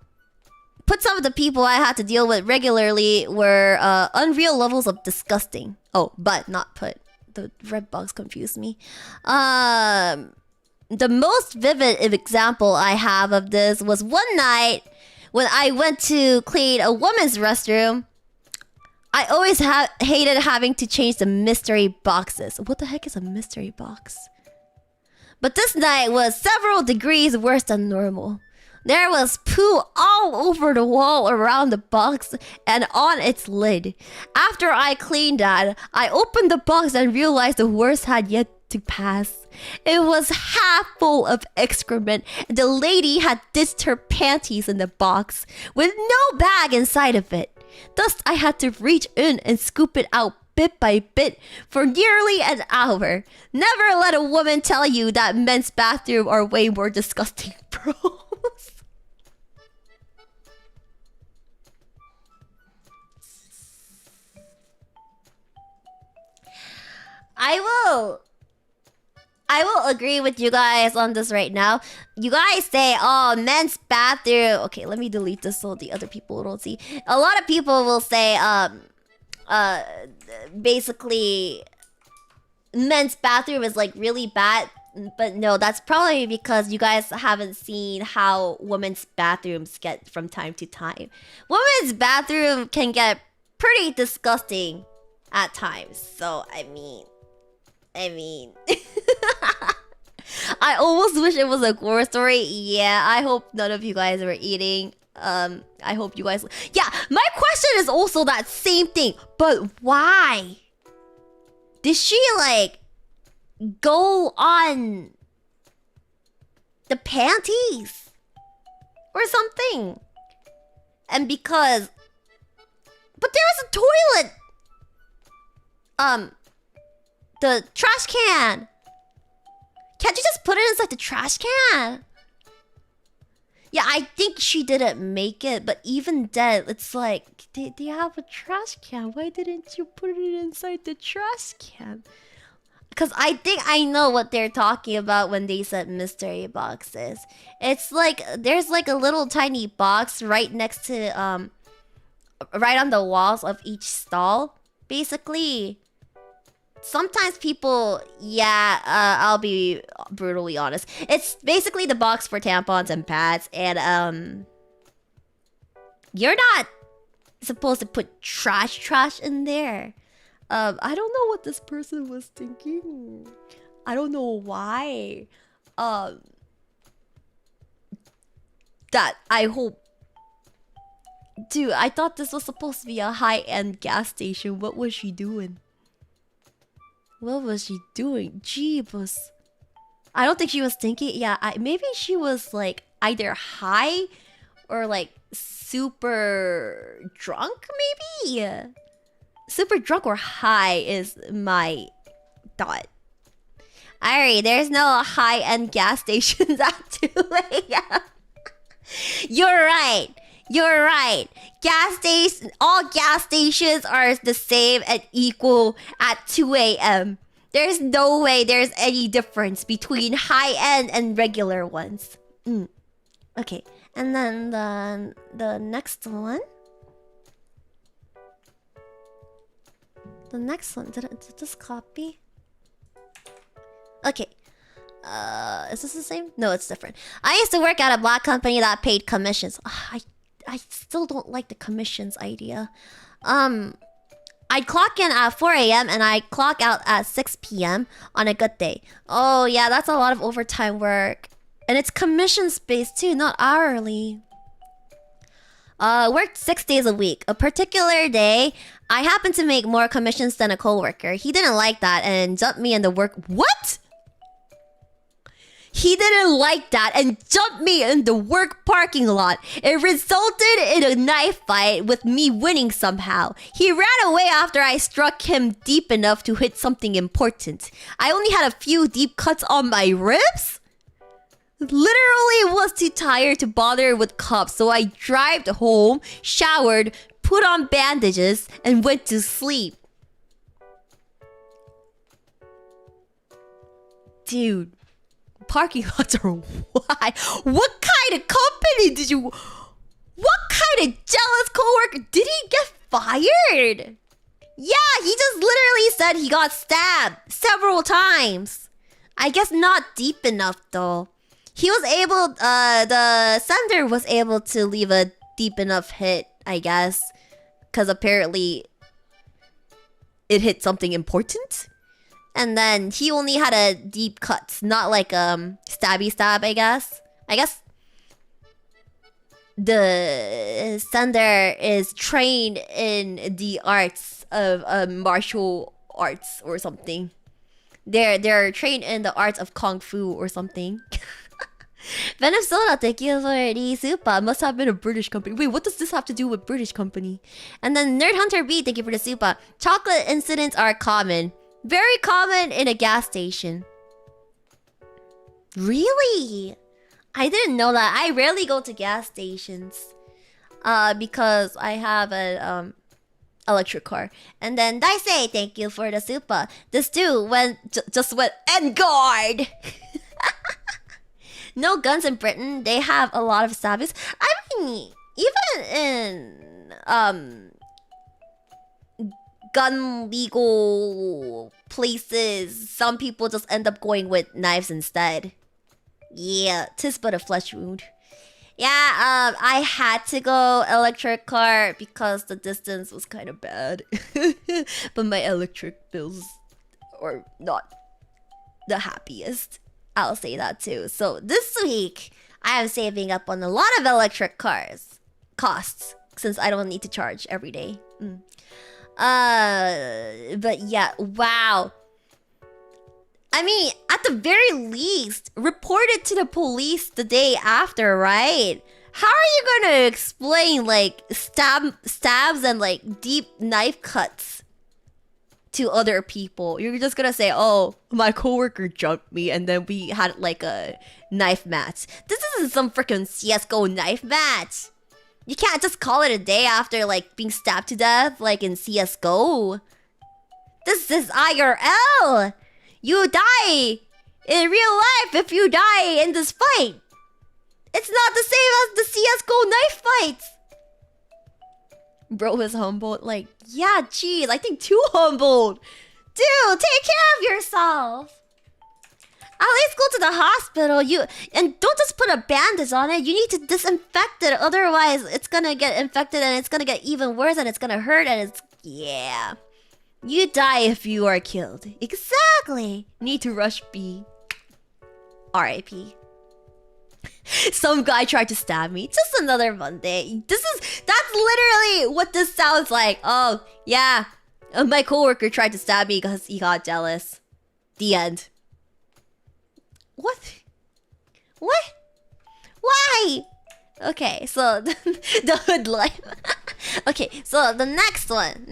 Put some of the people I had to deal with regularly were unreal levels of disgusting. Oh, but not put. the red box confused me. The most vivid example I have of this was one night when I went to clean a woman's restroom. I always hated having to change the mystery boxes. What the heck is a mystery box? But this night was several degrees worse than normal. There was poo all over the wall around the box and on its lid. After I cleaned that, I opened the box and realized the worst had yet to pass. It was half full of excrement, and the lady had ditched her panties in the box with no bag inside of it. Thus, I had to reach in and scoop it out bit by bit for nearly an hour. Never let a woman tell you that men's bathrooms are way more disgusting, bros. I will agree with you guys on this right now. You guys say, oh, men's bathroom. Okay, let me delete this so the other people don't see. A lot of people will say, basically, men's bathroom is like really bad. But no, that's probably because you guys haven't seen how women's bathrooms get from time to time. Women's bathroom can get pretty disgusting at times. So, I mean... I almost wish it was a gore story. Yeah, I hope none of you guys were eating. I hope you guys... Yeah, my question is also that same thing. But why? Did she, like, go on the panties? Or something? And because... But there was a toilet! The trash can. Can't you just put it inside the trash can? Yeah, I think she didn't make it, but even then, it's like, they have a trash can. Why didn't you put it inside the trash can? Because I think I know what they're talking about when they said mystery boxes. It's like, there's like a little tiny box right next to, right on the walls of each stall, basically. Sometimes people, I'll be brutally honest. It's basically the box for tampons and pads, and you're not supposed to put trash in there. I don't know what this person was thinking. I don't know why. That I hope. Dude, I thought this was supposed to be a high-end gas station. What was she doing? What was she doing? Jeebus. I don't think she was thinking. Yeah, maybe she was like either high or like super drunk, maybe? Super drunk or high is my thought. Airi, there's no high-end gas stations at 2 a.m. You're right. You're right. All gas stations are the same and equal at 2 a.m. There's no way there's any difference between high-end and regular ones. Okay, and then the next one. The next one, did this copy? Okay. Is this the same? No, it's different. I used to work at a black company that paid commissions. I still don't like the commissions idea. I'd clock in at 4 a.m. and I'd clock out at 6 p.m. on a good day. Oh yeah, that's a lot of overtime work. And it's commission-based too, not hourly. Worked 6 days a week. A particular day, I happened to make more commissions than a coworker. He didn't like that and jumped me in the work... What?! He didn't like that and jumped me in the work parking lot. It resulted in a knife fight with me winning somehow. He ran away after I struck him deep enough to hit something important. I only had a few deep cuts on my ribs? Literally was too tired to bother with cops, so I drove home, showered, put on bandages, and went to sleep. Dude. Parking lots are wide. What kind of company did you... What kind of jealous coworker... Did he get fired? Yeah, he just literally said he got stabbed several times. I guess not deep enough though. He was able, the sender was able to leave a deep enough hit, I guess. Because apparently it hit something important. And then he only had a deep cut, not like stabby stab, I guess. I guess the sender is trained in the arts of martial arts or something. They're trained in the arts of kung fu or something. Venezuela, thank you for the super. Must have been a British company. Wait, what does this have to do with British company? And then Nerd Hunter B, thank you for the super. Chocolate incidents are common. Very common in a gas station. Really? I didn't know that. I rarely go to gas stations. Because I have an electric car. And then Daisei, thank you for the super. This too just went and guard. No guns in Britain. They have a lot of stabbings. I mean, even in gun legal places, some people just end up going with knives instead. Yeah, 'tis but a flesh wound. Yeah, I had to go electric car because the distance was kind of bad. But my electric bills are not the happiest. I'll say that too. So this week, I am saving up on a lot of electric cars costs since I don't need to charge every day. But yeah, wow. I mean, at the very least, report it to the police the day after, right? How are you gonna explain like stabs and like deep knife cuts to other people? You're just gonna say, oh, my coworker jumped me and then we had like a knife match. This isn't some freaking CSGO knife match. You can't just call it a day after like being stabbed to death like in CSGO. This is IRL. You die in real life if you die in this fight. It's not the same as the CSGO knife fights. Bro is humbled. Like, yeah, geez, I think too humbled. Dude, take care of yourself. At least go to the hospital. And don't just put a bandage on it. You need to disinfect it. Otherwise, it's gonna get infected and it's gonna get even worse and it's gonna hurt and it's... Yeah. You die if you are killed. Exactly. Need to rush B. R.I.P. Some guy tried to stab me. Just another Monday. That's literally what this sounds like. Oh, yeah. My coworker tried to stab me because he got jealous. The end. What? What? Why? Okay, so the hood life. Okay, so the next one.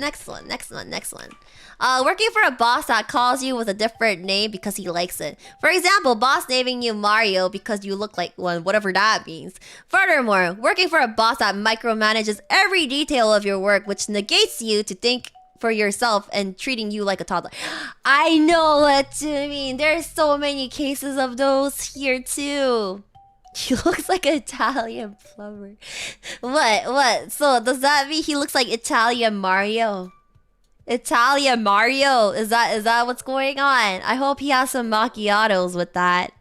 Working for a boss that calls you with a different name because he likes it. For example, boss naming you Mario because you look like one, whatever that means. Furthermore, working for a boss that micromanages every detail of your work, which negates you to think for yourself and treating you like a toddler. I know what you mean. There's so many cases of those here too. He looks like an Italian plumber. What? So does that mean he looks like Italian Mario? Italian Mario? Is that what's going on? I hope he has some macchiatos with that.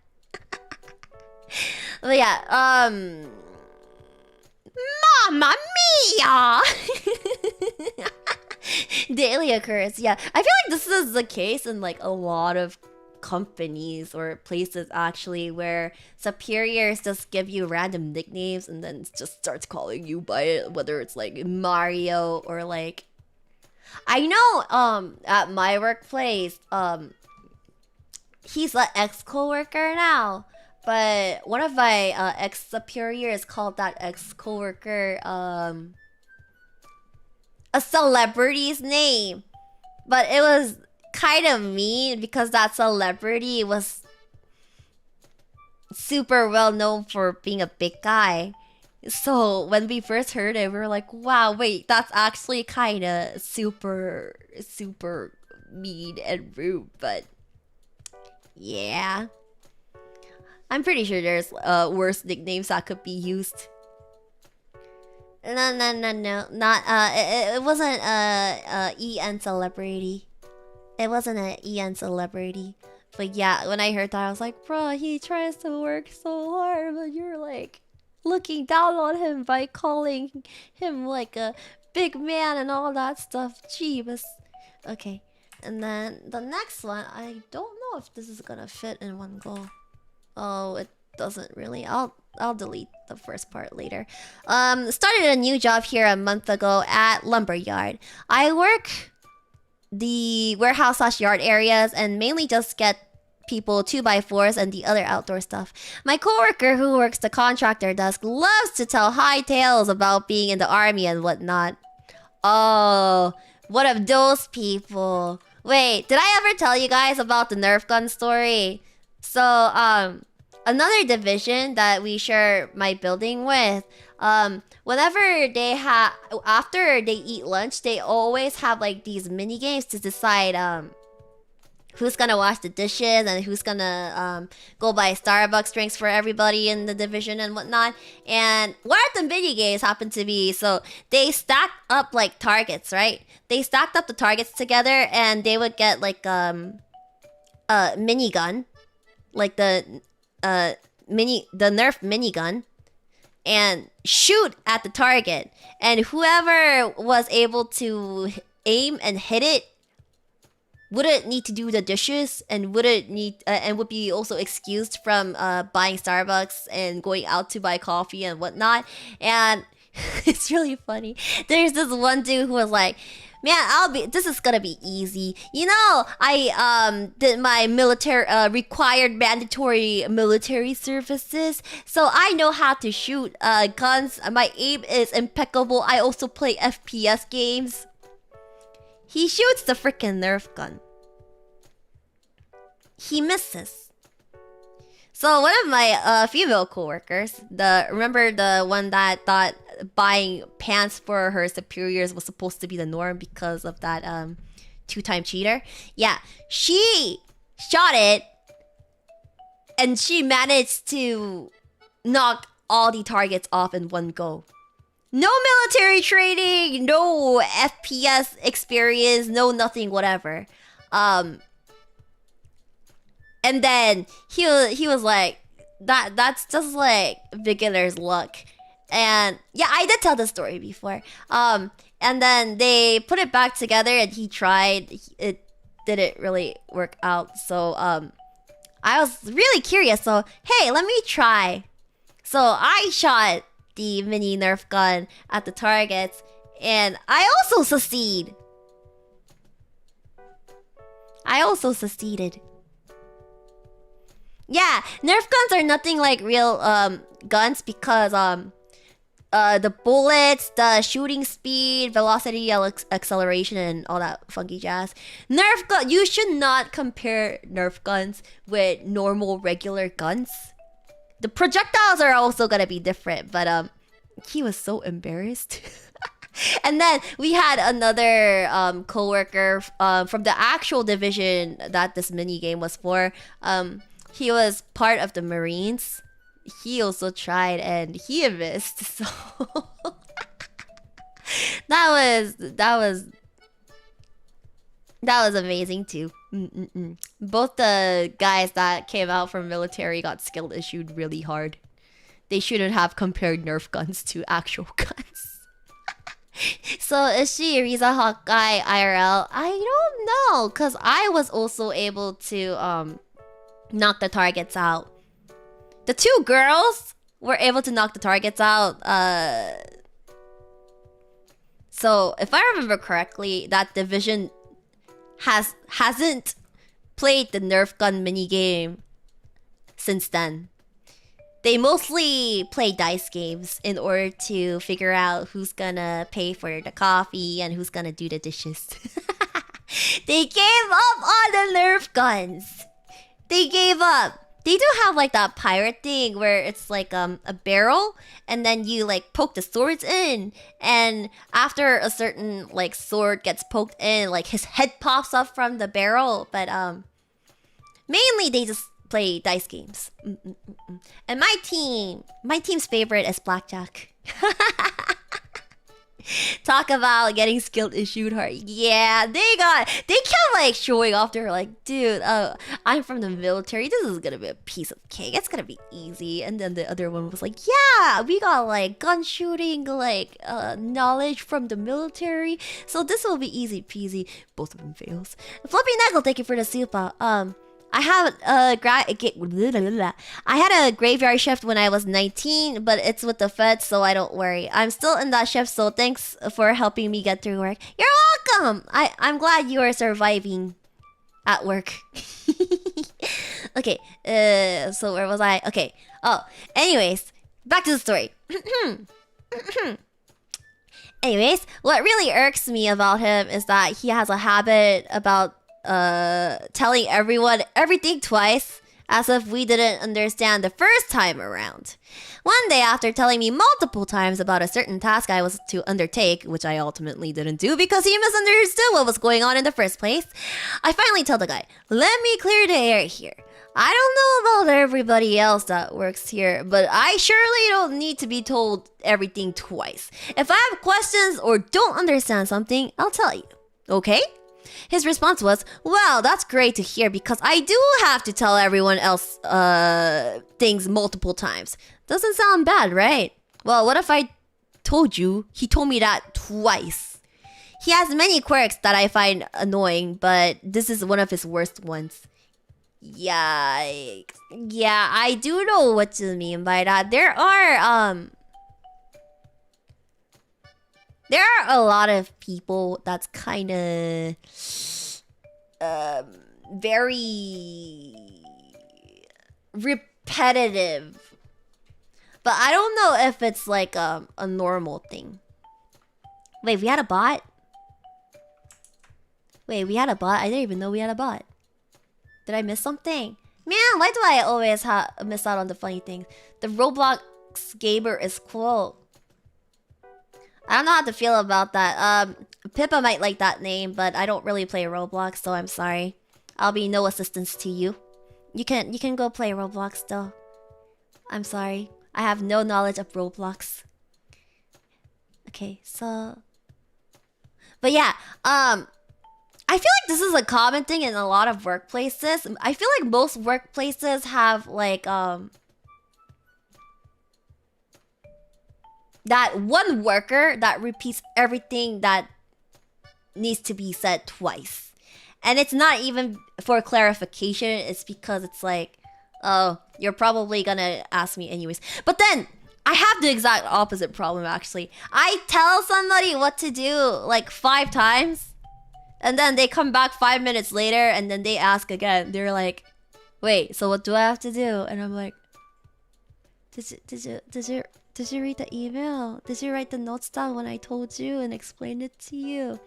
But yeah, Mamma mia! Daily occurs, yeah. I feel like this is the case in like a lot of companies or places actually where superiors just give you random nicknames and then just starts calling you by it, whether it's like Mario or like... I know at my workplace, he's an ex-coworker now, but one of my ex-superiors called that ex-coworker a celebrity's name. But it was kind of mean because that celebrity was super well known for being a big guy. So when we first heard it, we were like, wow, wait, that's actually kind of super mean and rude, but yeah. I'm pretty sure there's worse nicknames that could be used. No. Not it wasn't a EN celebrity. It wasn't an EN celebrity. But yeah, when I heard that, I was like, bro, he tries to work so hard, but you're like looking down on him by calling him like a big man and all that stuff. Jeebus. Okay. And then the next one, I don't know if this is gonna fit in one go. Oh, it doesn't really. I'll delete the first part later. Started a new job here a month ago at Lumberyard. I work the warehouse / yard areas and mainly just get people 2x4s and the other outdoor stuff. My coworker who works the contractor desk loves to tell high tales about being in the army and whatnot. Oh, what of those people? Wait, did I ever tell you guys about the Nerf gun story? So, another division that we share my building with, whenever they after they eat lunch, they always have like these mini games to decide who's gonna wash the dishes and who's gonna go buy Starbucks drinks for everybody in the division and whatnot. And what the mini games happen to be, so they stacked up like targets, right? They stacked up the targets together and they would get like a minigun, like the Nerf minigun, and shoot at the target, and whoever was able to aim and hit it wouldn't need to do the dishes and wouldn't need and would be also excused from buying Starbucks and going out to buy coffee and whatnot. And it's really funny. There's this one dude who was like, man, this is gonna be easy. You know, I did my military required mandatory military services, so I know how to shoot guns. My aim is impeccable. I also play FPS games. He shoots the freaking Nerf gun. He misses. So one of my female coworkers, remember the one that thought buying pants for her superiors was supposed to be the norm because of that 2-time cheater? Yeah, she shot it and she managed to knock all the targets off in one go. No military training, no FPS experience, no nothing, whatever. And then he was like, that's just like beginner's luck. And yeah, I did tell the story before. And then they put it back together and he tried. It didn't really work out. So I was really curious. So hey, let me try. So I shot the mini Nerf gun at the targets, and I also succeeded. Yeah, Nerf guns are nothing like real guns because the bullets, the shooting speed, velocity, acceleration, and all that funky jazz. Nerf gun, you should not compare Nerf guns with normal regular guns. The projectiles are also gonna be different, but he was so embarrassed. And then we had another coworker from the actual division that this mini game was for. He was part of the Marines. He also tried and he missed. So that was amazing too. Both the guys that came out from military got skill issued really hard. They shouldn't have compared Nerf guns to actual guns. So is she Riza Hawkeye IRL? I don't know, cause I was also able to knock the targets out. The two girls were able to knock the targets out. So if I remember correctly, that division hasn't played the Nerf gun mini game since then. They mostly play dice games in order to figure out who's gonna pay for the coffee and who's gonna do the dishes. They gave up on the Nerf guns. They gave up. They do have like that pirate thing where it's like a barrel and then you like poke the swords in, and after a certain like sword gets poked in, like his head pops up from the barrel. But mainly they just play dice games. And my team's favorite is blackjack. Talk about getting skilled issued heart. Yeah, they kept like showing off. They're like, dude, I'm from the military. This is gonna be a piece of cake. It's gonna be easy. And then the other one was like, yeah, we got like gun shooting, like knowledge from the military. So this will be easy peasy. Both of them fails. Fluffy Knuckle, thank you for the super. I had a graveyard shift when I was 19, but it's with the feds, so I don't worry. I'm still in that shift, so thanks for helping me get through work. You're welcome! I'm glad you are surviving at work. Okay, so where was I? Okay, anyways, back to the story. Anyways, what really irks me about him is that he has a habit about telling everyone everything twice, as if we didn't understand the first time around. One day, after telling me multiple times about a certain task I was to undertake, which I ultimately didn't do because he misunderstood what was going on in the first place, I finally tell the guy, let me clear the air here. I don't know about everybody else that works here, but I surely don't need to be told everything twice. If I have questions or don't understand something, I'll tell you. Okay? His response was, well, that's great to hear because I do have to tell everyone else things multiple times. Doesn't sound bad, right? Well, what if I told you he told me that twice? He has many quirks that I find annoying, but this is one of his worst ones. Yeah, I do know what you mean by that. There are a lot of people that's kind of very repetitive. But I don't know if it's like a normal thing. Wait, we had a bot? Wait, we had a bot? I didn't even know we had a bot. Did I miss something? Man, why do I always miss out on the funny things? The Roblox gamer is cool. I don't know how to feel about that. Pippa might like that name, but I don't really play Roblox, so I'm sorry. I'll be no assistance to you. You can go play Roblox though. I'm sorry. I have no knowledge of Roblox. Okay, so... But yeah, I feel like this is a common thing in a lot of workplaces. I feel like most workplaces have like that one worker that repeats everything that needs to be said twice. And it's not even for clarification, it's because it's like, oh, you're probably gonna ask me anyways. But then, I have the exact opposite problem actually. I tell somebody what to do like 5 times, and then they come back 5 minutes later, and then they ask again. They're like, wait, so what do I have to do? And I'm like, did you read the email? Did you write the notes down when I told you and explained it to you?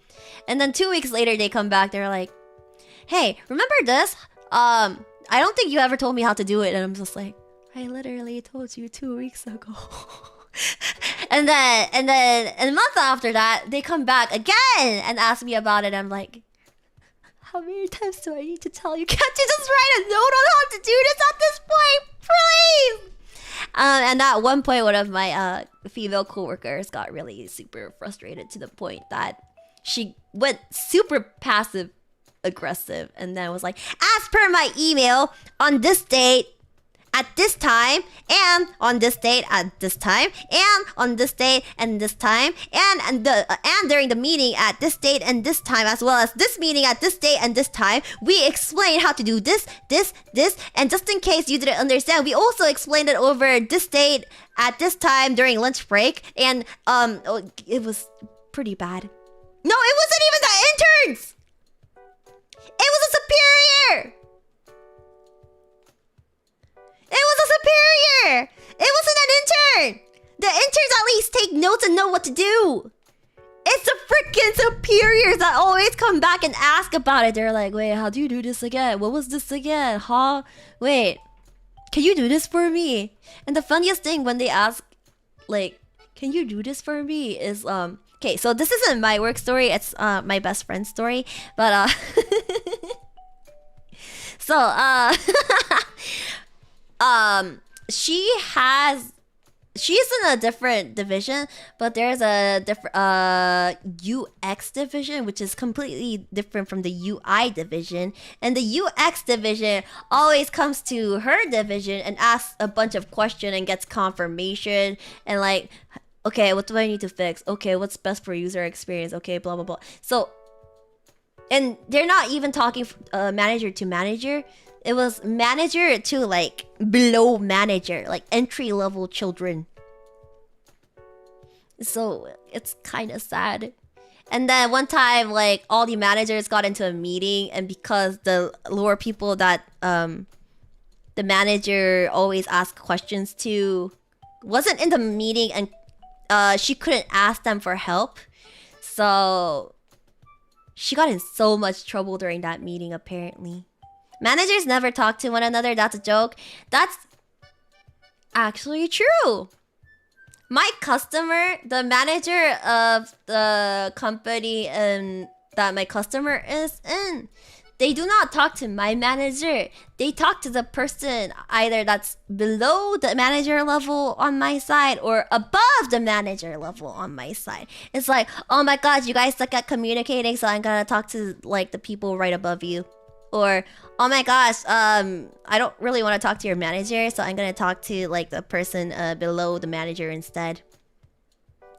And then 2 weeks later, they come back. They're like, hey, remember this? I don't think you ever told me how to do it. And I'm just like, I literally told you 2 weeks ago. and then a month after that, they come back again and ask me about it. I'm like, how many times do I need to tell you? Can't you just write a note on how to do this at this point, please? And at one point, one of my female coworkers got really super frustrated to the point that she went super passive aggressive and then was like, as per my email, on this date at this time, and on this date at this time, and on this date and this time, and during the meeting at this date and this time, as well as this meeting at this date and this time, we explained how to do this, and just in case you didn't understand, we also explained it over this date at this time during lunch break, and it was pretty bad. No, it wasn't even the interns! It was a superior! It was a superior! It wasn't an intern! The interns at least take notes and know what to do! It's the freaking superiors that always come back and ask about it. They're like, wait, how do you do this again? What was this again? Huh? Wait, can you do this for me? And the funniest thing when they ask, like, can you do this for me? Is, okay, so this isn't my work story. It's my best friend's story. But, so, she has she's in a different division, but there's a different UX division, which is completely different from the UI division. And the UX division always comes to her division and asks a bunch of questions and gets confirmation and like, okay, what do I need to fix? Okay, what's best for user experience? Okay, blah blah blah. So, and they're not even talking manager to manager. It was manager to like below manager, like entry level children. So it's kind of sad. And then one time, like all the managers got into a meeting, and because the lower people that the manager always asked questions to wasn't in the meeting, and she couldn't ask them for help, so she got in so much trouble during that meeting apparently. Managers never talk to one another. That's a joke. That's actually true. My customer, the manager of the company that my customer is in, they do not talk to my manager. They talk to the person either that's below the manager level on my side or above the manager level on my side. It's like, oh my god, you guys suck at communicating, so I'm gonna talk to like the people right above you. Or, oh my gosh, I don't really want to talk to your manager, so I'm gonna talk to like the person below the manager instead.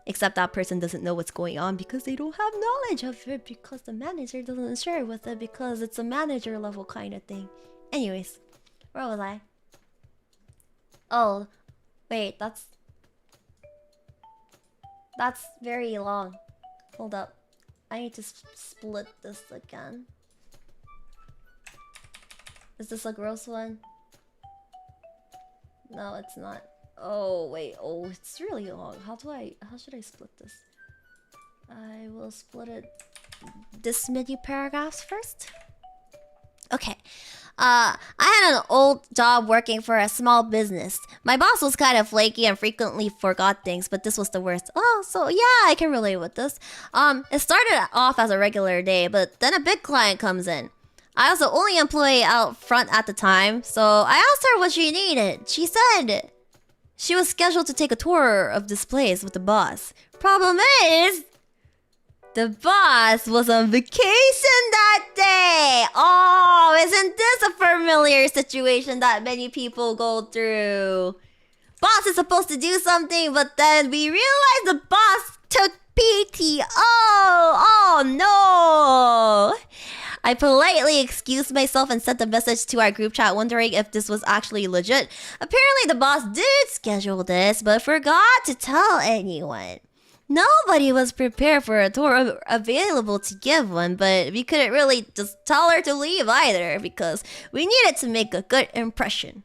Except that person doesn't know what's going on because they don't have knowledge of it, because the manager doesn't share with it because it's a manager level kind of thing. Anyways, where was I? Oh, wait, that's very long. Hold up. I need to split this again. Is this a gross one? No, it's not. Oh, wait. Oh, it's really long. How should I split this? I will split it this many paragraphs first. Okay. I had an old job working for a small business. My boss was kind of flaky and frequently forgot things, but this was the worst. Oh, so yeah, I can relate with this. It started off as a regular day, but then a big client comes in. I was the only employee out front at the time, so I asked her what she needed. She said she was scheduled to take a tour of this place with the boss. Problem is, the boss was on vacation that day. Oh, isn't this a familiar situation that many people go through? Boss is supposed to do something, but then we realized the boss took PTO. Oh no! I politely excused myself and sent a message to our group chat wondering if this was actually legit. Apparently the boss did schedule this, but forgot to tell anyone. Nobody was prepared for a tour available to give one, but we couldn't really just tell her to leave either because we needed to make a good impression.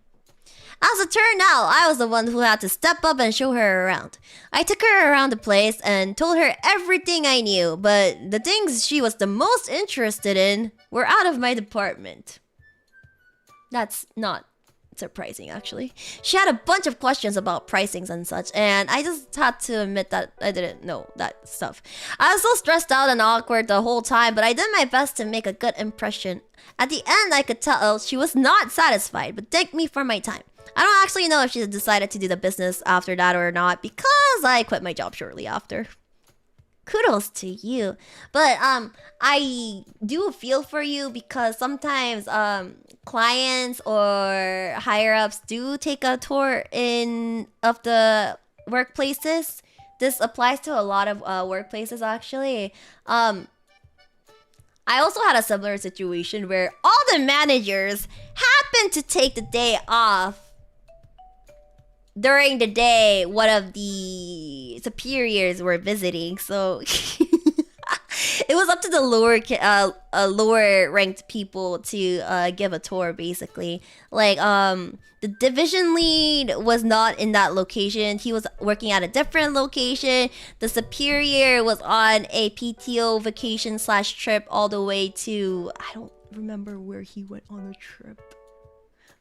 As it turned out, I was the one who had to step up and show her around. I took her around the place and told her everything I knew, but the things she was the most interested in were out of my department. That's not surprising, actually. She had a bunch of questions about pricings and such, and I just had to admit that I didn't know that stuff. I was so stressed out and awkward the whole time, but I did my best to make a good impression. At the end, I could tell she was not satisfied, but thanked me for my time. I don't actually know if she decided to do the business after that or not, because I quit my job shortly after. Kudos to you. But I do feel for you because sometimes clients or higher ups do take a tour of the workplaces. This applies to a lot of workplaces actually. I also had a similar situation where all the managers happened to take the day off. During the day, one of the superiors were visiting, so it was up to the lower ranked people to give a tour, basically. Like, the division lead was not in that location. He was working at a different location. The superior was on a PTO vacation / trip all the way to... I don't remember where he went on the trip.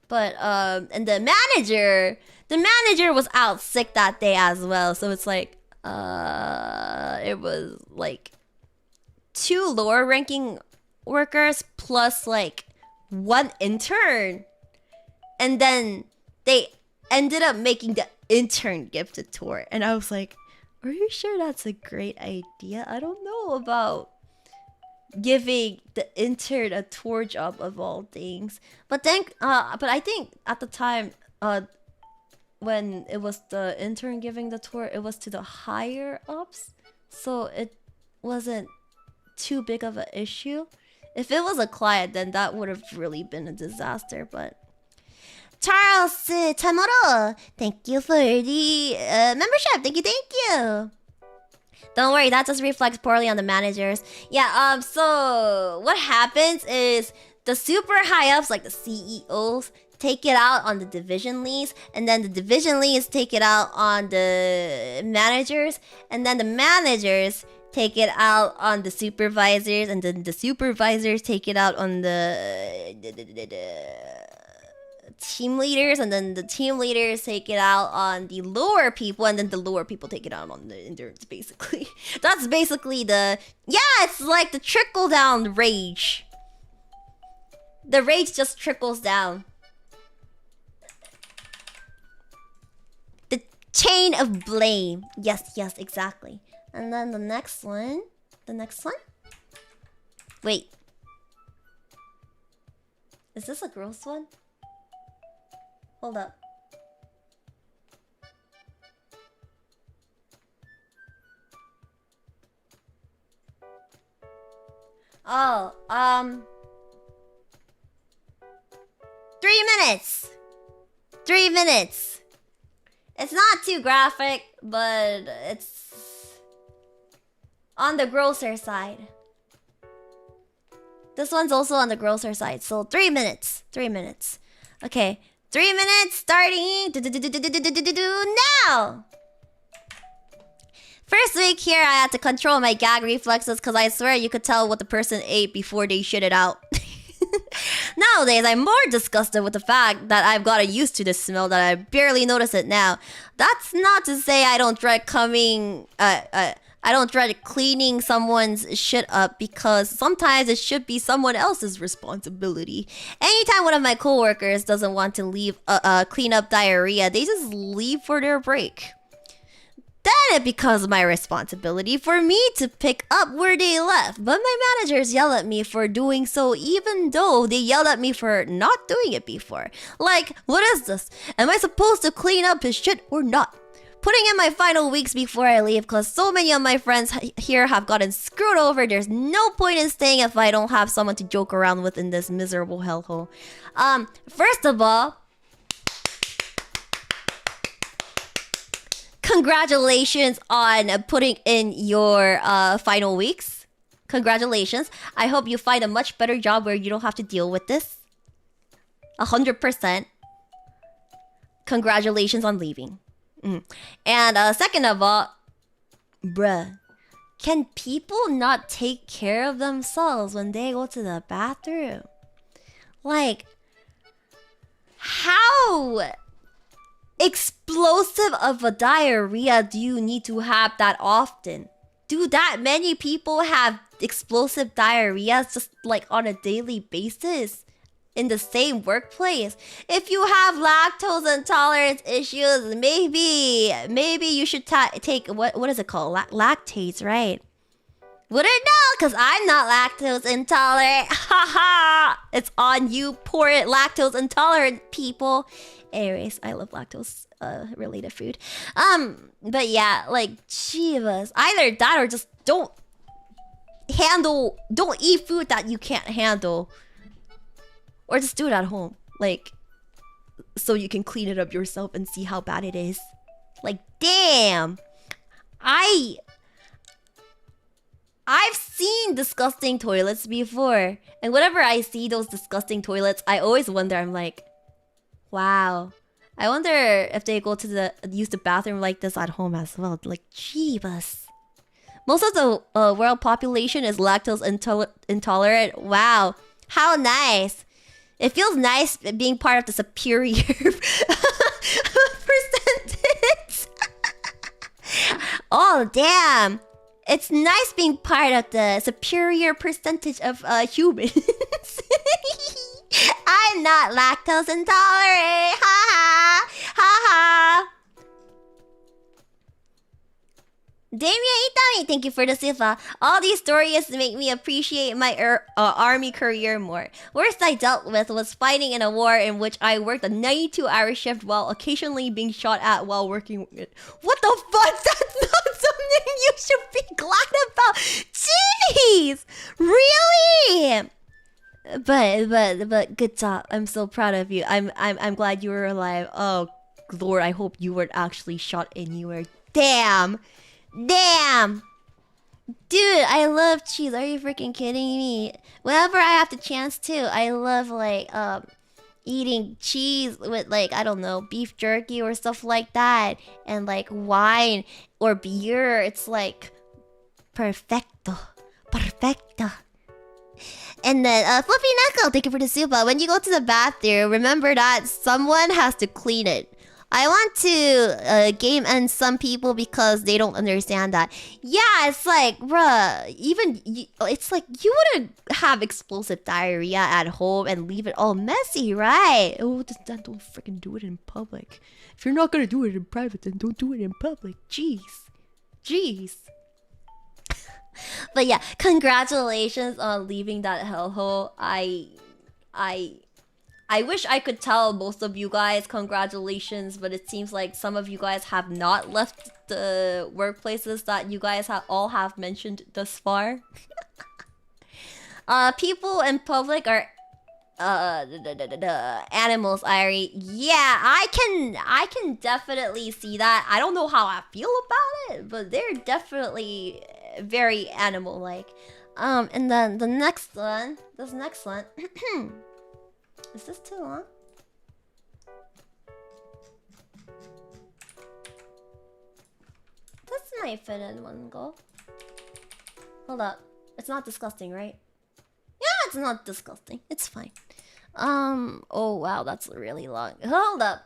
But, and the manager was out sick that day as well. So it's like, it was like 2 lower ranking workers plus like 1 intern. And then they ended up making the intern gifted tour. And I was like, are you sure that's a great idea? I don't know about giving the intern a tour job of all things. But then, but I think at the time, when it was the intern giving the tour, it was to the higher ups, so it wasn't too big of an issue. If it was a client, then that would have really been a disaster. But Charles Tamoro, thank you for the membership. Thank you. Don't worry, that just reflects poorly on the managers. Yeah, so what happens is the super high ups, like the CEOs, take it out on the division leads, and then the division leads take it out on the managers, and then the managers take it out on the supervisors, and then the supervisors take it out on the team leaders, and then the team leaders take it out on the lower people, and then the lower people take it out on the interns, basically. That's basically the... Yeah, it's like the trickle-down rage. The rage just trickles down. The chain of blame. Yes, exactly. And then the next one. Wait. Is this a gross one? Hold up. Oh, 3 minutes. 3 minutes. It's not too graphic, but it's on the grosser side. This one's also on the grosser side, so 3 minutes. 3 minutes. Okay, 3 minutes starting now! First week here, I had to control my gag reflexes because I swear you could tell what the person ate before they shit it out. Nowadays, I'm more disgusted with the fact that I've gotten used to this smell that I barely notice it now. That's not to say I don't dread cleaning someone's shit up, because sometimes it should be someone else's responsibility. Anytime one of my coworkers doesn't want to leave clean up diarrhea, they just leave for their break. Then it becomes my responsibility for me to pick up where they left. But my managers yell at me for doing so, even though they yelled at me for not doing it before. Like, what is this? Am I supposed to clean up his shit or not? Putting in my final weeks before I leave, because so many of my friends here have gotten screwed over. There's no point in staying if I don't have someone to joke around with in this miserable hellhole. First of all, congratulations on putting in your final weeks. Congratulations. I hope you find a much better job where you don't have to deal with this. 100%. Congratulations on leaving. And second of all, bruh, can people not take care of themselves when they go to the bathroom? Like, how explosive of a diarrhea do you need to have that often? Do that many people have explosive diarrheas just like on a daily basis in the same workplace? If you have lactose intolerance issues, maybe you should take what is it called? Lactates, right? Wouldn't know, because I'm not lactose intolerant. Haha! It's on you poor lactose intolerant people. Anyways, I love lactose related food. But yeah, like, Chivas. Either that or just don't eat food that you can't handle. Or just do it at home. Like, so you can clean it up yourself and see how bad it is. Like, damn. I've seen disgusting toilets before. And whenever I see those disgusting toilets, I always wonder, I'm like, wow. I wonder if they go to use the bathroom like this at home as well. Like, jeebus. Most of the world population is lactose intolerant. Wow. How nice. It feels nice being part of the superior percentage. Oh, damn. It's nice being part of the superior percentage of humans. I'm not lactose intolerant. Ha ha. Ha ha. Damien Itami, thank you for the sifa. All these stories make me appreciate my army career more. Worst I dealt with was fighting in a war in which I worked a 92-hour shift while occasionally being shot at while working. What the fuck? That's not something you should be glad about. Jeez, really? But good job. I'm so proud of you. I'm glad you were alive. Oh Lord, I hope you weren't actually shot anywhere. Damn. Damn! Dude, I love cheese. Are you freaking kidding me? Whenever I have the chance to, I love like eating cheese with like, I don't know, beef jerky or stuff like that. And like wine or beer. It's like perfecto. Perfecto. And then Fluffy Knuckle, thank you for the super. When you go to the bathroom, remember that someone has to clean it. I want to game end some people because they don't understand that. Yeah, it's like, bruh, it's like you wouldn't have explosive diarrhea at home and leave it all messy, right? Oh, then don't freaking do it in public. If you're not gonna do it in private, then don't do it in public. Jeez. Jeez. But yeah, congratulations on leaving that hellhole. I wish I could tell most of you guys congratulations, but it seems like some of you guys have not left the workplaces that you guys all have mentioned thus far. People in public are animals, Airi. Yeah, I can definitely see that. I don't know how I feel about it, but they're definitely very animal-like. And then this next one. Is this too long? This might fit in one go. Hold up. It's not disgusting, right? Yeah, it's not disgusting. It's fine. Oh wow, that's really long. Hold up.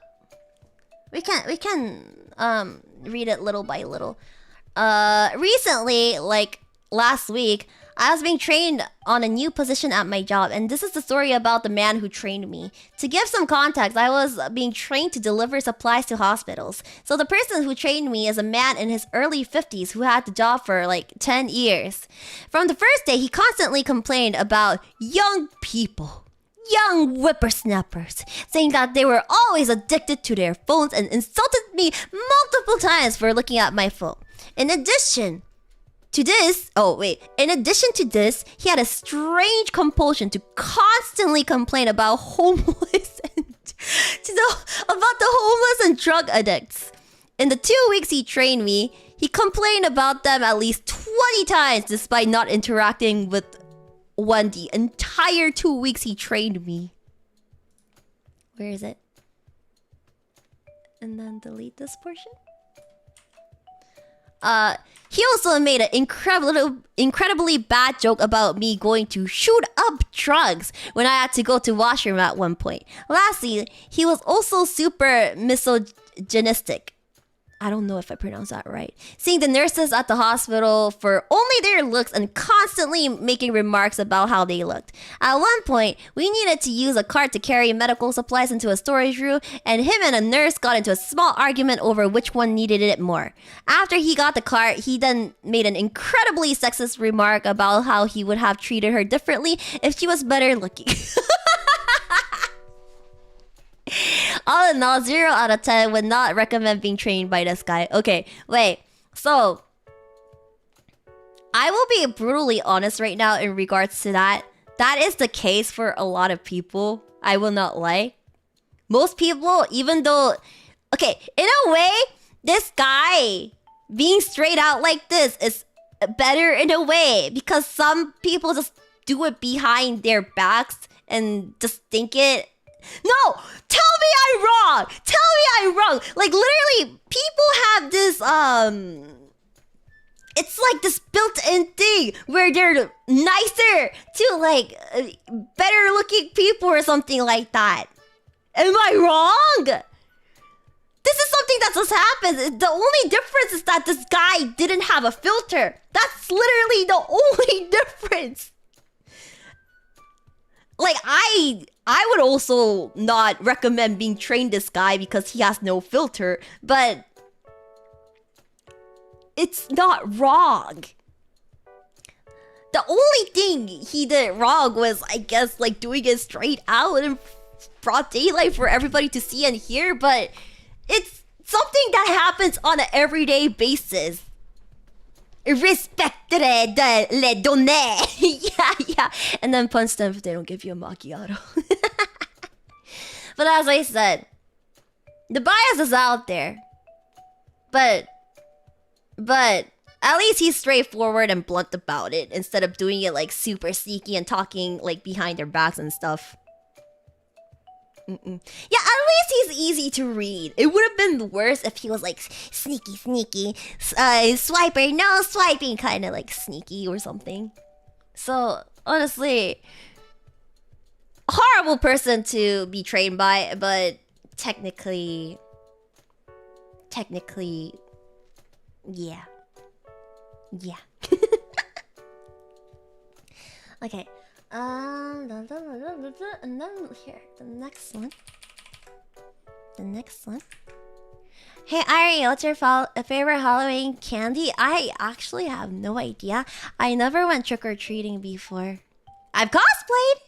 We can read it little by little. Recently, like last week, I was being trained on a new position at my job, and this is the story about the man who trained me. To give some context, I was being trained to deliver supplies to hospitals. So the person who trained me is a man in his early 50s who had the job for like 10 years. From the first day, he constantly complained about young people, young whippersnappers, saying that they were always addicted to their phones and insulted me multiple times for looking at my phone. In addition to this, he had a strange compulsion to constantly complain about homeless and about the homeless and drug addicts. In the 2 weeks he trained me, he complained about them at least 20 times despite not interacting with one the entire 2 weeks he trained me. Where is it? And then delete this portion. He also made an incredibly bad joke about me going to shoot up drugs when I had to go to washroom at one point. Lastly, he was also super misogynistic. I don't know if I pronounced that right. Seeing the nurses at the hospital for only their looks and constantly making remarks about how they looked. At one point, we needed to use a cart to carry medical supplies into a storage room, and him and a nurse got into a small argument over which one needed it more. After he got the cart, he then made an incredibly sexist remark about how he would have treated her differently if she was better looking. All in all, 0 out of 10 would not recommend being trained by this guy. Okay, wait. So, I will be brutally honest right now in regards to that. That is the case for a lot of people. I will not lie. Most people, even though... Okay, in a way, this guy being straight out like this is better in a way. Because some people just do it behind their backs and just think it... No! Tell me I'm wrong! Tell me I'm wrong! Like, literally, people have this, it's like this built-in thing where they're nicer to, like, better looking people or something like that. Am I wrong? This is something that just happened. The only difference is that this guy didn't have a filter. That's literally the only difference. Like, I would also not recommend being trained this guy because he has no filter, but it's not wrong. The only thing he did wrong was, I guess, like doing it straight out in broad daylight for everybody to see and hear, but it's something that happens on an everyday basis. Respectere de le données. yeah. And then punch them if they don't give you a macchiato. But as I said, the bias is out there. But at least he's straightforward and blunt about it instead of doing it like super sneaky and talking like behind their backs and stuff. Yeah, at least he's easy to read. It would have been worse if he was like sneaky, swiper, no swiping, kind of like sneaky or something. So honestly, horrible person to be trained by, but technically, yeah. Okay. And then here, the next one. Hey Airi, what's your favorite Halloween candy? I actually have no idea. I never went trick-or-treating before. I've cosplayed,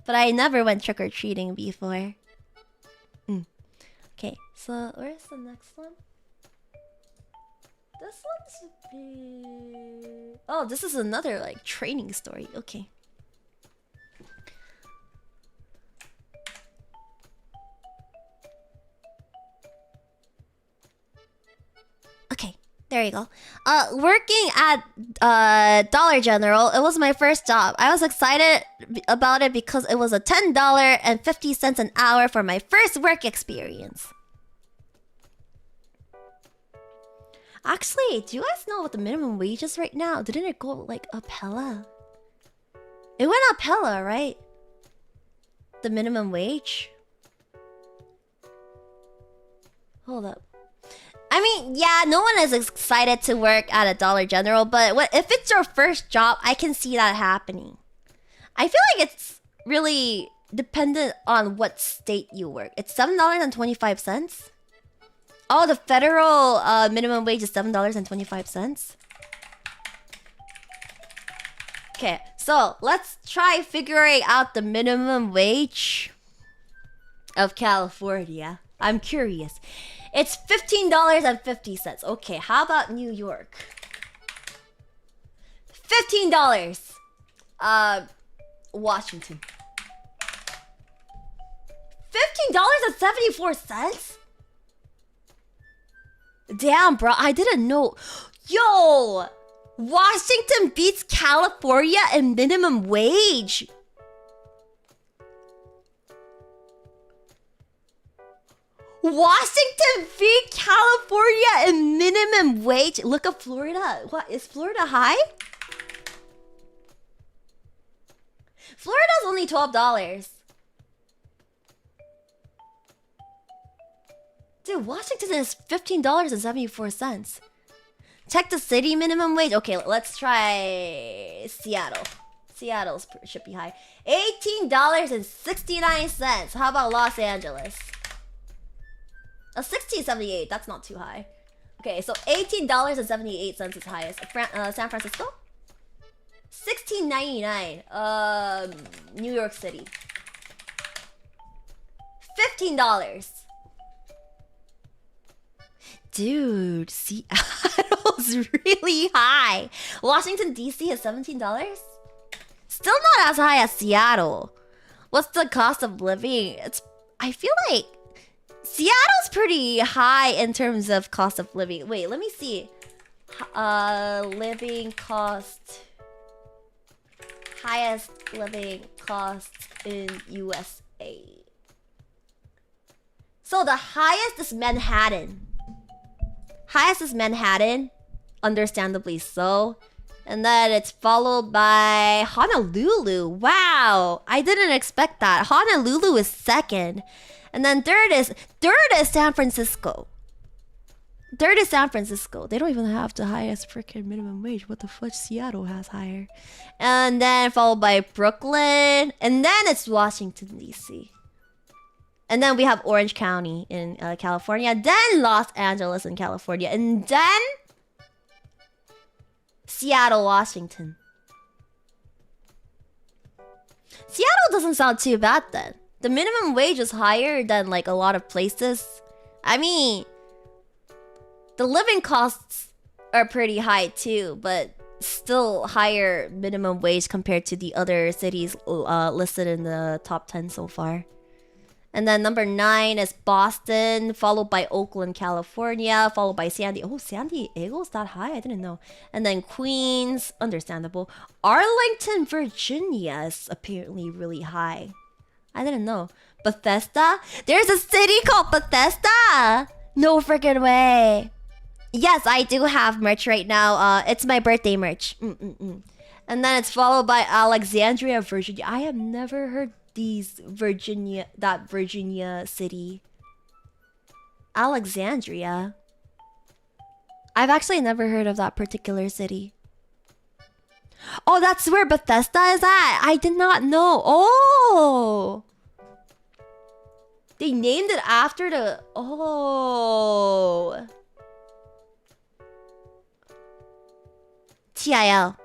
but I never went trick-or-treating before. Okay, so where's the next one? This one's... Oh, this is another like training story. Okay. Okay, there you go. Working at Dollar General, it was my first job. I was excited about it because it was a $10.50 an hour for my first work experience. Actually, do you guys know what the minimum wage is right now? Didn't it go like up hella? It went up hella, right? The minimum wage? Hold up. I mean, yeah, no one is excited to work at a Dollar General, but if it's your first job, I can see that happening. I feel like it's really dependent on what state you work. It's $7.25. Oh, the federal minimum wage is $7.25. Okay, so let's try figuring out the minimum wage of California. I'm curious. It's $15.50. Okay, how about New York? $15. Washington. $15.74? Damn, bro, I didn't know. Yo! Washington beats California in minimum wage. Washington beat California in minimum wage. Look at Florida. What, is Florida high? Florida's only $12. Dude, Washington is $15.74. Check the city minimum wage. Okay, let's try Seattle. Seattle should be high. $18.69. How about Los Angeles? $16.78. That's not too high. Okay, so $18.78 is highest. San Francisco? $16.99. New York City. $15. Dude, Seattle's really high. Washington, D.C. is $17? Still not as high as Seattle. What's the cost of living? I feel like Seattle's pretty high in terms of cost of living. Wait, let me see. Living cost. Highest living cost in USA. So the highest is Manhattan. Highest is Manhattan, understandably so. And then it's followed by Honolulu. Wow, I didn't expect that. Honolulu is second. And then third is San Francisco. Third is San Francisco. They don't even have the highest freaking minimum wage. What the fuck? Seattle has higher. And then followed by Brooklyn. And then it's Washington, D.C. And then we have Orange County in California. Then Los Angeles in California. And then Seattle, Washington. Seattle doesn't sound too bad then. The minimum wage is higher than like a lot of places. I mean, the living costs are pretty high too, but still higher minimum wage compared to the other cities listed in the top 10 so far. And then number 9 is Boston, followed by Oakland, California, followed by San Diego. Oh, San Diego's that high? I didn't know. And then Queens, understandable. Arlington, Virginia is apparently really high. I didn't know. Bethesda? There's a city called Bethesda! No freaking way. Yes, I do have merch right now. It's my birthday merch. And then it's followed by Alexandria, Virginia. I have never heard that Virginia city. Alexandria. I've actually never heard of that particular city. Oh, that's where Bethesda is at. I did not know. Oh, they named it after the... Oh. TIL.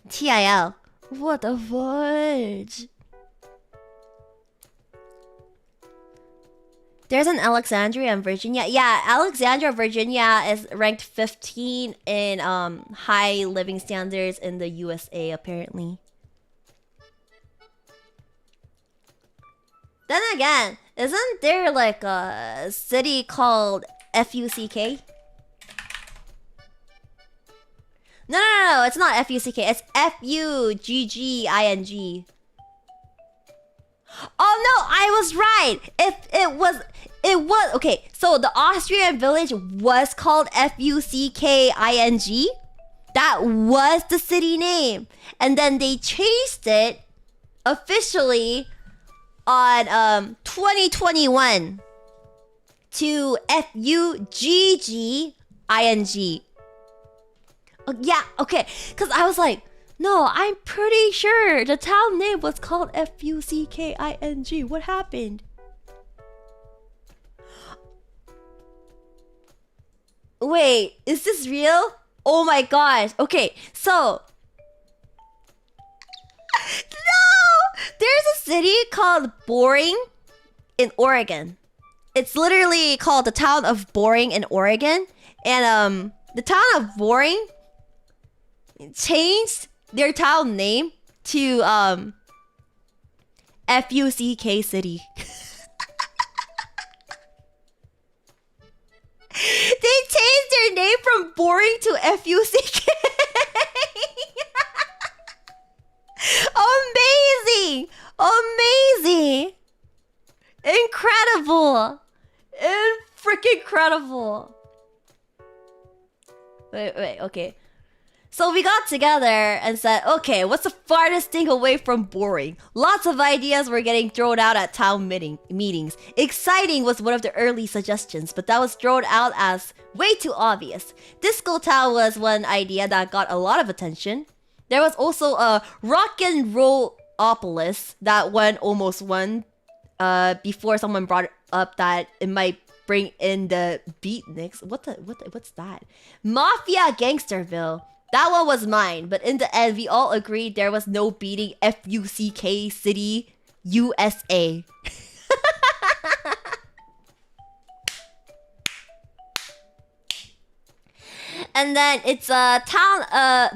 TIL. What the fudge? There's an Alexandria in Virginia. Yeah, Alexandria, Virginia is ranked 15 in high living standards in the USA, apparently. Then again, isn't there like a city called FUCK? No, it's not FUCK. It's FUGGING. Oh no, I was right. It was okay. So the Austrian village was called FUCKING. That was the city name, and then they changed it officially on 2021 to FUGGING. Yeah, okay. Because I was like, no, I'm pretty sure the town name was called FUCKING. What happened? Wait, is this real? Oh my gosh. Okay, so... No! There's a city called Boring in Oregon. It's literally called the town of Boring in Oregon. And the town of Boring changed their town name to FUCK City. They changed their name from Boring to FUCK. Amazing! Amazing! Incredible! Freaking incredible! Wait, okay. So we got together and said, okay, what's the farthest thing away from boring? Lots of ideas were getting thrown out at town meetings. Exciting was one of the early suggestions, but that was thrown out as way too obvious. Disco Town was one idea that got a lot of attention. There was also a rock and roll-opolis that almost won before someone brought up that it might bring in the beatniks. What's that? Mafia Gangsterville. That one was mine, but in the end, we all agreed there was no beating FUCK City, USA. And then it's a town,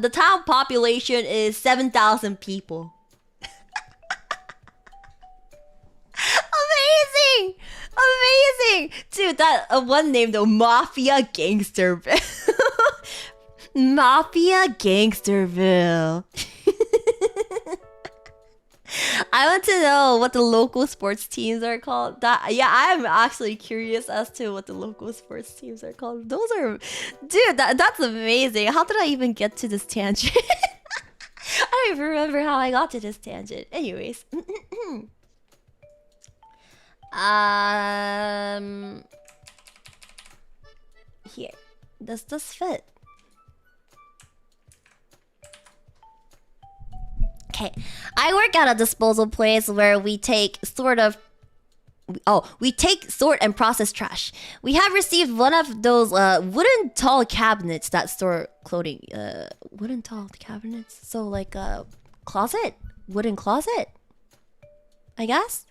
the town population is 7,000 people. Amazing! Amazing! Dude, that one name though, Mafia Gangsterville. Mafia Gangsterville. I want to know what the local sports teams are called. Yeah, I'm actually curious as to what the local sports teams are called. Those are... Dude, that's amazing. How did I even get to this tangent? I don't even remember how I got to this tangent. Anyways. Here. Does this fit? Okay, I work at a disposal place where we take sort of we take, sort, and process trash. We have received one of those wooden tall cabinets that store clothing. Wooden tall cabinets? So like a closet? Wooden closet? I guess?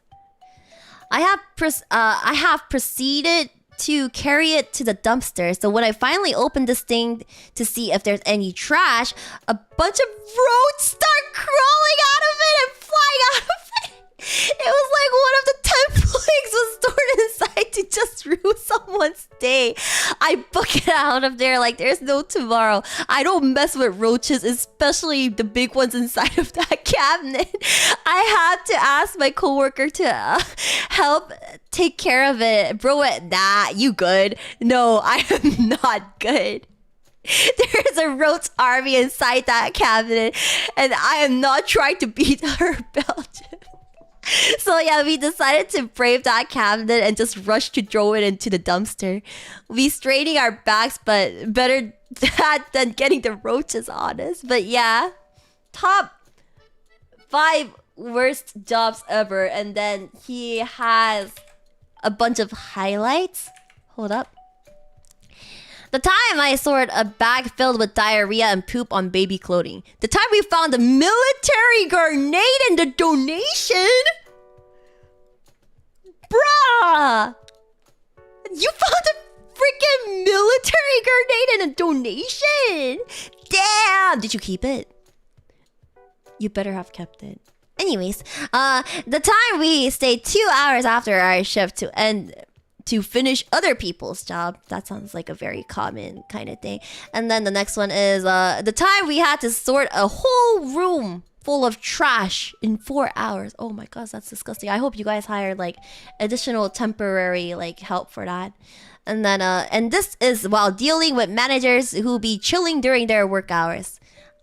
I have proceeded to carry it to the dumpster. So when I finally opened this thing to see if there's any trash, a bunch of roads start crawling out of it and flying out of it. It was like one of the 10 plagues was stored inside to just ruin someone's day. I book it out of there like there's no tomorrow. I don't mess with roaches, especially the big ones inside of that cabinet. I had to ask my coworker to help take care of it. Bro, nah, you good? No, I am not good. There is a roach army inside that cabinet, and I am not trying to beat her Belgium. So yeah, we decided to brave that cabinet and just rush to throw it into the dumpster. We straining our backs, but better that than getting the roaches on us. But yeah, top 5 worst jobs ever. And then he has a bunch of highlights. Hold up. The time I stored a bag filled with diarrhea and poop on baby clothing. The time we found a military grenade in the donation. Bruh! You found a freaking military grenade in a donation? Damn! Did you keep it? You better have kept it. Anyways, the time we stayed 2 hours after our shift to finish other people's job. That sounds like a very common kind of thing. And then the next one is the time we had to sort a whole room full of trash in 4 hours. Oh my gosh, that's disgusting. I hope you guys hired like additional temporary like help for that. And then and this is while dealing with managers who be chilling during their work hours.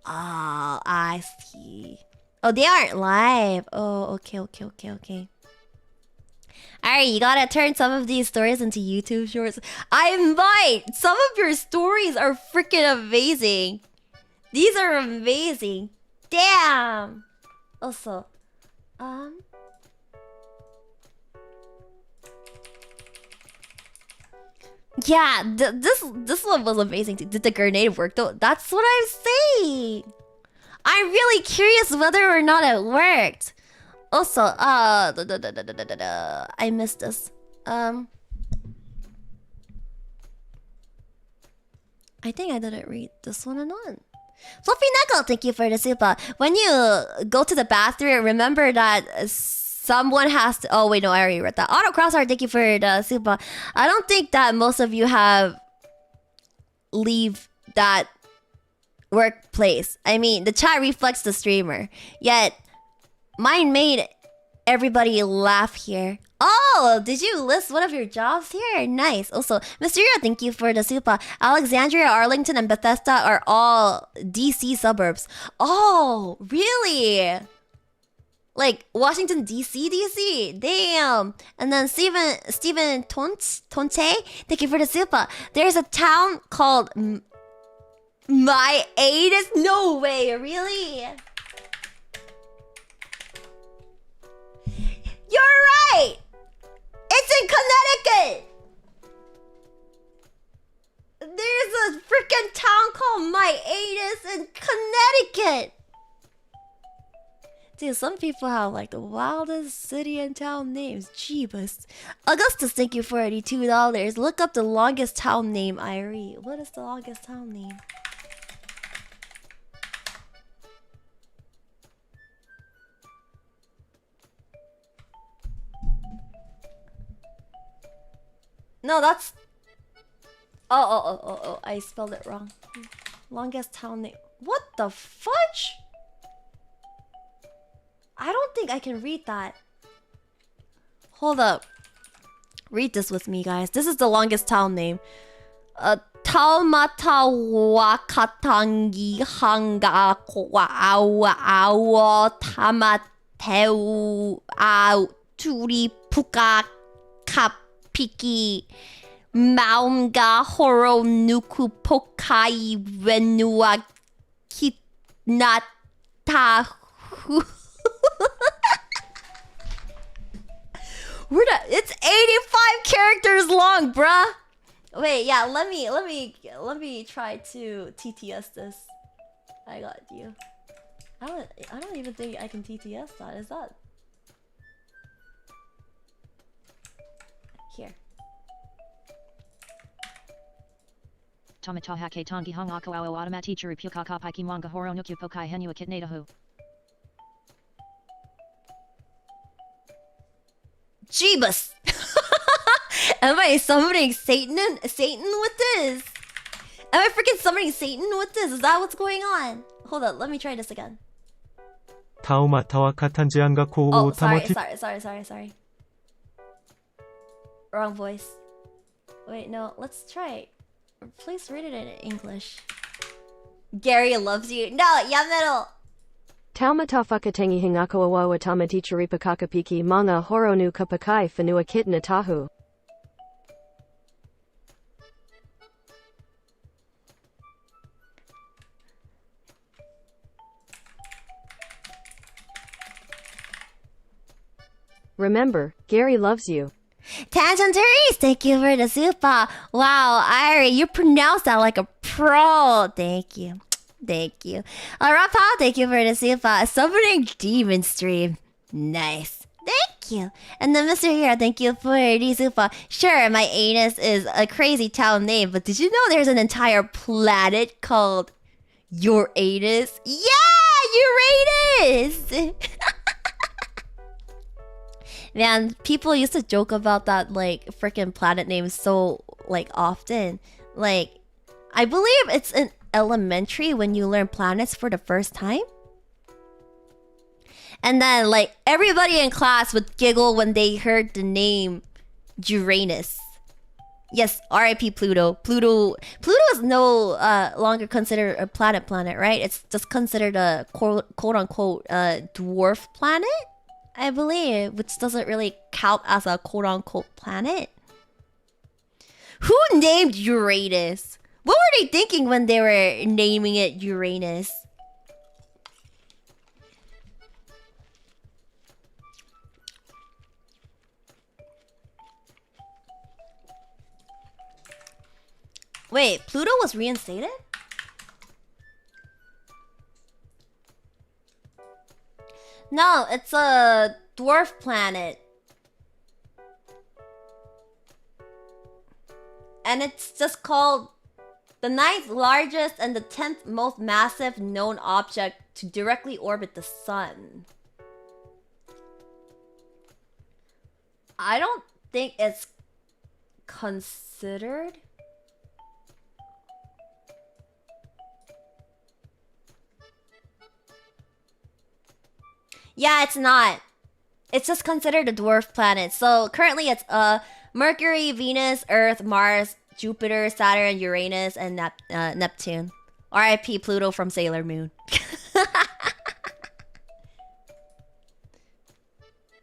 Oh, I see. Oh, they aren't live. Oh, okay. Alright, you gotta turn some of these stories into YouTube shorts. I might! Some of your stories are freaking amazing. These are amazing. Damn! Also, yeah, this one was amazing too. Did the grenade work though? That's what I'm saying. I'm really curious whether or not it worked. Also, I missed this. I think I didn't read this one on. Fluffy Knuckle, thank you for the super. When you go to the bathroom, remember that someone has to. Oh wait, no, I already read that. Auto Crossheart, thank you for the super. I don't think that most of you have leave that workplace. I mean, the chat reflects the streamer. Yet, mine made everybody laugh here. Oh, did you list one of your jobs here? Nice. Also, Mysterio, thank you for the super. Alexandria, Arlington, and Bethesda are all DC suburbs. Oh, really? Like Washington DC? Damn. And then Steven Tonte, thank you for the super. There's a town called Maemi. No way, really? You're right! It's in Connecticut! There's a freaking town called Miatis in Connecticut! Dude, some people have like the wildest city and town names. Jeebus. Augustus, thank you for $82. Look up the longest town name, Airi. What is the longest town name? No, that's... Oh, I spelled it wrong. Longest town name. What the fudge? I don't think I can read that. Hold up. Read this with me, guys. This is the longest town name. Taumata wakatangi hanga kwa awa tamateu au turi puka kapiki maunga horo nuku pokai wenua kitnata. It's 85 characters long, bruh. Wait, yeah, let me try to TTS this. I got you. I don't even think I can TTS that. Is that here? Tamata hake tangi hong ako ao automati churu pukaka paiki manga horo nuku pokai henu akitnadahu. Jeebus! Am I summoning Satan with this? Am I freaking summoning Satan with this? Is that what's going on? Hold on, let me try this again. Oh, sorry. Wrong voice. Wait, no, let's try. Please read it in English. Gary loves you. No, yamero. Taumata whakatangi hingako awawa tamati chiripa kakapiki manga horonu kapakai whanua kitna tahu. Remember, Gary loves you. Tangent Therese, thank you for the super. Wow, Airi, you pronounce that like a pro. Thank you. Rapal, thank you for the super. Summoning Demon Stream. Nice. Thank you. And then Mr. Hero, thank you for the super. Sure, my anus is a crazy town name, but did you know there's an entire planet called Uranus? Yeah, Uranus! Man, people used to joke about that, like, freaking planet names so, like, often. Like, I believe it's in elementary when you learn planets for the first time. And then, like, everybody in class would giggle when they heard the name Uranus. Yes, R.I.P. Pluto. Pluto is no longer considered a planet, right? It's just considered a quote-unquote dwarf planet, I believe, which doesn't really count as a quote-unquote planet. Who named Uranus? What were they thinking when they were naming it Uranus? Wait, Pluto was reinstated? No, it's a dwarf planet. And it's just called the 9th largest and the 10th most massive known object to directly orbit the sun. I don't think it's considered. Yeah, it's not. It's just considered a dwarf planet. So currently it's Mercury, Venus, Earth, Mars, Jupiter, Saturn, Uranus, and Neptune. R.I.P. Pluto from Sailor Moon.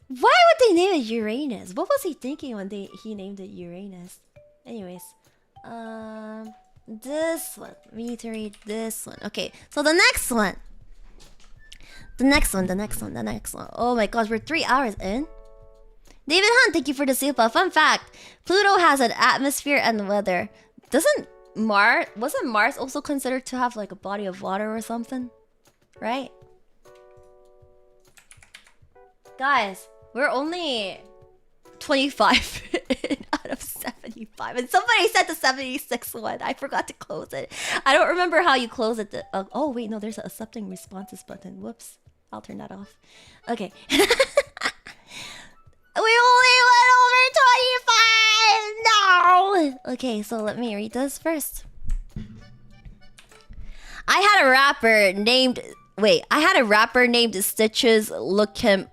Why would they name it Uranus? What was he thinking when he named it Uranus? Anyways, this one. We need to read this one. Okay, so the next one. The next one. Oh my gosh, we're 3 hours in. David Hunt, thank you for the super. Fun fact, Pluto has an atmosphere and weather. Wasn't Mars also considered to have like a body of water or something? Right? Guys, we're only 25 out of 75. And somebody said the 76 one. I forgot to close it. I don't remember how you close it. Oh wait, no, there's a accepting responses button. Whoops. I'll turn that off. Okay. We only went over 25! No! Okay, so let me read this first. I had a rapper named Stitches look him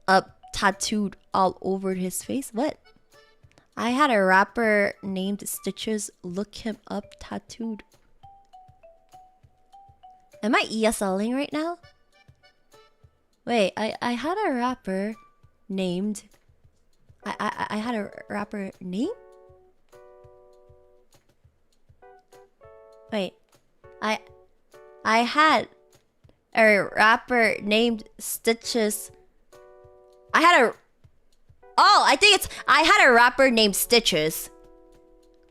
up tattooed all over his face. What? I had a rapper named Stitches look him up tattooed. Am I ESLing right now? Wait, I had a rapper named... I had a rapper name? Wait. I had a rapper named Stitches... I had Oh, I think it's... I had a rapper named Stitches.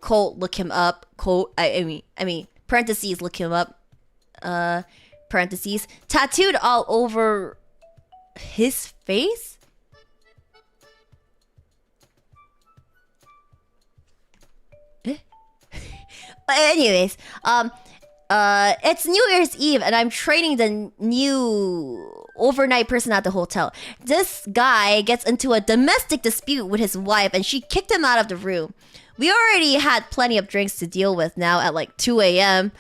Quote, look him up. Quote, I mean, parentheses, look him up. Parentheses. Tattooed all over his face? But anyways, it's New Year's Eve and I'm training the new overnight person at the hotel. This guy gets into a domestic dispute with his wife and she kicked him out of the room. We already had plenty of drinks to deal with now at like 2 a.m.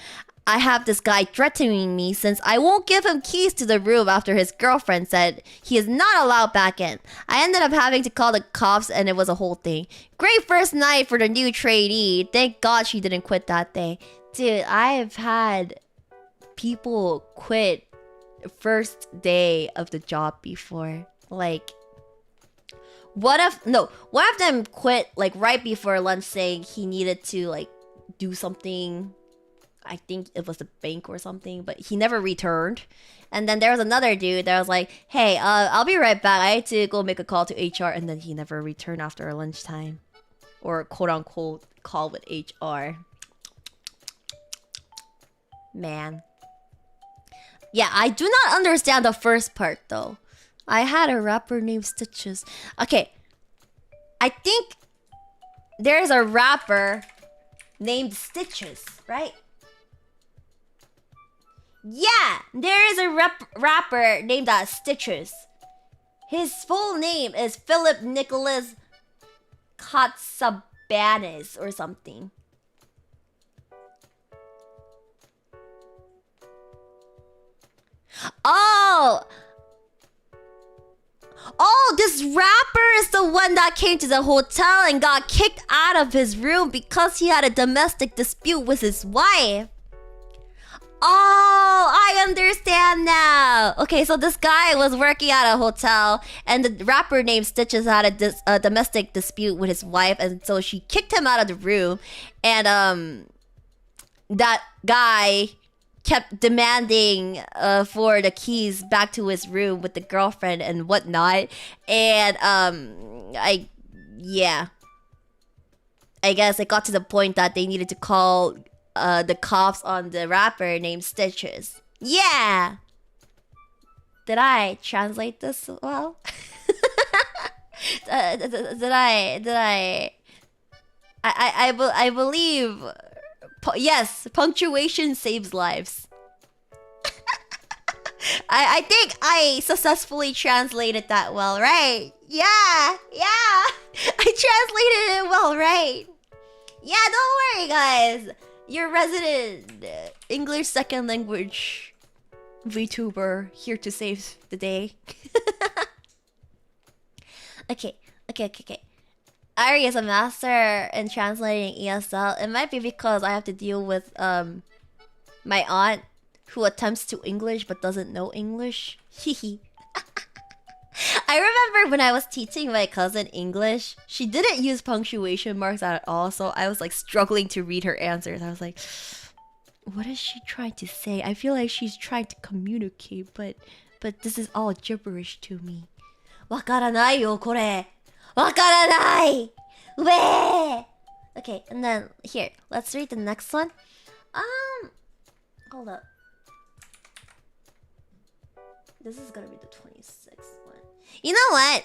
I have this guy threatening me since I won't give him keys to the room after his girlfriend said he is not allowed back in. I ended up having to call the cops and it was a whole thing. Great first night for the new trainee. Thank God she didn't quit that day. Dude, I've had people quit first day of the job before. Like, one of them quit like right before lunch saying he needed to like do something. I think it was the bank or something, but he never returned. And then there was another dude that was like, hey, I'll be right back. I had to go make a call to HR. And then he never returned after lunchtime. Or quote unquote call with HR. Man. Yeah, I do not understand the first part though. I had a rapper named Stitches. Okay. I think there's a rapper named Stitches, right? Yeah, there is a rapper named Stitches. His full name is Philip Nicholas Katsabanis or something. Oh, this rapper is the one that came to the hotel and got kicked out of his room because he had a domestic dispute with his wife. Oh, I understand now. Okay, so this guy was working at a hotel and the rapper named Stitches had a domestic dispute with his wife, and so she kicked him out of the room, and that guy kept demanding for the keys back to his room with the girlfriend and whatnot. And I guess it got to the point that they needed to call the cops on the rapper named Stitches. Yeah. Did I translate this well? I believe. Yes, punctuation saves lives. I think I successfully translated that well, right? Yeah. I translated it well, right? Yeah, don't worry, guys. Your resident English second language VTuber here to save the day. Okay. Airi is a master in translating ESL. It might be because I have to deal with my aunt who attempts to English but doesn't know English. Hehe. I remember when I was teaching my cousin English, she didn't use punctuation marks at all, so I was like struggling to read her answers. I was like, what is she trying to say? I feel like she's trying to communicate, but this is all gibberish to me. わからないよこれ. わからない! Weh! Okay, and then here, let's read the next one. Hold up. This is gonna be the 26th one. You know what?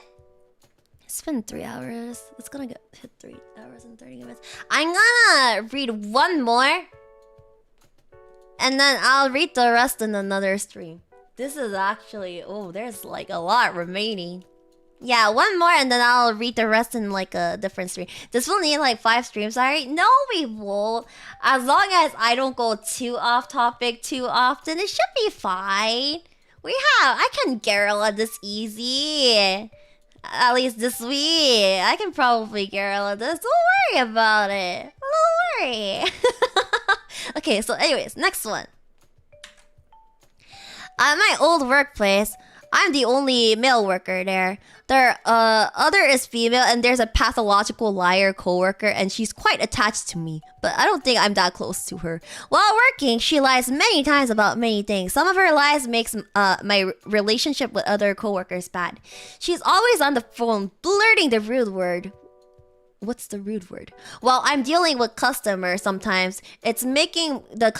It's been 3 hours. It's gonna hit 3 hours and 30 minutes. I'm gonna read one more. And then I'll read the rest in another stream. This is actually... Oh, there's like a lot remaining. Yeah, one more and then I'll read the rest in like a different stream. This will need like 5 streams, alright? No, we won't. As long as I don't go too off topic too often, it should be fine. I can guerrilla this easy. At least this week. I can probably guerrilla this. Don't worry about it. Don't worry. Okay, so anyways, next one. At my old workplace, I'm the only male worker there. Their other is female, and there's a pathological liar coworker, and she's quite attached to me. But I don't think I'm that close to her. While working, she lies many times about many things. Some of her lies makes my relationship with other coworkers bad. She's always on the phone, blurting the rude word. What's the rude word? While I'm dealing with customers, sometimes it's making the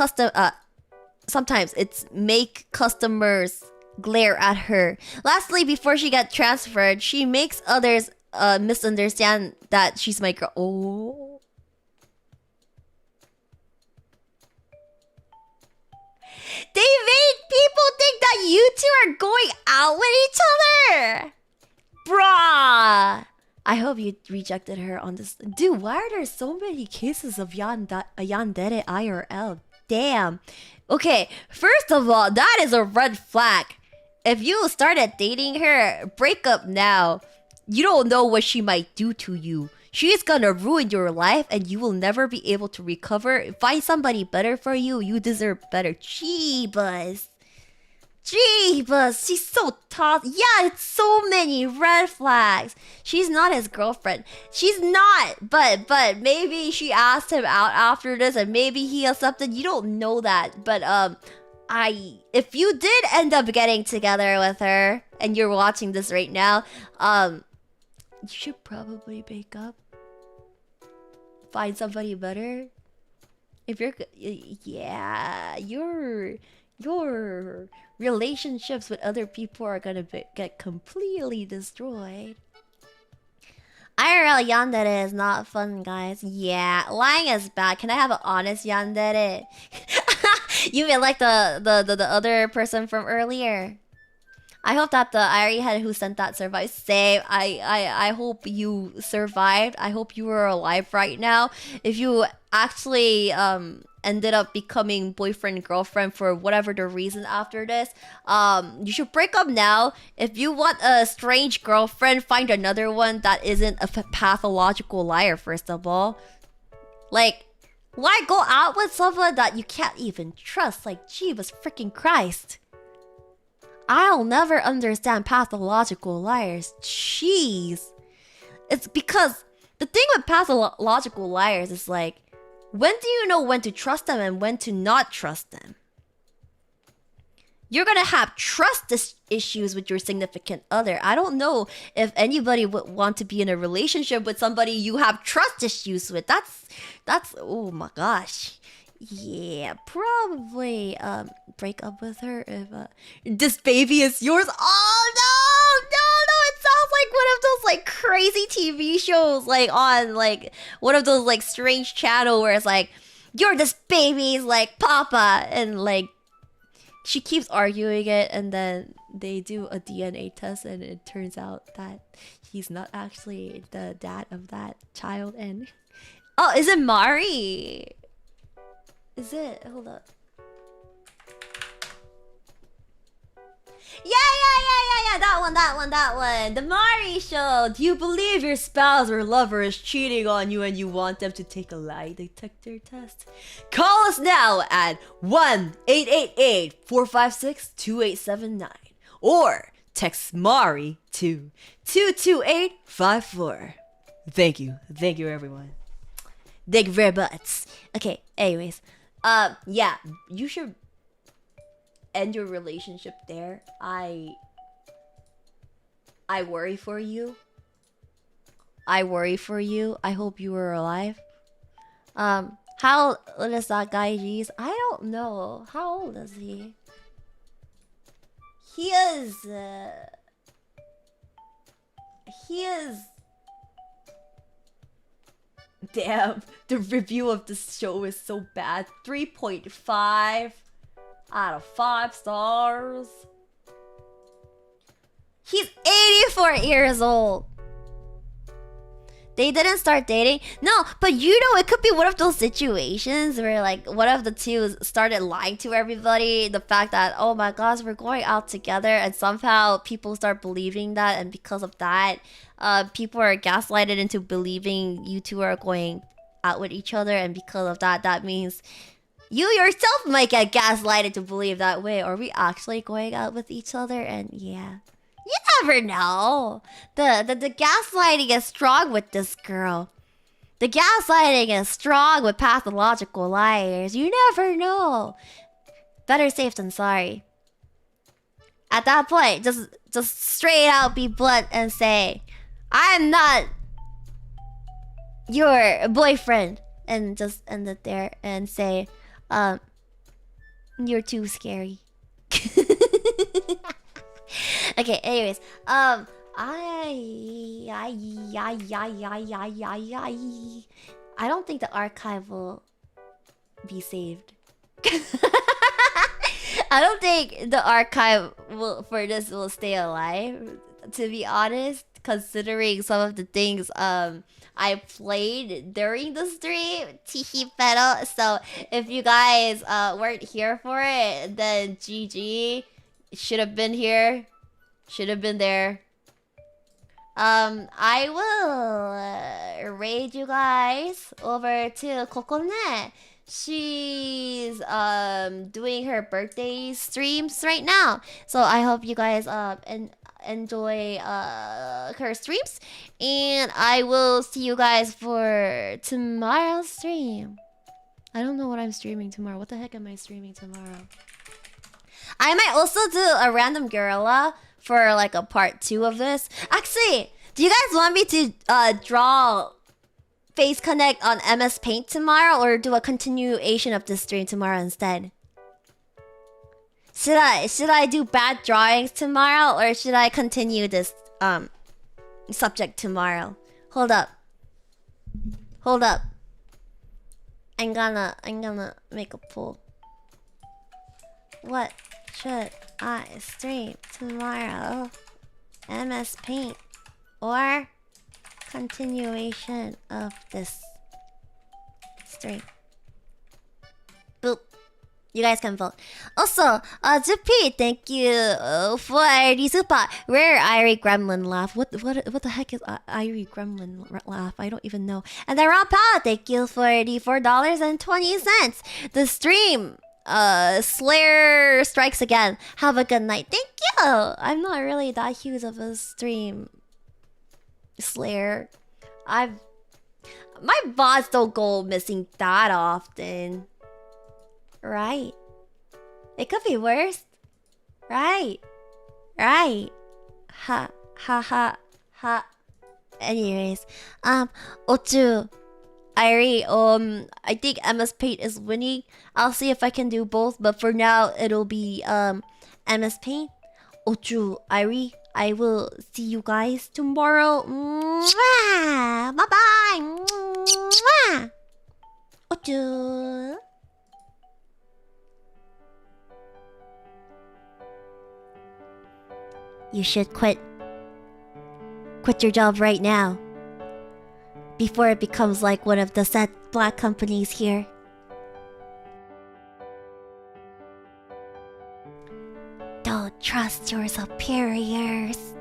sometimes it's make customers glare at her. Lastly, before she got transferred, she makes others misunderstand that she's my girl. Oh. They made people think that you two are going out with each other! Bruh! I hope you rejected her on this. Dude, why are there so many cases of yandere IRL? Damn. Okay, first of all, that is a red flag. If you started dating her, break up now. You don't know what she might do to you. She's gonna ruin your life and you will never be able to recover. Find somebody better for you. You deserve better. Jeebus. Jeebus. She's so tough. Yeah, it's so many red flags. She's not his girlfriend. She's not. But maybe she asked him out after this and maybe he accepted. You don't know that. But if you did end up getting together with her and you're watching this right now, you should probably break up. Find somebody better. If you're, yeah, your relationships with other people are gonna get completely destroyed. IRL yandere is not fun, guys. Yeah, lying is bad. Can I have an honest yandere? You mean like the other person from earlier? I hope that the airi head who sent that survived. Same. I hope you survived. I hope you are alive right now. If you actually ended up becoming boyfriend girlfriend for whatever the reason after this, you should break up now. If you want a strange girlfriend, find another one that isn't a pathological liar. First of all, like, why go out with someone that you can't even trust? Like, Jesus freaking Christ. I'll never understand pathological liars. Jeez. It's because the thing with pathological liars is like, when do you know when to trust them and when to not trust them? You're gonna have trust issues with your significant other. I don't know if anybody would want to be in a relationship with somebody you have trust issues with. That's oh my gosh. Yeah, probably break up with her if this baby is yours. Oh no, it sounds like one of those like crazy TV shows like on like one of those like strange channel where it's like, you're this baby's like papa, and like she keeps arguing it and then they do a DNA test and it turns out that he's not actually the dad of that child. And oh, is it Mari? Is it? Hold up. Yeah. That one. The Mari show. Do you believe your spouse or lover is cheating on you and you want them to take a lie detector test? Call us now at 1-888-456-2879 or text Mari to 22854. Thank you everyone. Thank you very much. Okay, anyways. Yeah, you should end your relationship there. I worry for you. I hope you are alive. How old is that guy, G's? I don't know. How old is he? He is damn, the review of this show is so bad. 3.5 out of 5 stars. He's 84 years old. They didn't start dating. No, but you know, it could be one of those situations where like one of the two started lying to everybody. The fact that, oh my gosh, we're going out together, and somehow people start believing that, and because of that, people are gaslighted into believing you two are going out with each other, and because of that, that means You yourself might get gaslighted to believe that. Wait, are we actually going out with each other? And yeah. You never know. The gaslighting is strong with this girl. The gaslighting is strong with pathological liars. You never know. Better safe than sorry. At that point, just straight out be blunt and say, I'm not your boyfriend. And just end it there and say, you're too scary. Okay, anyways, I don't think the archive will be saved. I don't think the archive for this will stay alive, to be honest, considering some of the things I played during the stream. Tihi pero. So if you guys weren't here for it, then GG. Should have been here. Should have been there. I will raid you guys over to Kokone. She's doing her birthday streams right now, so I hope you guys enjoy her streams, and I will see you guys for tomorrow's stream. I don't know what I'm streaming tomorrow. What the heck am I streaming tomorrow? I might also do a random gorilla for like a part 2 of this. Actually, do you guys want me to draw Face Connect on MS Paint tomorrow, or do a continuation of this stream tomorrow instead? Should I do bad drawings tomorrow, or should I continue this subject tomorrow? Hold up. I'm gonna make a poll. What should I stream tomorrow? MS Paint or continuation of this stream? Boop. You guys can vote. Also, Zippy, thank you for the super rare Airi Gremlin laugh. What the heck is Airi Gremlin laugh? I don't even know. And then Rob Pow, thank you for the $4.20. The stream Slayer strikes again. Have a good night. Thank you. I'm not really that huge of a stream Slayer. My bots don't go missing that often. Right. It could be worse. Right. Ha. Anyways, Ochu, Airi, I think MS Paint is winning. I'll see if I can do both, but for now it'll be MS Paint. Ochu, Airi, I will see you guys tomorrow. Mwah! Bye bye. Mwah! Ochu. You should quit your job right now, before it becomes like one of the sad black companies here. Don't trust your superiors.